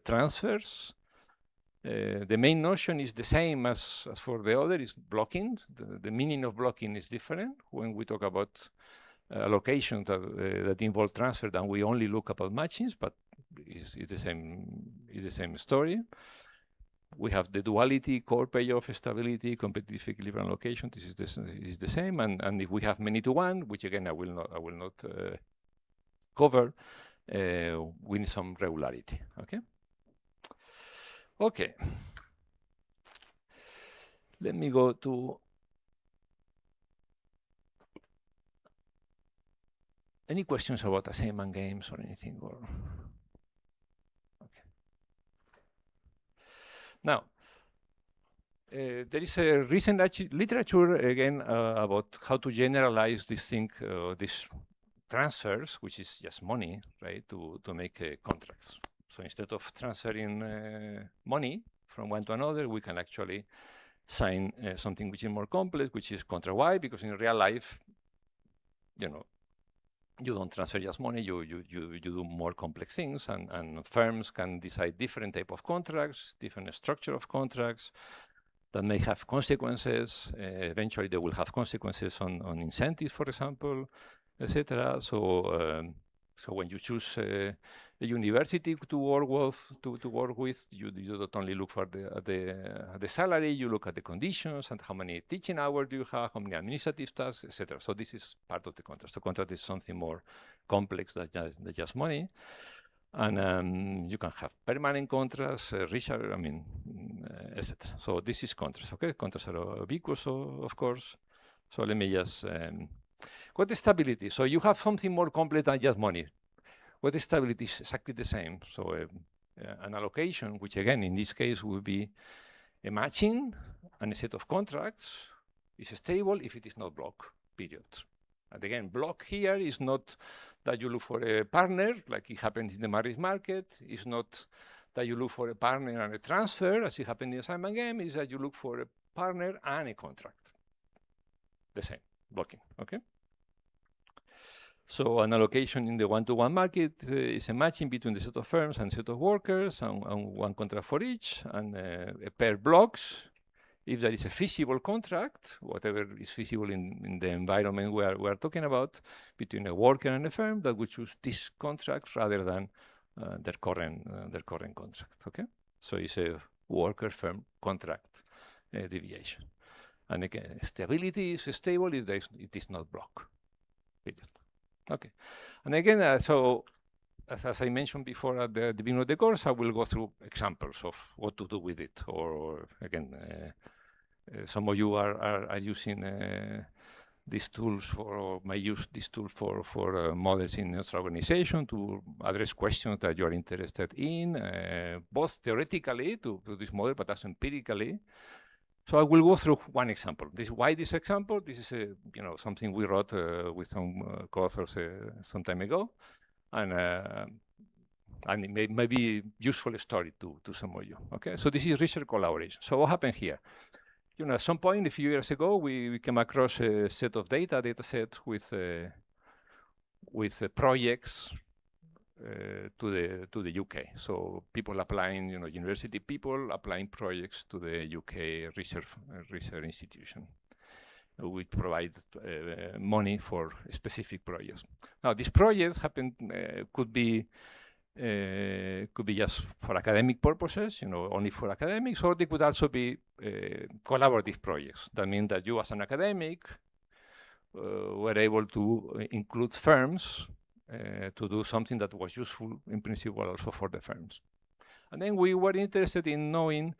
transfers. The main notion is the same as for the other, is blocking. The meaning of blocking is different when we talk about allocations that involve transfer, and we only look about matchings, but it's the same story. We have the duality, core payoff, stability, competitive equilibrium allocation. This is the same, and if we have many-to-one, which again I will not cover, we need some regularity. Okay. Okay, let me go to any questions about assignment games or anything, or okay. Now, there is a recent literature again about how to generalize this thing, these transfers, which is just money, right, to make contracts. So instead of transferring money from one to another, we can actually sign something which is more complex, which is contra Y, because in real life, you don't transfer just money, you do more complex things, and firms can decide different type of contracts, different structure of contracts that may have consequences. Eventually, they will have consequences on incentives, for example, etc. So when you choose a university to work with, you not only look for the salary, you look at the conditions and how many teaching hours do you have, how many administrative tasks, etc. So this is part of the contract. The contract is something more complex than just money, and you can have permanent contracts, etc. So this is contracts. Okay, contracts are ubiquitous, of course. So let me just. What is stability? So you have something more complex than just money. What is stability? Is exactly the same. So an allocation, which again, in this case, would be a matching and a set of contracts, is stable if it is not block, period. And again, block here is not that you look for a partner, like it happens in the marriage market. It's not that you look for a partner and a transfer, as it happened in the assignment game. Is that you look for a partner and a contract. The same, blocking, okay? So an allocation in the one-to-one market is a matching between the set of firms and set of workers, and one contract for each, and a pair blocks. If there is a feasible contract, whatever is feasible in the environment we are talking about, between a worker and a firm, that we choose this contract rather than their current contract. Okay, so it's a worker-firm contract deviation, and again, stability is stable if it is not block. Period. Okay, and again, so as I mentioned before at the beginning of the course, I will go through examples of what to do with it, or again, some of you are using these tools or may use this tool for models in your organization to address questions that you are interested in, both theoretically to this model, but also empirically. So I will go through one example. Why this example? This is something we wrote with some co-authors some time ago, and it may be a useful story to some of you. Okay, so this is research collaboration. So what happened here? At some point a few years ago, we came across a set of data set with projects to the UK. So people applying, university people applying projects to the UK research institution, which provide money for specific projects. Now, these projects could be just for academic purposes, only for academics, or they could also be collaborative projects. That means that you, as an academic, were able to include firms to do something that was useful in principle also for the firms. And then we were interested in knowing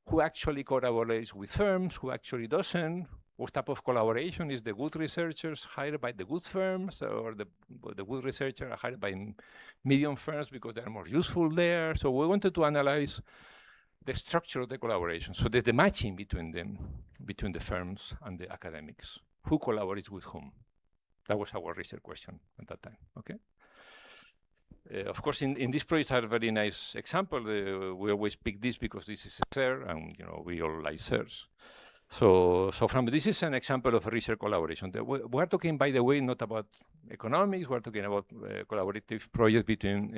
who actually collaborates with firms, who actually doesn't, what type of collaboration is the good researchers hired by the good firms, or the good researchers are hired by medium firms because they're more useful there. So we wanted to analyze the structure of the collaboration. So there's the matching between them, between the firms and the academics. Who collaborates with whom? That was our research question at that time, okay? Of course, in this project are a very nice example. We always pick this because this is a SER, and we all like SERs. So this is an example of a research collaboration. We're talking, by the way, not about economics. We're talking about collaborative projects between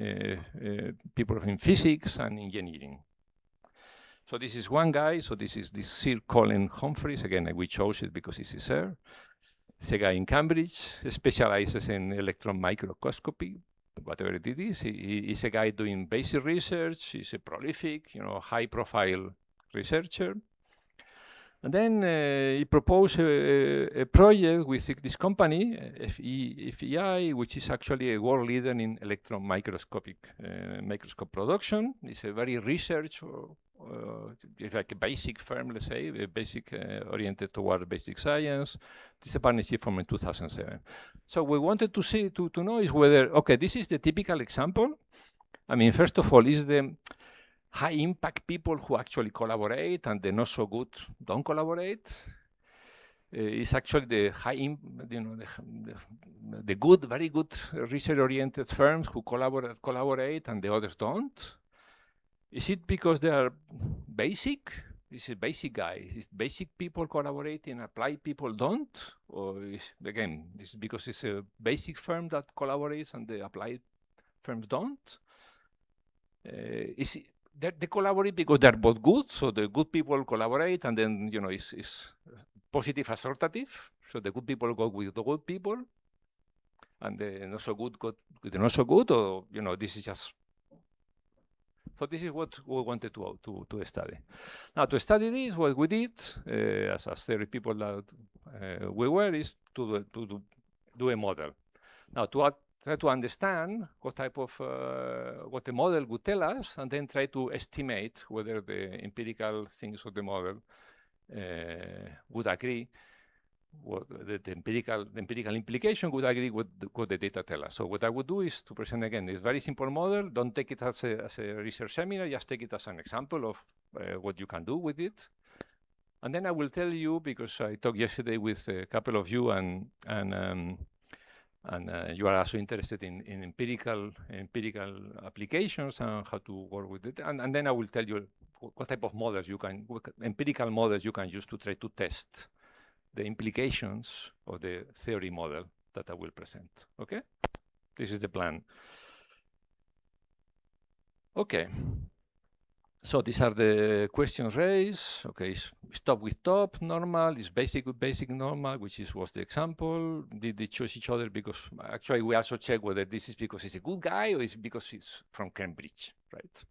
people in physics and engineering. So this is one guy. So this is Sir Colin Humphreys. Again, we chose it because he's a SER. He's a guy in Cambridge, specializes in electron microscopy, whatever it is. He's a guy doing basic research. He's a prolific, high-profile researcher. And then he proposed a project with this company, FEI, which is actually a world leader in electron microscope production. It's a very research, it's like a basic firm, let's say, a basic oriented toward basic science. This is a partnership from 2007. So we wanted to know is whether, okay, this is the typical example. I mean, first of all, is the high impact people who actually collaborate and the not so good don't collaborate. It's actually the the good, very good research-oriented firms who collaborate and the others don't. Is it because they are basic? Is it basic guys? Is basic people collaborating, applied people don't? Or is it because it's a basic firm that collaborates and the applied firms don't? Is it they collaborate because they're both good, so the good people collaborate, and then it's positive assortative. So the good people go with the good people, and the not so good go with the not so good, or this is just. So this is what we wanted to study. Now, to study this, what we did, as 30 people that we were, is to do a model. Now, try to understand what type of what the model would tell us, and then try to estimate whether the empirical things of the model would agree. What the empirical implication would agree with what the data tell us. So what I would do is to present again this very simple model. Don't take it as a research seminar. Just take it as an example of what you can do with it. And then I will tell you, because I talked yesterday with a couple of you, and you are also interested in empirical applications and how to work with it. And then I will tell you what type of models empirical models you can use to try to test the implications of the theory model that I will present. Okay, this is the plan. Okay. So these are the questions raised. Okay, stop with top, normal, is basic with basic, normal, which was the example. Did they choose each other because, actually, we also check whether this is because he's a good guy or is because he's from Cambridge, right?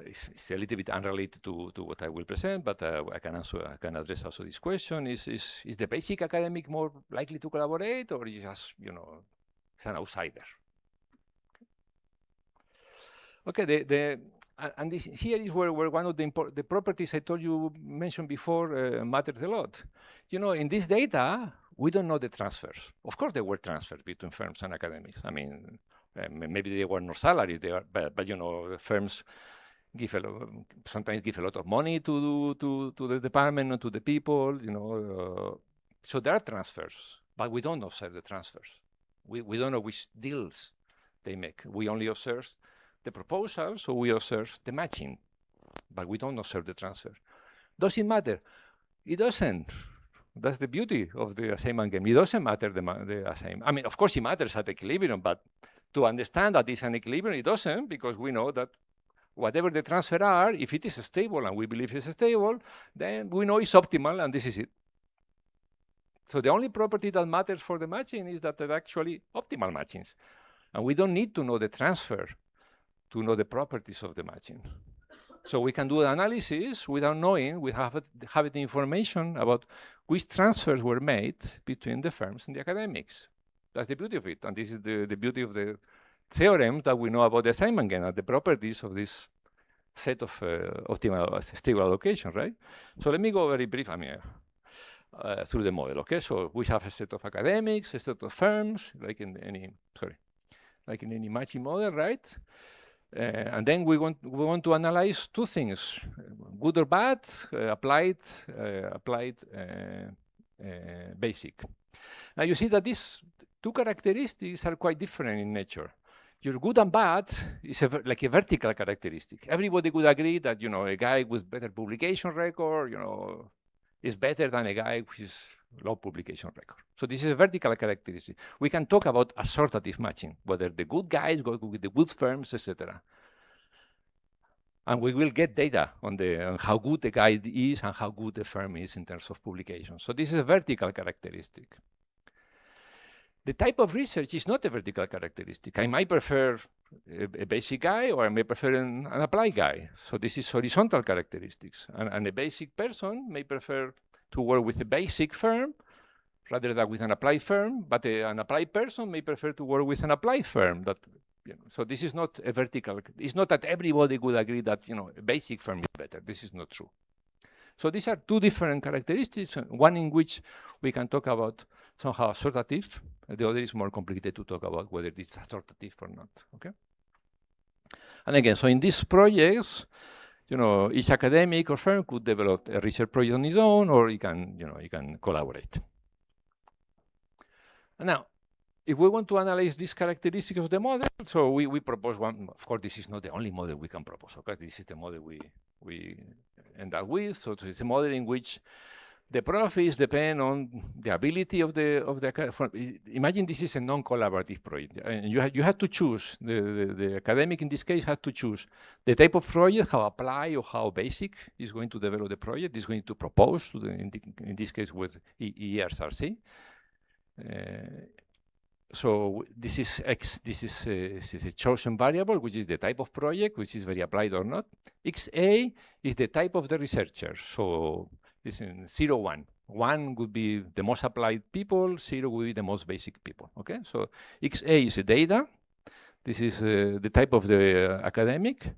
It's a little bit unrelated to what I will present, but I can address also this question. Is the basic academic more likely to collaborate, or is just, it's an outsider? Okay, and this here is where one of the properties I told you mentioned before matters a lot. In this data, we don't know the transfers. Of course, there were transfers between firms and academics. I mean, maybe they were no salary there, but firms sometimes give a lot of money to the department and to the people. So there are transfers, but we don't observe the transfers. We don't know which deals they make. We only observe the proposal, so we observe the matching, but we don't observe the transfer. Does it matter? It doesn't. That's the beauty of the assignment game. It doesn't matter the assignment. I mean, of course, it matters at equilibrium, but to understand that it's an equilibrium, it doesn't, because we know that whatever the transfer are, if it is stable and we believe it's stable, then we know it's optimal, and this is it. So the only property that matters for the matching is that they're actually optimal matchings. And we don't need to know the transfer to know the properties of the matching. So we can do the analysis without knowing, we have the information about which transfers were made between the firms and the academics. That's the beauty of it. And this is the beauty of the theorem that we know about the assignment game and the properties of this set of optimal stable allocation, right? So let me go very brief, through the model, okay? So we have a set of academics, a set of firms, like in any matching model, right? And then we want to analyze two things, good or bad, applied, basic. Now you see that these two characteristics are quite different in nature. Your good and bad is like a vertical characteristic. Everybody would agree that a guy with better publication record, is better than a guy with low publication record. So this is a vertical characteristic. We can talk about assortative matching, whether the good guys go with the good firms, etc. And we will get data on how good the guy is and how good the firm is in terms of publication. So this is a vertical characteristic. The type of research is not a vertical characteristic. I might prefer a basic guy, or I may prefer an applied guy. So this is horizontal characteristics. And a basic person may prefer to work with a basic firm rather than with an applied firm, but an applied person may prefer to work with an applied firm. So this is not a vertical. It's not that everybody would agree that a basic firm is better. This is not true. So these are two different characteristics, one in which we can talk about somehow assortative, the other is more complicated to talk about whether it's assortative or not, okay? And again, so in these projects, each academic or firm could develop a research project on its own, or you can collaborate. And now, if we want to analyze these characteristics of the model, so we propose one. Of course, this is not the only model we can propose, okay? This is the model we end up with. So it's a model in which the profits depend on the ability of the imagine this is a non-collaborative project. And you have to choose, the academic in this case has to choose the type of project, how applied or how basic is going to develop the project, is going to propose, in this case with ERSRC. So this is X, this is a chosen variable, which is the type of project, which is very applied or not. XA is the type of the researcher. So this is 0, 1. 1 would be the most applied people, 0 would be the most basic people, okay? So XA is the data. This is the type of the academic.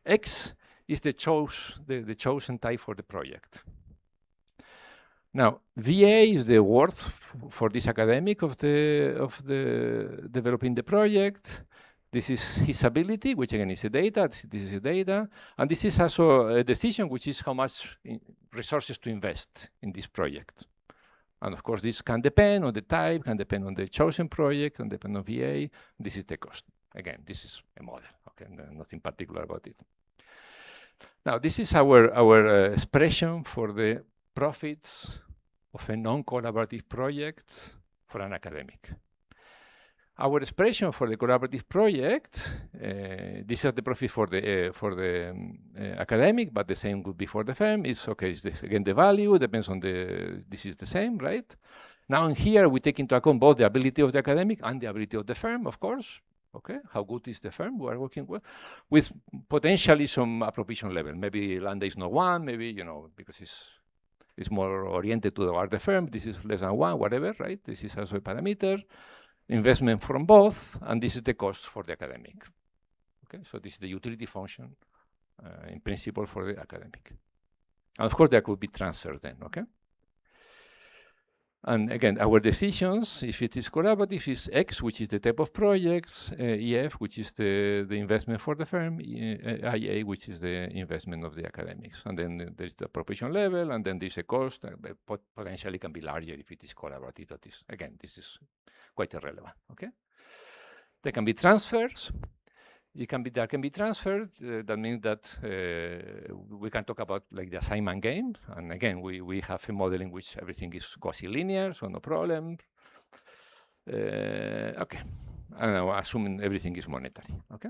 X is the chosen type for the project. Now, VA is the worth for this academic of the developing the project. This is his ability, which again is a data. This is a data, and this is also a decision, which is how much resources to invest in this project. And of course, this can depend on the type, can depend on the chosen project, can depend on VA. This is the cost. Again, this is a model. Okay, nothing particular about it. Now, this is our expression for the profits of a non-collaborative project for an academic. Our expression for the collaborative project, this is the profit for the academic, but the same would be for the firm. Is okay. Is this again the value depends on the. This is the same, right? Now in here we take into account both the ability of the academic and the ability of the firm, of course. Okay, how good is the firm we are working with potentially some appropriation level. Maybe lambda is not 1, maybe because it's more oriented toward the firm. This is less than 1, whatever, right? This is also a parameter. Investment from both, and this is the cost for the academic. Okay, so this is the utility function in principle for the academic. And of course, there could be transfers then, okay? And again, our decisions, if it is collaborative, is X, which is the type of projects, EF, which is the investment for the firm, IA, which is the investment of the academics. And then there's the appropriation level, and then there's a cost that potentially can be larger if it is collaborative. That is, again, this is quite irrelevant, okay? There can be transfers. There can be transferred. That means that we can talk about like the assignment game. And again, we have a model in which everything is quasi-linear, so no problem. Okay, and now assuming everything is monetary, okay?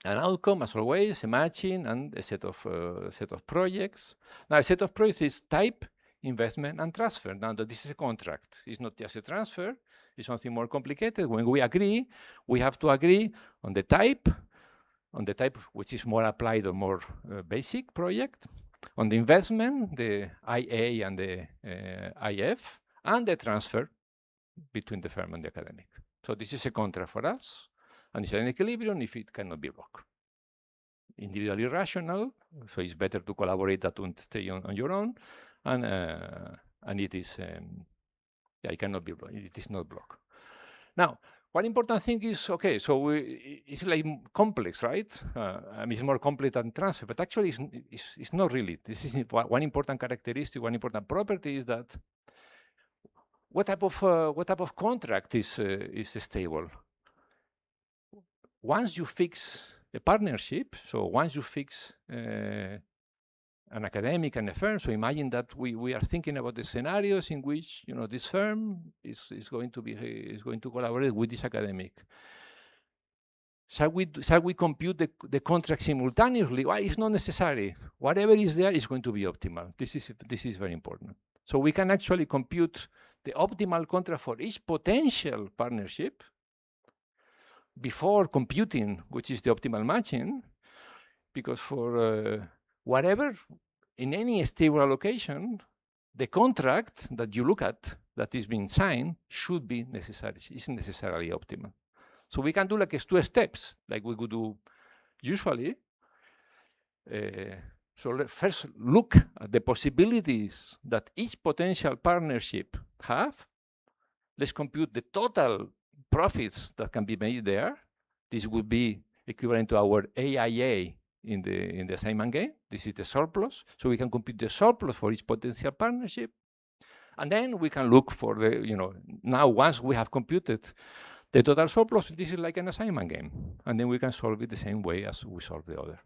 An outcome, as always, a matching and a set of projects. Now, a set of projects is type, investment, and transfer. Now, this is a contract. It's not just a transfer. It's something more complicated. When we agree, we have to agree on the type which is more applied or more basic project, on the investment, the IA and the IF, and the transfer between the firm and the academic. So this is a contract for us, and it's an equilibrium if it cannot be broken. Individually rational, so it's better to collaborate than to stay on your own, and it is. It cannot be blocked. It is not blocked. Now, one important thing is, okay, so it's like complex, right? I mean, it's more complex than transfer, but actually it's not really. This is one important characteristic, one important property is that what type of contract is stable? Once you fix a partnership, so once you fix an academic and a firm. So imagine that we are thinking about the scenarios in which this firm is going to collaborate with this academic. Shall we compute the contract simultaneously? Well, it's not necessary. Whatever is there is going to be optimal. This is very important. So we can actually compute the optimal contract for each potential partnership before computing which is the optimal matching, because for whatever, in any stable allocation, the contract that you look at that is being signed should be isn't necessarily optimal. So we can do like 2 steps, like we could do usually. So let's first look at the possibilities that each potential partnership have. Let's compute the total profits that can be made there. This would be equivalent to our AIA in the assignment game. This is the surplus. So we can compute the surplus for each potential partnership. And then we can look for the, now once we have computed the total surplus, this is like an assignment game. And then we can solve it the same way as we solve the other.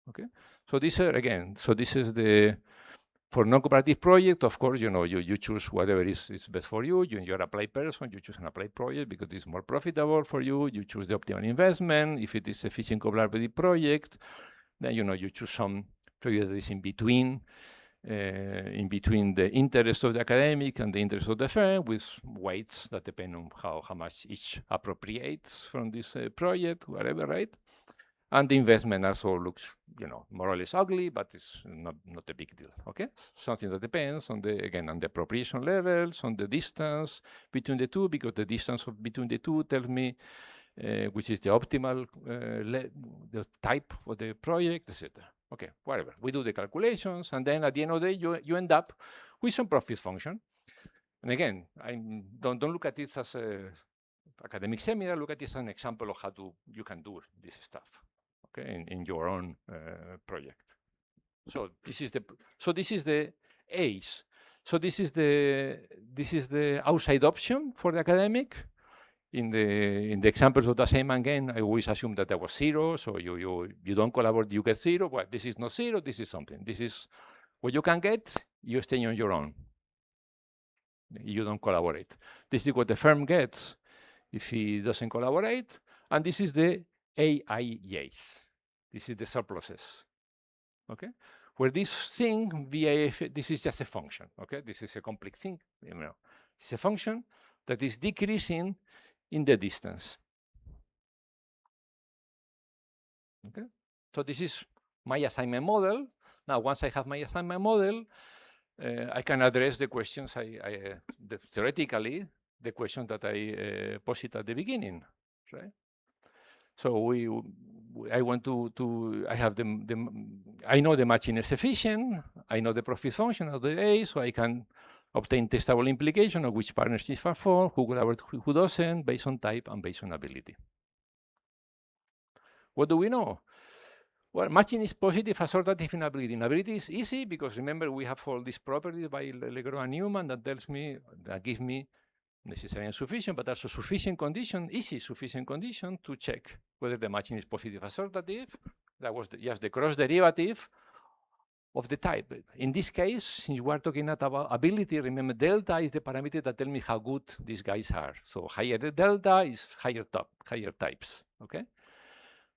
Okay. So this again, so this is for non-cooperative project, of course, you choose whatever is best for you. You're an applied person, you choose an applied project because it's more profitable for you. You choose the optimal investment. If it is a efficient collaborative project, then you choose some project that is in between the interest of the academic and the interest of the firm, with weights that depend on how much each appropriates from this project, whatever, right? And the investment also looks, more or less ugly, but it's not a big deal, okay? Something that depends on on the appropriation levels, on the distance between the two, because the distance between the two tells me which is the optimal, the type of the project, etc. Okay, whatever. We do the calculations, and then at the end of the day, you end up with some profit function. And again, don't look at it as a academic seminar. Look at it as an example of how you can do this stuff. Okay, in your own project. So this is the ACE. So this is the outside option for the academic. In the examples of the assignment game, I always assume that there was 0. So you don't collaborate, you get 0. Well, this is not 0. This is something. This is what you can get. You stay on your own. You don't collaborate. This is what the firm gets if he doesn't collaborate. And this is the AIJs. This is the surpluses. Okay? Where this thing, VAF, this is just a function. Okay? This is a complex thing. You know, it's a function that is decreasing in the distance. Okay? So this is my assignment model. Now, once I have my assignment model, I can address the questions theoretically, the question that I posed at the beginning, right? So I want to I have I know the matching is efficient. I know the profit function of the A, so I can obtain testable implication of which partnerships are formed, who collaborates, who doesn't, based on type and based on ability. What do we know? Well, matching is positive assortative in ability. In ability is easy because remember we have all these properties by Legros and Newman that tells me, that gives me necessary and sufficient, but also sufficient condition, easy sufficient condition to check whether the matching is positive assortative. That was just the cross derivative of the type. In this case, since we are talking about ability, remember delta is the parameter that tells me how good these guys are. So higher the delta is higher types, okay?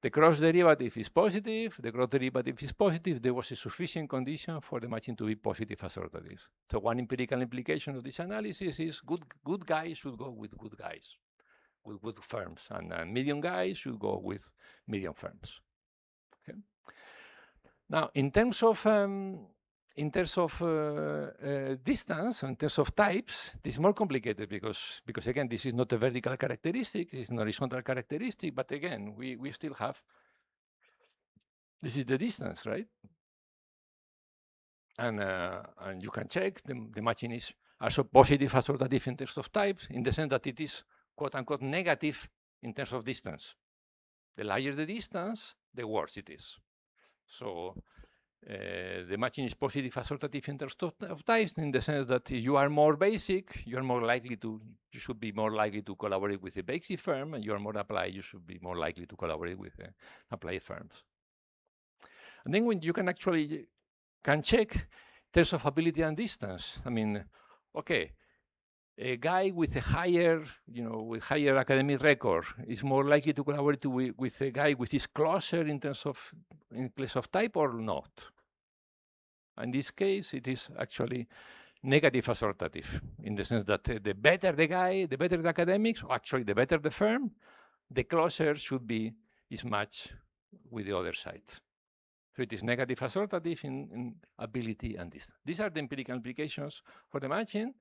The cross derivative is positive, the cross derivative is positive, there was a sufficient condition for the matching to be positive assortative. So one empirical implication of this analysis is good guys should go with good guys, with good firms, and medium guys should go with medium firms. Okay. Now, in terms of distance, in terms of types, this is more complicated because again, this is not a vertical characteristic, it's an horizontal characteristic, but again, we still have, this is the distance, right? And you can check the matching is also positive assortative in terms of types, in the sense that it is quote unquote negative in terms of distance. The larger the distance, the worse it is. So the matching is positive assortative in terms of types, in the sense that you are more basic, you are more likely to, you should be more likely to collaborate with a basic firm, and you are more applied, you should be more likely to collaborate with applied firms. And then when you can actually check in terms of ability and distance. I mean, okay, a guy with a higher, with higher academic record is more likely to collaborate with a guy which is closer in terms of type or not. In this case, it is actually negative assortative, in the sense that the better the guy, the better the academics, or actually the better the firm, the closer should be is matched with the other side. So it is negative assortative in ability and distance. These are the empirical implications for the matching.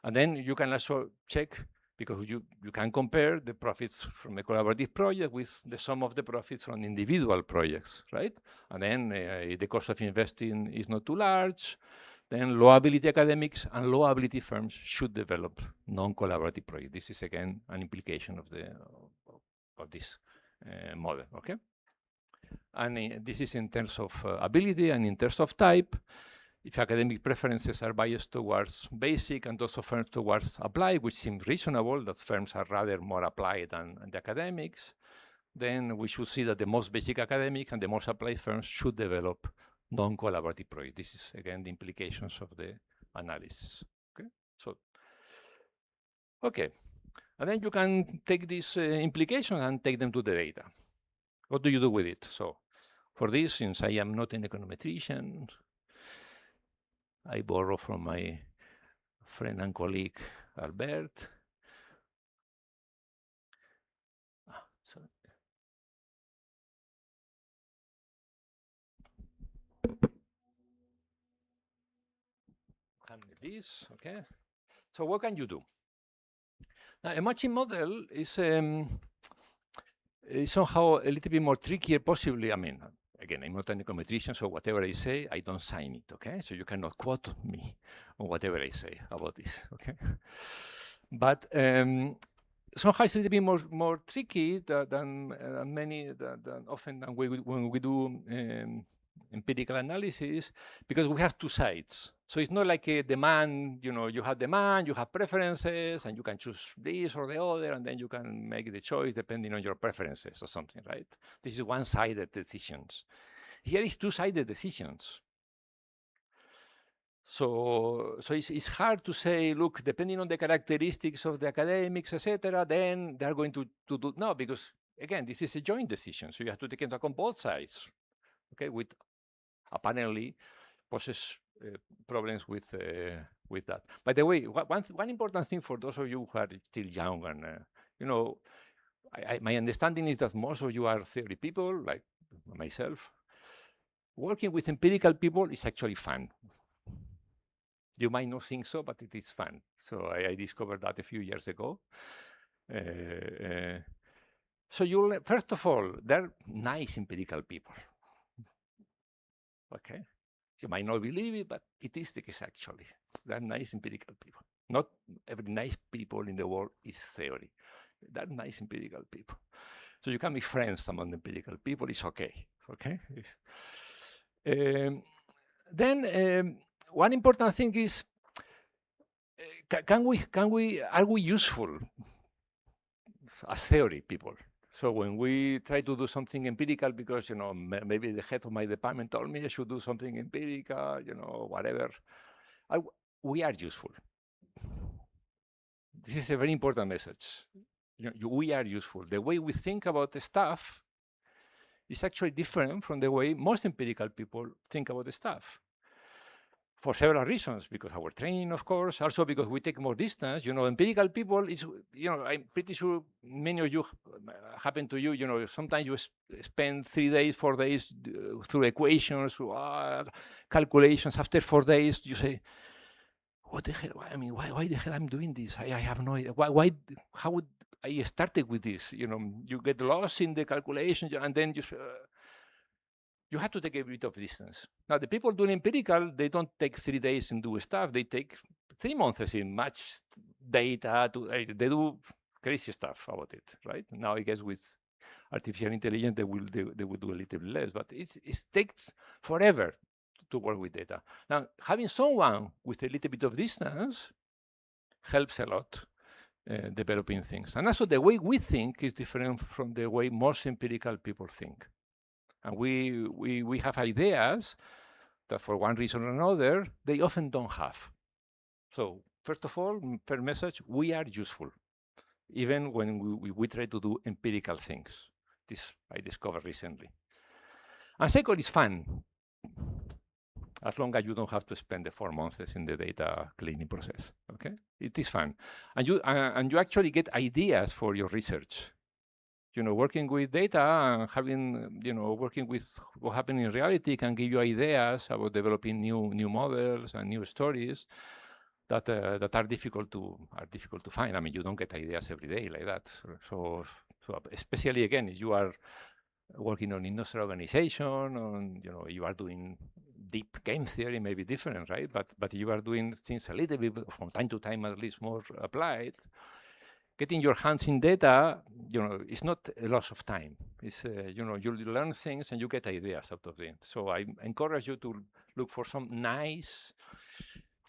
And then you can also check, because you can compare the profits from a collaborative project with the sum of the profits from individual projects, right? And then the cost of investing is not too large, then low ability academics and low ability firms should develop non-collaborative projects. This is again an implication of this model, okay? And this is in terms of ability and in terms of type. If academic preferences are biased towards basic and also firms towards applied, which seems reasonable, that firms are rather more applied than the academics, then we should see that the most basic academic and the most applied firms should develop non-collaborative projects. This is, again, the implications of the analysis. Okay, so, okay. And then you can take these implications and take them to the data. What do you do with it? So, for this, since I am not an econometrician, I borrow from my friend and colleague, Albert. Sorry. And this, okay. So what can you do? Now, a matching model is somehow a little bit more trickier, possibly. I mean, again, I'm not an econometrician, so whatever I say, I don't sign it, okay? So you cannot quote me on whatever I say about this, okay? But somehow it's a little bit more tricky than often when we do empirical analysis, because we have two sides. So it's not like a demand, you have demand, you have preferences, and you can choose this or the other, and then you can make the choice depending on your preferences or something, right? This is one-sided decisions. Here is two-sided decisions. So it's hard to say, look, depending on the characteristics of the academics, etc., then they're going to do, no, because again, this is a joint decision. So you have to take into account both sides, okay, with apparently poses problems with that. By the way, one important thing for those of you who are still young and, you know, my understanding is that most of you are theory people, like myself. Working with empirical people is actually fun. You might not think so, but it is fun. So I discovered that a few years ago. So you'll, first of all, they're nice empirical people. Okay? You might not believe it, but it is the case actually. They're nice empirical people. Not every nice people in the world is theory. They're nice empirical people. So you can be friends among empirical people, it's okay. Okay? Then one important thing is, are we useful as theory people? So when we try to do something empirical, because, you know, maybe the head of my department told me I should do something empirical, you know, whatever, we are useful. This is a very important message. You know, we are useful. The way we think about the stuff is actually different from the way most empirical people think about the stuff. For several reasons, because our training, of course, also because we take more distance. You know, empirical people is, you know, I'm pretty sure many of you happen to you, you know, sometimes you spend 3 days, 4 days through equations, through calculations. After 4 days, you say, what the hell? I mean, why the hell I'm doing this? I have no idea. How would I started with this? You know, you get lost in the calculations, and then you have to take a bit of distance. Now, the people doing empirical, they don't take 3 days and do stuff. They take 3 months in match data. They do crazy stuff about it, right? Now, I guess with artificial intelligence, they will do a little bit less, but it takes forever to work with data. Now, having someone with a little bit of distance helps a lot developing things. And also, the way we think is different from the way most empirical people think. And we have ideas that for one reason or another, they often don't have. So first of all, per message, we are useful, even when we try to do empirical things. This I discovered recently. And second, it's fun, as long as you don't have to spend the 4 months in the data cleaning process, okay? It is fun. And you actually get ideas for your research. You know, working with data and having, you know, working with what happened in reality can give you ideas about developing new models and new stories that are difficult to find. I mean, you don't get ideas every day like that. So especially again, if you are working on industrial organization, on, you know, you are doing deep game theory, may be different, right? But you are doing things a little bit from time to time, at least more applied. Getting your hands in data, you know, it's not a loss of time. It's, you know, you learn things and you get ideas out of it. So I encourage you to look for some nice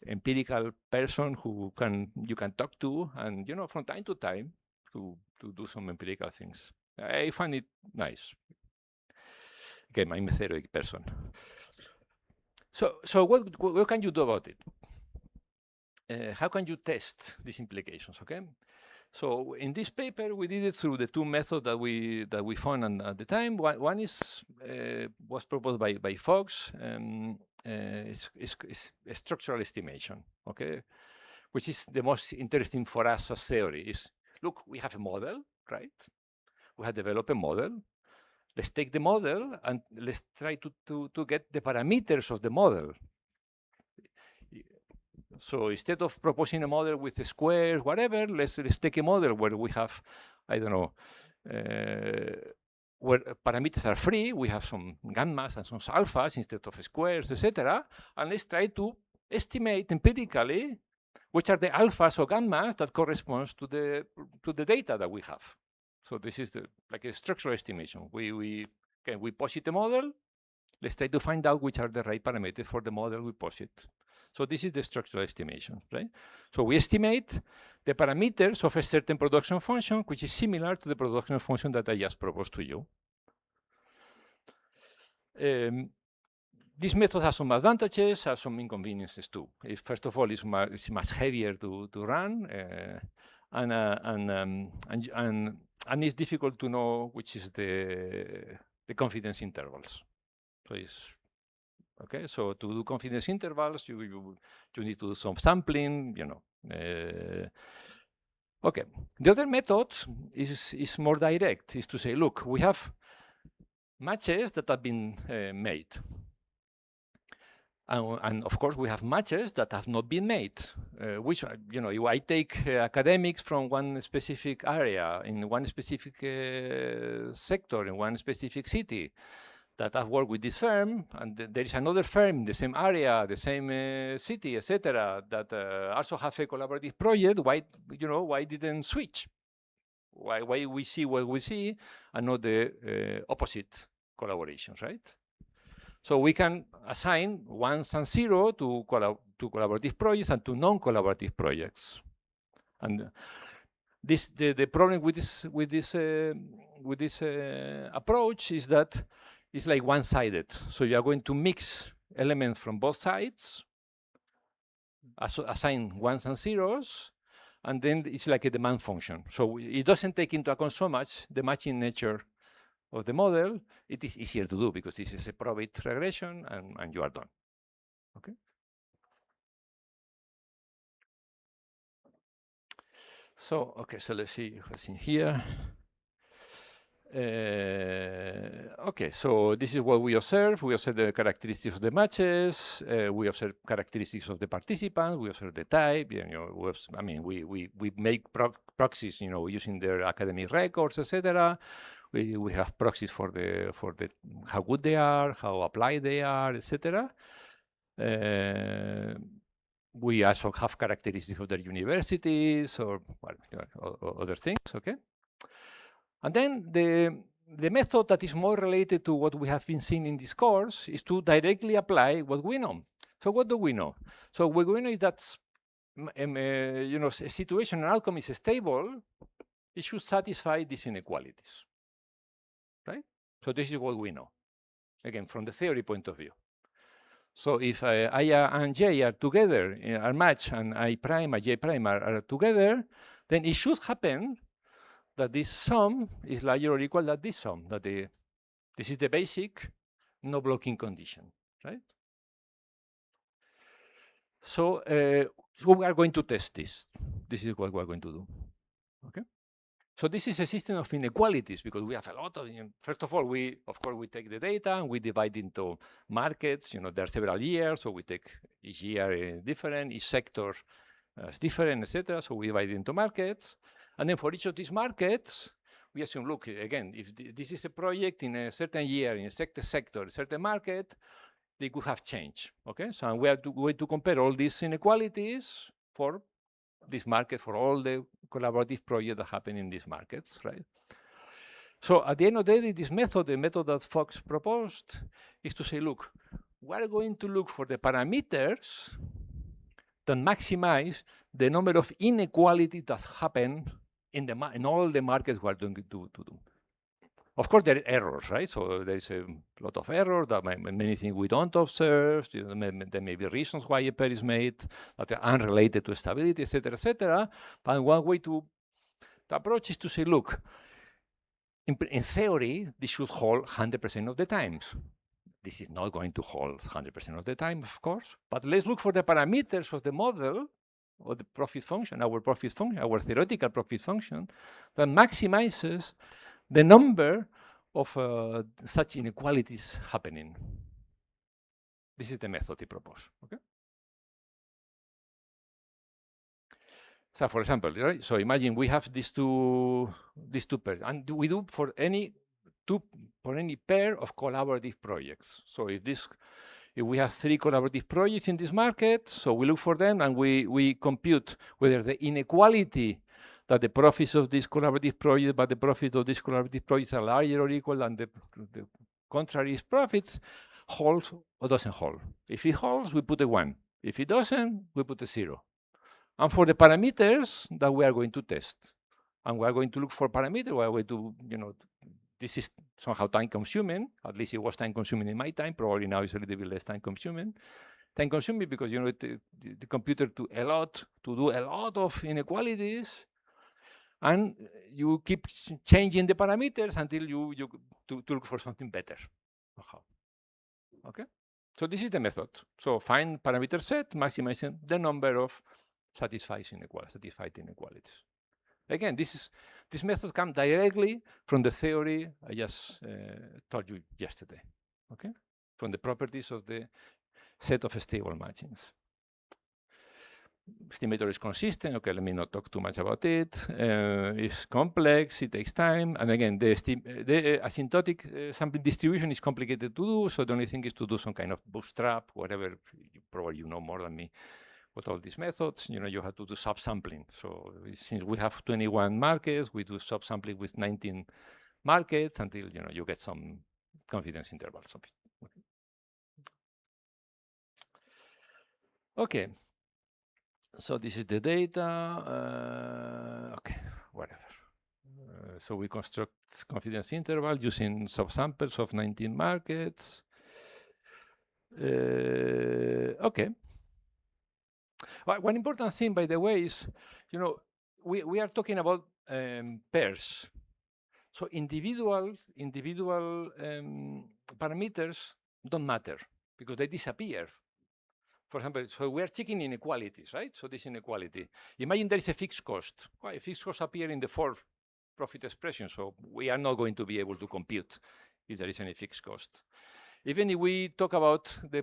empirical person who you can talk to, and, you know, from time to time to do some empirical things. I find it nice. Again, I'm a theoretic person. So what can you do about it? How can you test these implications? Okay. So in this paper, we did it through the 2 methods that we found at the time. One is was proposed by Fox. It's a structural estimation, okay, which is the most interesting for us as theory. Is, look, we have a model, right? We have developed a model. Let's take the model and let's try to get the parameters of the model. So instead of proposing a model with a square, whatever, let's take a model where we have, I don't know, where parameters are free. We have some gammas and some alphas instead of squares, etc. And let's try to estimate empirically which are the alphas or gammas that corresponds to the data that we have. So this is like a structural estimation. We posit a model. Let's try to find out which are the right parameters for the model we posit. So this is the structural estimation, right? So we estimate the parameters of a certain production function, which is similar to the production function that I just proposed to you. this method has some advantages, has some inconveniences too. First of all, it's much heavier to run, and it's difficult to know which is the confidence intervals. So it's okay. So to do confidence intervals, you need to do some sampling, you know. Okay. The other method is more direct. Is to say, look, we have matches that have been made. And of course, we have matches that have not been made, which, you know, if I take academics from one specific area, in one specific sector, in one specific city, that have worked with this firm, and there is another firm in the same area, the same city, etc., that also have a collaborative project, why didn't switch? Why we see what we see and not the opposite collaborations, right? So we can assign ones and zero to collaborative projects and to non-collaborative projects. And the problem with this approach is that it's like one-sided. So you are going to mix elements from both sides, assign ones and zeros, and then it's like a demand function. So it doesn't take into account so much the matching nature of the model. It is easier to do because this is a probit regression, and you are done. Okay. So so let's see what's in here. Okay, so this is what we observe. We observe the characteristics of the matches. We observe characteristics of the participants. We observe the type. You know, we make proxies, you know, using their academic records, etc. We have proxies for the how good they are, how applied they are, etc. We also have characteristics of their universities or other things. Okay. And then the method that is more related to what we have been seeing in this course is to directly apply what we know. So what do we know? So what we know is that you know, a situation, an outcome is stable, it should satisfy these inequalities, right? So this is what we know, again, from the theory point of view. So if I and j are together, are matched, and I prime and j prime are together, then it should happen that this sum is larger or equal to this sum, that this is the basic no blocking condition, right? So we are going to test this. This is what we're going to do, okay? So this is a system of inequalities because we have a lot of, first of all, of course, we take the data and we divide into markets. You know, there are several years, so we take each year different, each sector is different, etc. So we divide into markets. And then for each of these markets, we assume, look, again, if this is a project in a certain year, in a certain sector, a certain market, they could have changed, okay? So we are going to compare all these inequalities for this market, for all the collaborative projects that happen in these markets, right? So at the end of the day, this method, the method that Fox proposed, is to say, look, we're going to look for the parameters that maximize the number of inequalities that happen in all the markets we are going to do. Of course, there are errors, right? So there's a lot of errors, that many things we don't observe. There may be reasons why a pair is made that are unrelated to stability, etc., etc. But one way to approach is to say, look, in theory, this should hold 100% of the times. This is not going to hold 100% of the time, of course. But let's look for the parameters of the model, or the profit function, our theoretical profit function, that maximizes the number of such inequalities happening. This is the method he proposed, okay? So for example, right? So imagine we have these two pairs, and we do for any pair of collaborative projects. So if we have 3 collaborative projects in this market, so we look for them and we compute whether the inequality that the profits of this collaborative project, but the profits of these collaborative projects are larger or equal than the contrary profits, holds or doesn't hold. If it holds, we put a 1. If it doesn't, we put a 0. And for the parameters that we are going to test, and we are going to look for parameters, we are going to, this is somehow time-consuming. At least it was time-consuming in my time. Probably now it's a little bit less time-consuming. Time-consuming because you know the computer to do a lot of inequalities, and you keep changing the parameters until you to look for something better. Okay. So this is the method. So find parameter set, maximizing the number of satisfied inequalities. Again, this method comes directly from the theory I just told you yesterday. Okay, from the properties of the set of stable matchings. Estimator is consistent. Okay, let me not talk too much about it. It's complex. It takes time. And again, the asymptotic sampling distribution is complicated to do. So the only thing is to do some kind of bootstrap, whatever. Probably you know more than me what all these methods. You know, you have to do subsampling. So since we have 21 markets, we do subsampling with 19 markets until you get some confidence intervals of it. Okay. So this is the data. Okay, whatever. So we construct confidence interval using subsamples of 19 markets. Okay. Well, one important thing, by the way, is we are talking about pairs. So individual parameters don't matter because they disappear. For example, so we are checking inequalities, right? So this inequality. Imagine there is a fixed cost. Well, fixed costs appear in the fourth profit expression, so we are not going to be able to compute if there is any fixed cost. Even if we talk about the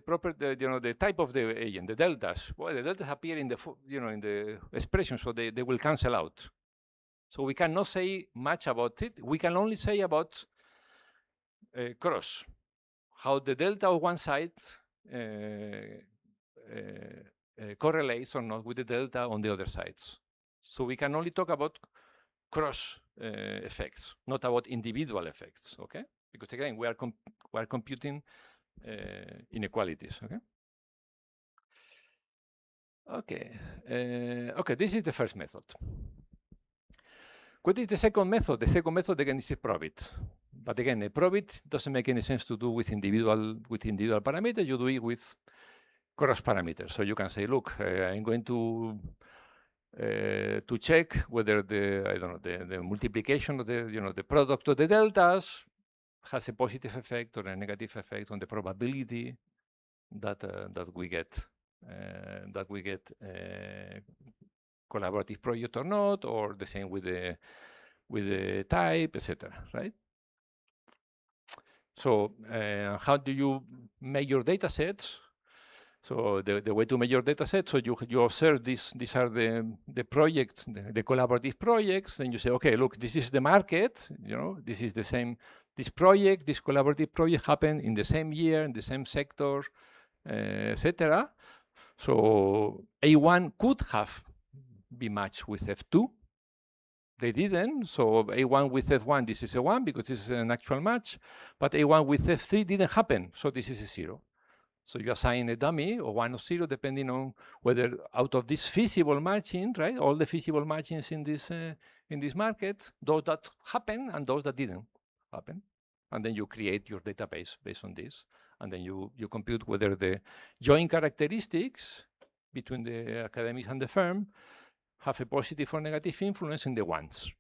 type of the agent, the deltas, well, the deltas appear in the in the expression, so they will cancel out. So we cannot say much about it. We can only say about cross, how the delta of one side correlates or not with the delta on the other sides. So we can only talk about cross effects, not about individual effects, okay? Because again, we are computing inequalities, okay? Okay, okay, this is the first method. What is the second method? The second method, again, is a probit. But again, a probit doesn't make any sense to do with individual parameters. You do it with cross parameters. So you can say, look, I'm going to check whether the multiplication of the product of the deltas has a positive effect or a negative effect on the probability that we get collaborative project or not, or the same with the type, etc. Right? So how do you measure data sets? So the way to measure data sets, so you observe these are the projects, the collaborative projects, and you say, okay, look, this is the market, this is the same, this collaborative project happened in the same year, in the same sector, etc. So A1 could have been matched with F2. They didn't, so A1 with F1, this is a 1 because this is an actual match, but A1 with F3 didn't happen, so this is a 0. So you assign a dummy or 1 or 0 depending on whether out of this feasible matching, right? All the feasible matchings in this market, those that happen and those that didn't happen, and then you create your database based on this, and then you compute whether the joint characteristics between the academic and the firm have a positive or negative influence in the ones.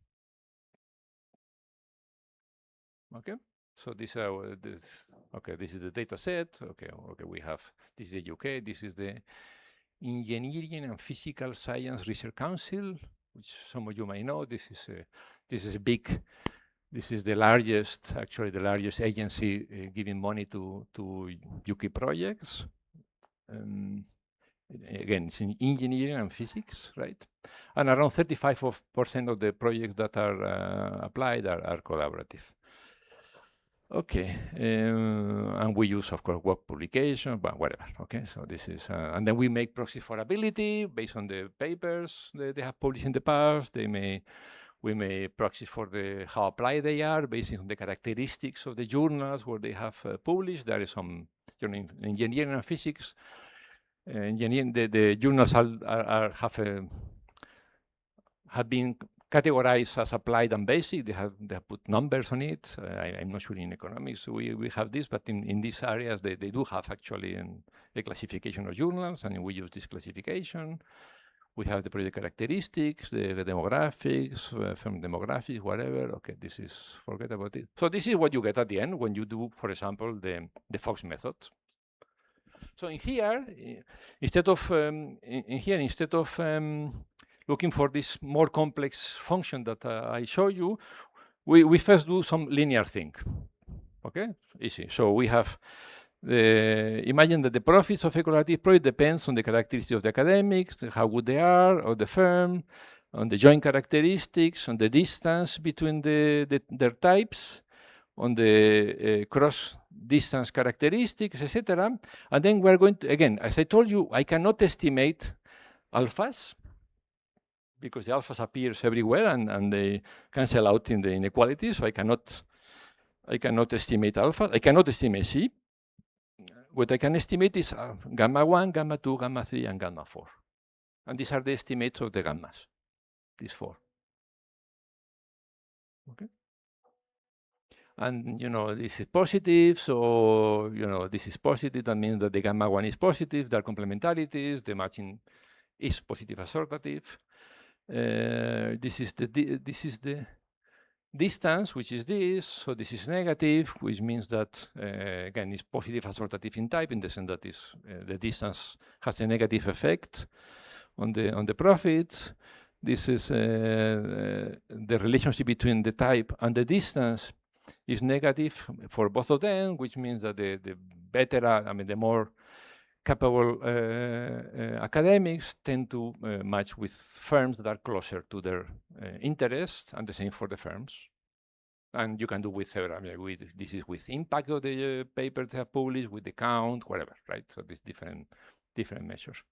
Okay. So this is the data set. Okay, we have this is the UK. This is the Engineering and Physical Science Research Council, which some of you may know. This is big. This is the largest agency giving money to UK projects. Again, it's in engineering and physics, right? And around 35% of the projects that are applied are collaborative. Okay, and we use, of course, web publication, but whatever. Okay, so this is, and then we make proxies for ability based on the papers they have published in the past. We may proxies for how applied they are based on the characteristics of the journals where they have published. There is some, in engineering and physics. The journals have been categorized as applied and basic. They have put numbers on it. I'm not sure in economics we have this, but in these areas they do have actually a classification of journals, and we use this classification. We have the project characteristics, the demographics, from demographics, whatever. Okay, this is, forget about it. So this is what you get at the end when you do, for example, the Fox method. So in here, instead of looking for this more complex function that I show you, we first do some linear thing. Okay, easy. So we have imagine that the profits of a collaborative project depends on the characteristics of the academics, how good they are, or the firm, on the joint characteristics, on the distance between their types, on the cross-distance characteristics, etc. And then we're going to, again, as I told you, I cannot estimate alphas, because the alphas appears everywhere and they cancel out in the inequality, so I cannot estimate alpha. I cannot estimate C. What I can estimate is gamma 1, gamma 2, gamma 3, and gamma 4. And these are the estimates of the gammas, these 4. Okay. And, this is positive, so, this is positive. That means that the gamma 1 is positive. There are complementarities. The matching is positive assortative. This is the distance, which is this. So this is negative, which means that, again, it's positive assortative in type, in the sense that the distance has a negative effect on the profits. This is the relationship between the type and the distance is negative for both of them, which means that the better, the more capable academics tend to match with firms that are closer to their interests, and the same for the firms. And you can do with several, this is with impact of the papers they have published, with the count, whatever, right? So these different measures.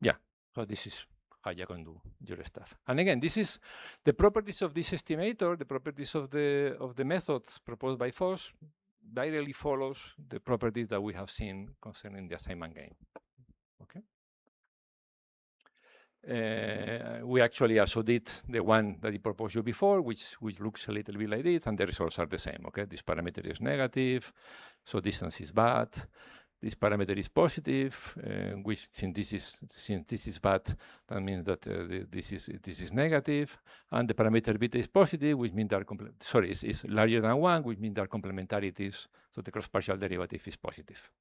Yeah, so this is how you can do your stuff. And again, this is the properties of this estimator, the properties of the methods proposed by Foss, directly follows the properties that we have seen concerning the assignment game. Okay. We actually also did the one that I proposed you before, which looks a little bit like this, and the results are the same. Okay, this parameter is negative, so distance is bad. This parameter is positive, which since this is bad, that means that this is negative, and the parameter beta is positive, which means is larger than 1, which means there are complementarities. So the cross partial derivative is positive.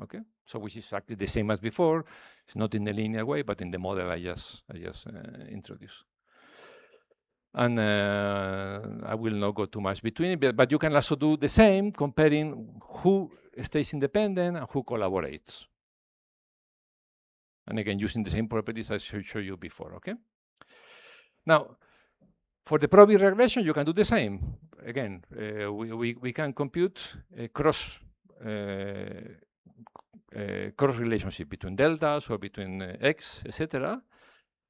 Okay, so which is exactly the same as before. It's not in the linear way, but in the model I just introduced. And I will not go too much between it, but you can also do the same, comparing who stays independent and who collaborates. And again, using the same properties as I showed you before, okay? Now, for the probit regression, you can do the same. Again, we can compute a cross relationship between deltas or between x, etc.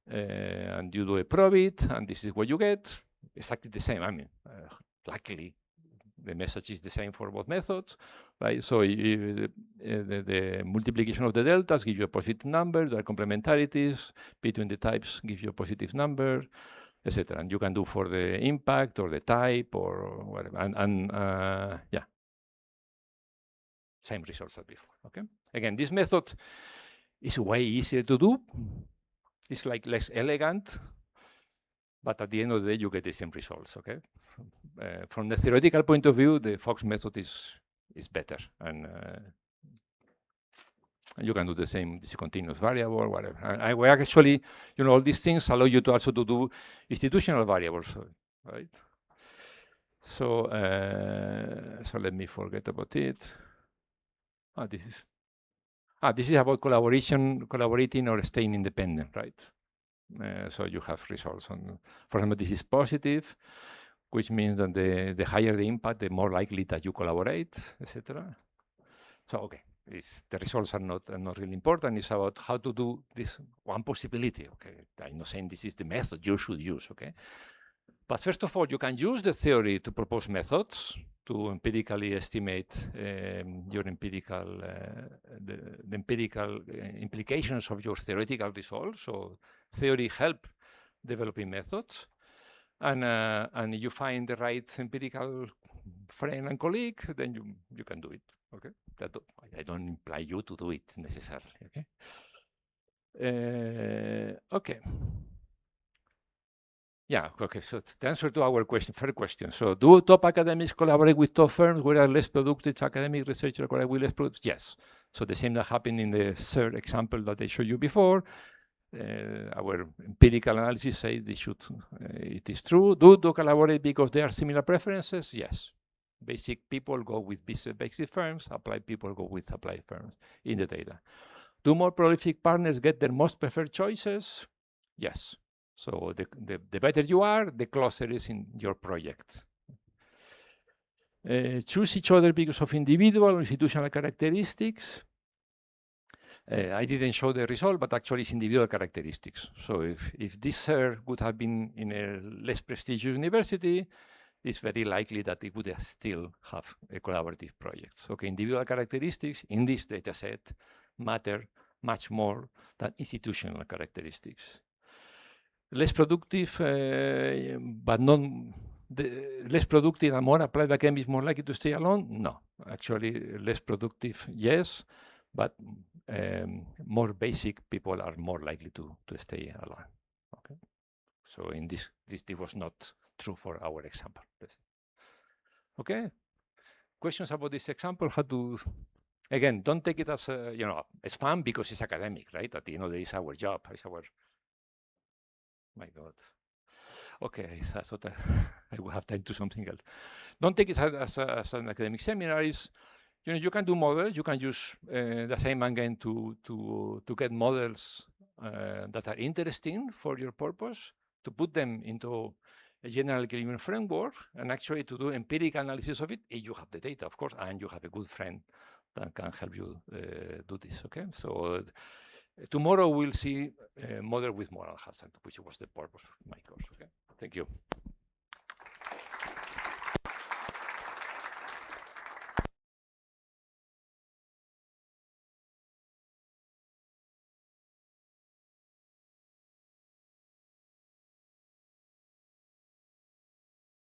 And you do a probit, and this is what you get. Exactly the same. Luckily, the message is the same for both methods, right? So the multiplication of the deltas gives you a positive number. There are complementarities between the types, give you a positive number, etc. And you can do for the impact or the type or whatever. And yeah, same results as before. Okay. Again, this method is way easier to do. It's like less elegant, but at the end of the day, you get the same results. Okay. From the theoretical point of view, the Fox method is better, and you can do the same. This continuous variable, whatever. We actually, all these things allow you to also to do institutional variables, right? So, so let me forget about it. This is about collaborating or staying independent, right? So you have results on, for example, this is positive, which means that the higher the impact, the more likely that you collaborate, etc. So, okay, the results are not really important. It's about how to do this one possibility. Okay, I'm not saying this is the method you should use. Okay, but first of all, you can use the theory to propose methods. to empirically estimate your empirical, the empirical implications of your theoretical results. So theory help developing methods. And you find the right empirical friend and colleague, then you can do it. Okay, I don't imply you to do it necessarily. Okay. Okay. Yeah, okay, so the answer to our question, first question. So do top academics collaborate with top firms, whereas less productive academic researchers collaborate with less productive? Yes. So the same that happened in the third example that I showed you before. Our empirical analysis say they should, it is true. Do collaborate because there are similar preferences? Yes. Basic people go with basic firms, applied people go with applied firms in the data. Do more prolific partners get their most preferred choices? Yes. So the better you are, the closer it is in your project. Choose each other because of individual or institutional characteristics. I didn't show the result, but actually it's individual characteristics. So if this would have been in a less prestigious university, it's very likely that it would still have a collaborative project. Okay, individual characteristics in this data set matter much more than institutional characteristics. Less productive, but less productive and more applied academics more likely to stay alone? No, actually less productive, yes, but more basic people are more likely to stay alone. Okay, so in this was not true for our example. Okay, questions about this example? How to, again, don't take it as it's fun because it's academic, right? At the end of the day, it's our job, it's our. My God. Okay, I thought I would have time to something else. Don't take it as an academic seminar. You can do models. You can use the same again to get models that are interesting for your purpose, to put them into a general equilibrium framework, and actually to do empirical analysis of it if you have the data, of course, and you have a good friend that can help you do this. Okay, so. Tomorrow we'll see model with moral hazard, which was the purpose of my course. Okay, thank you.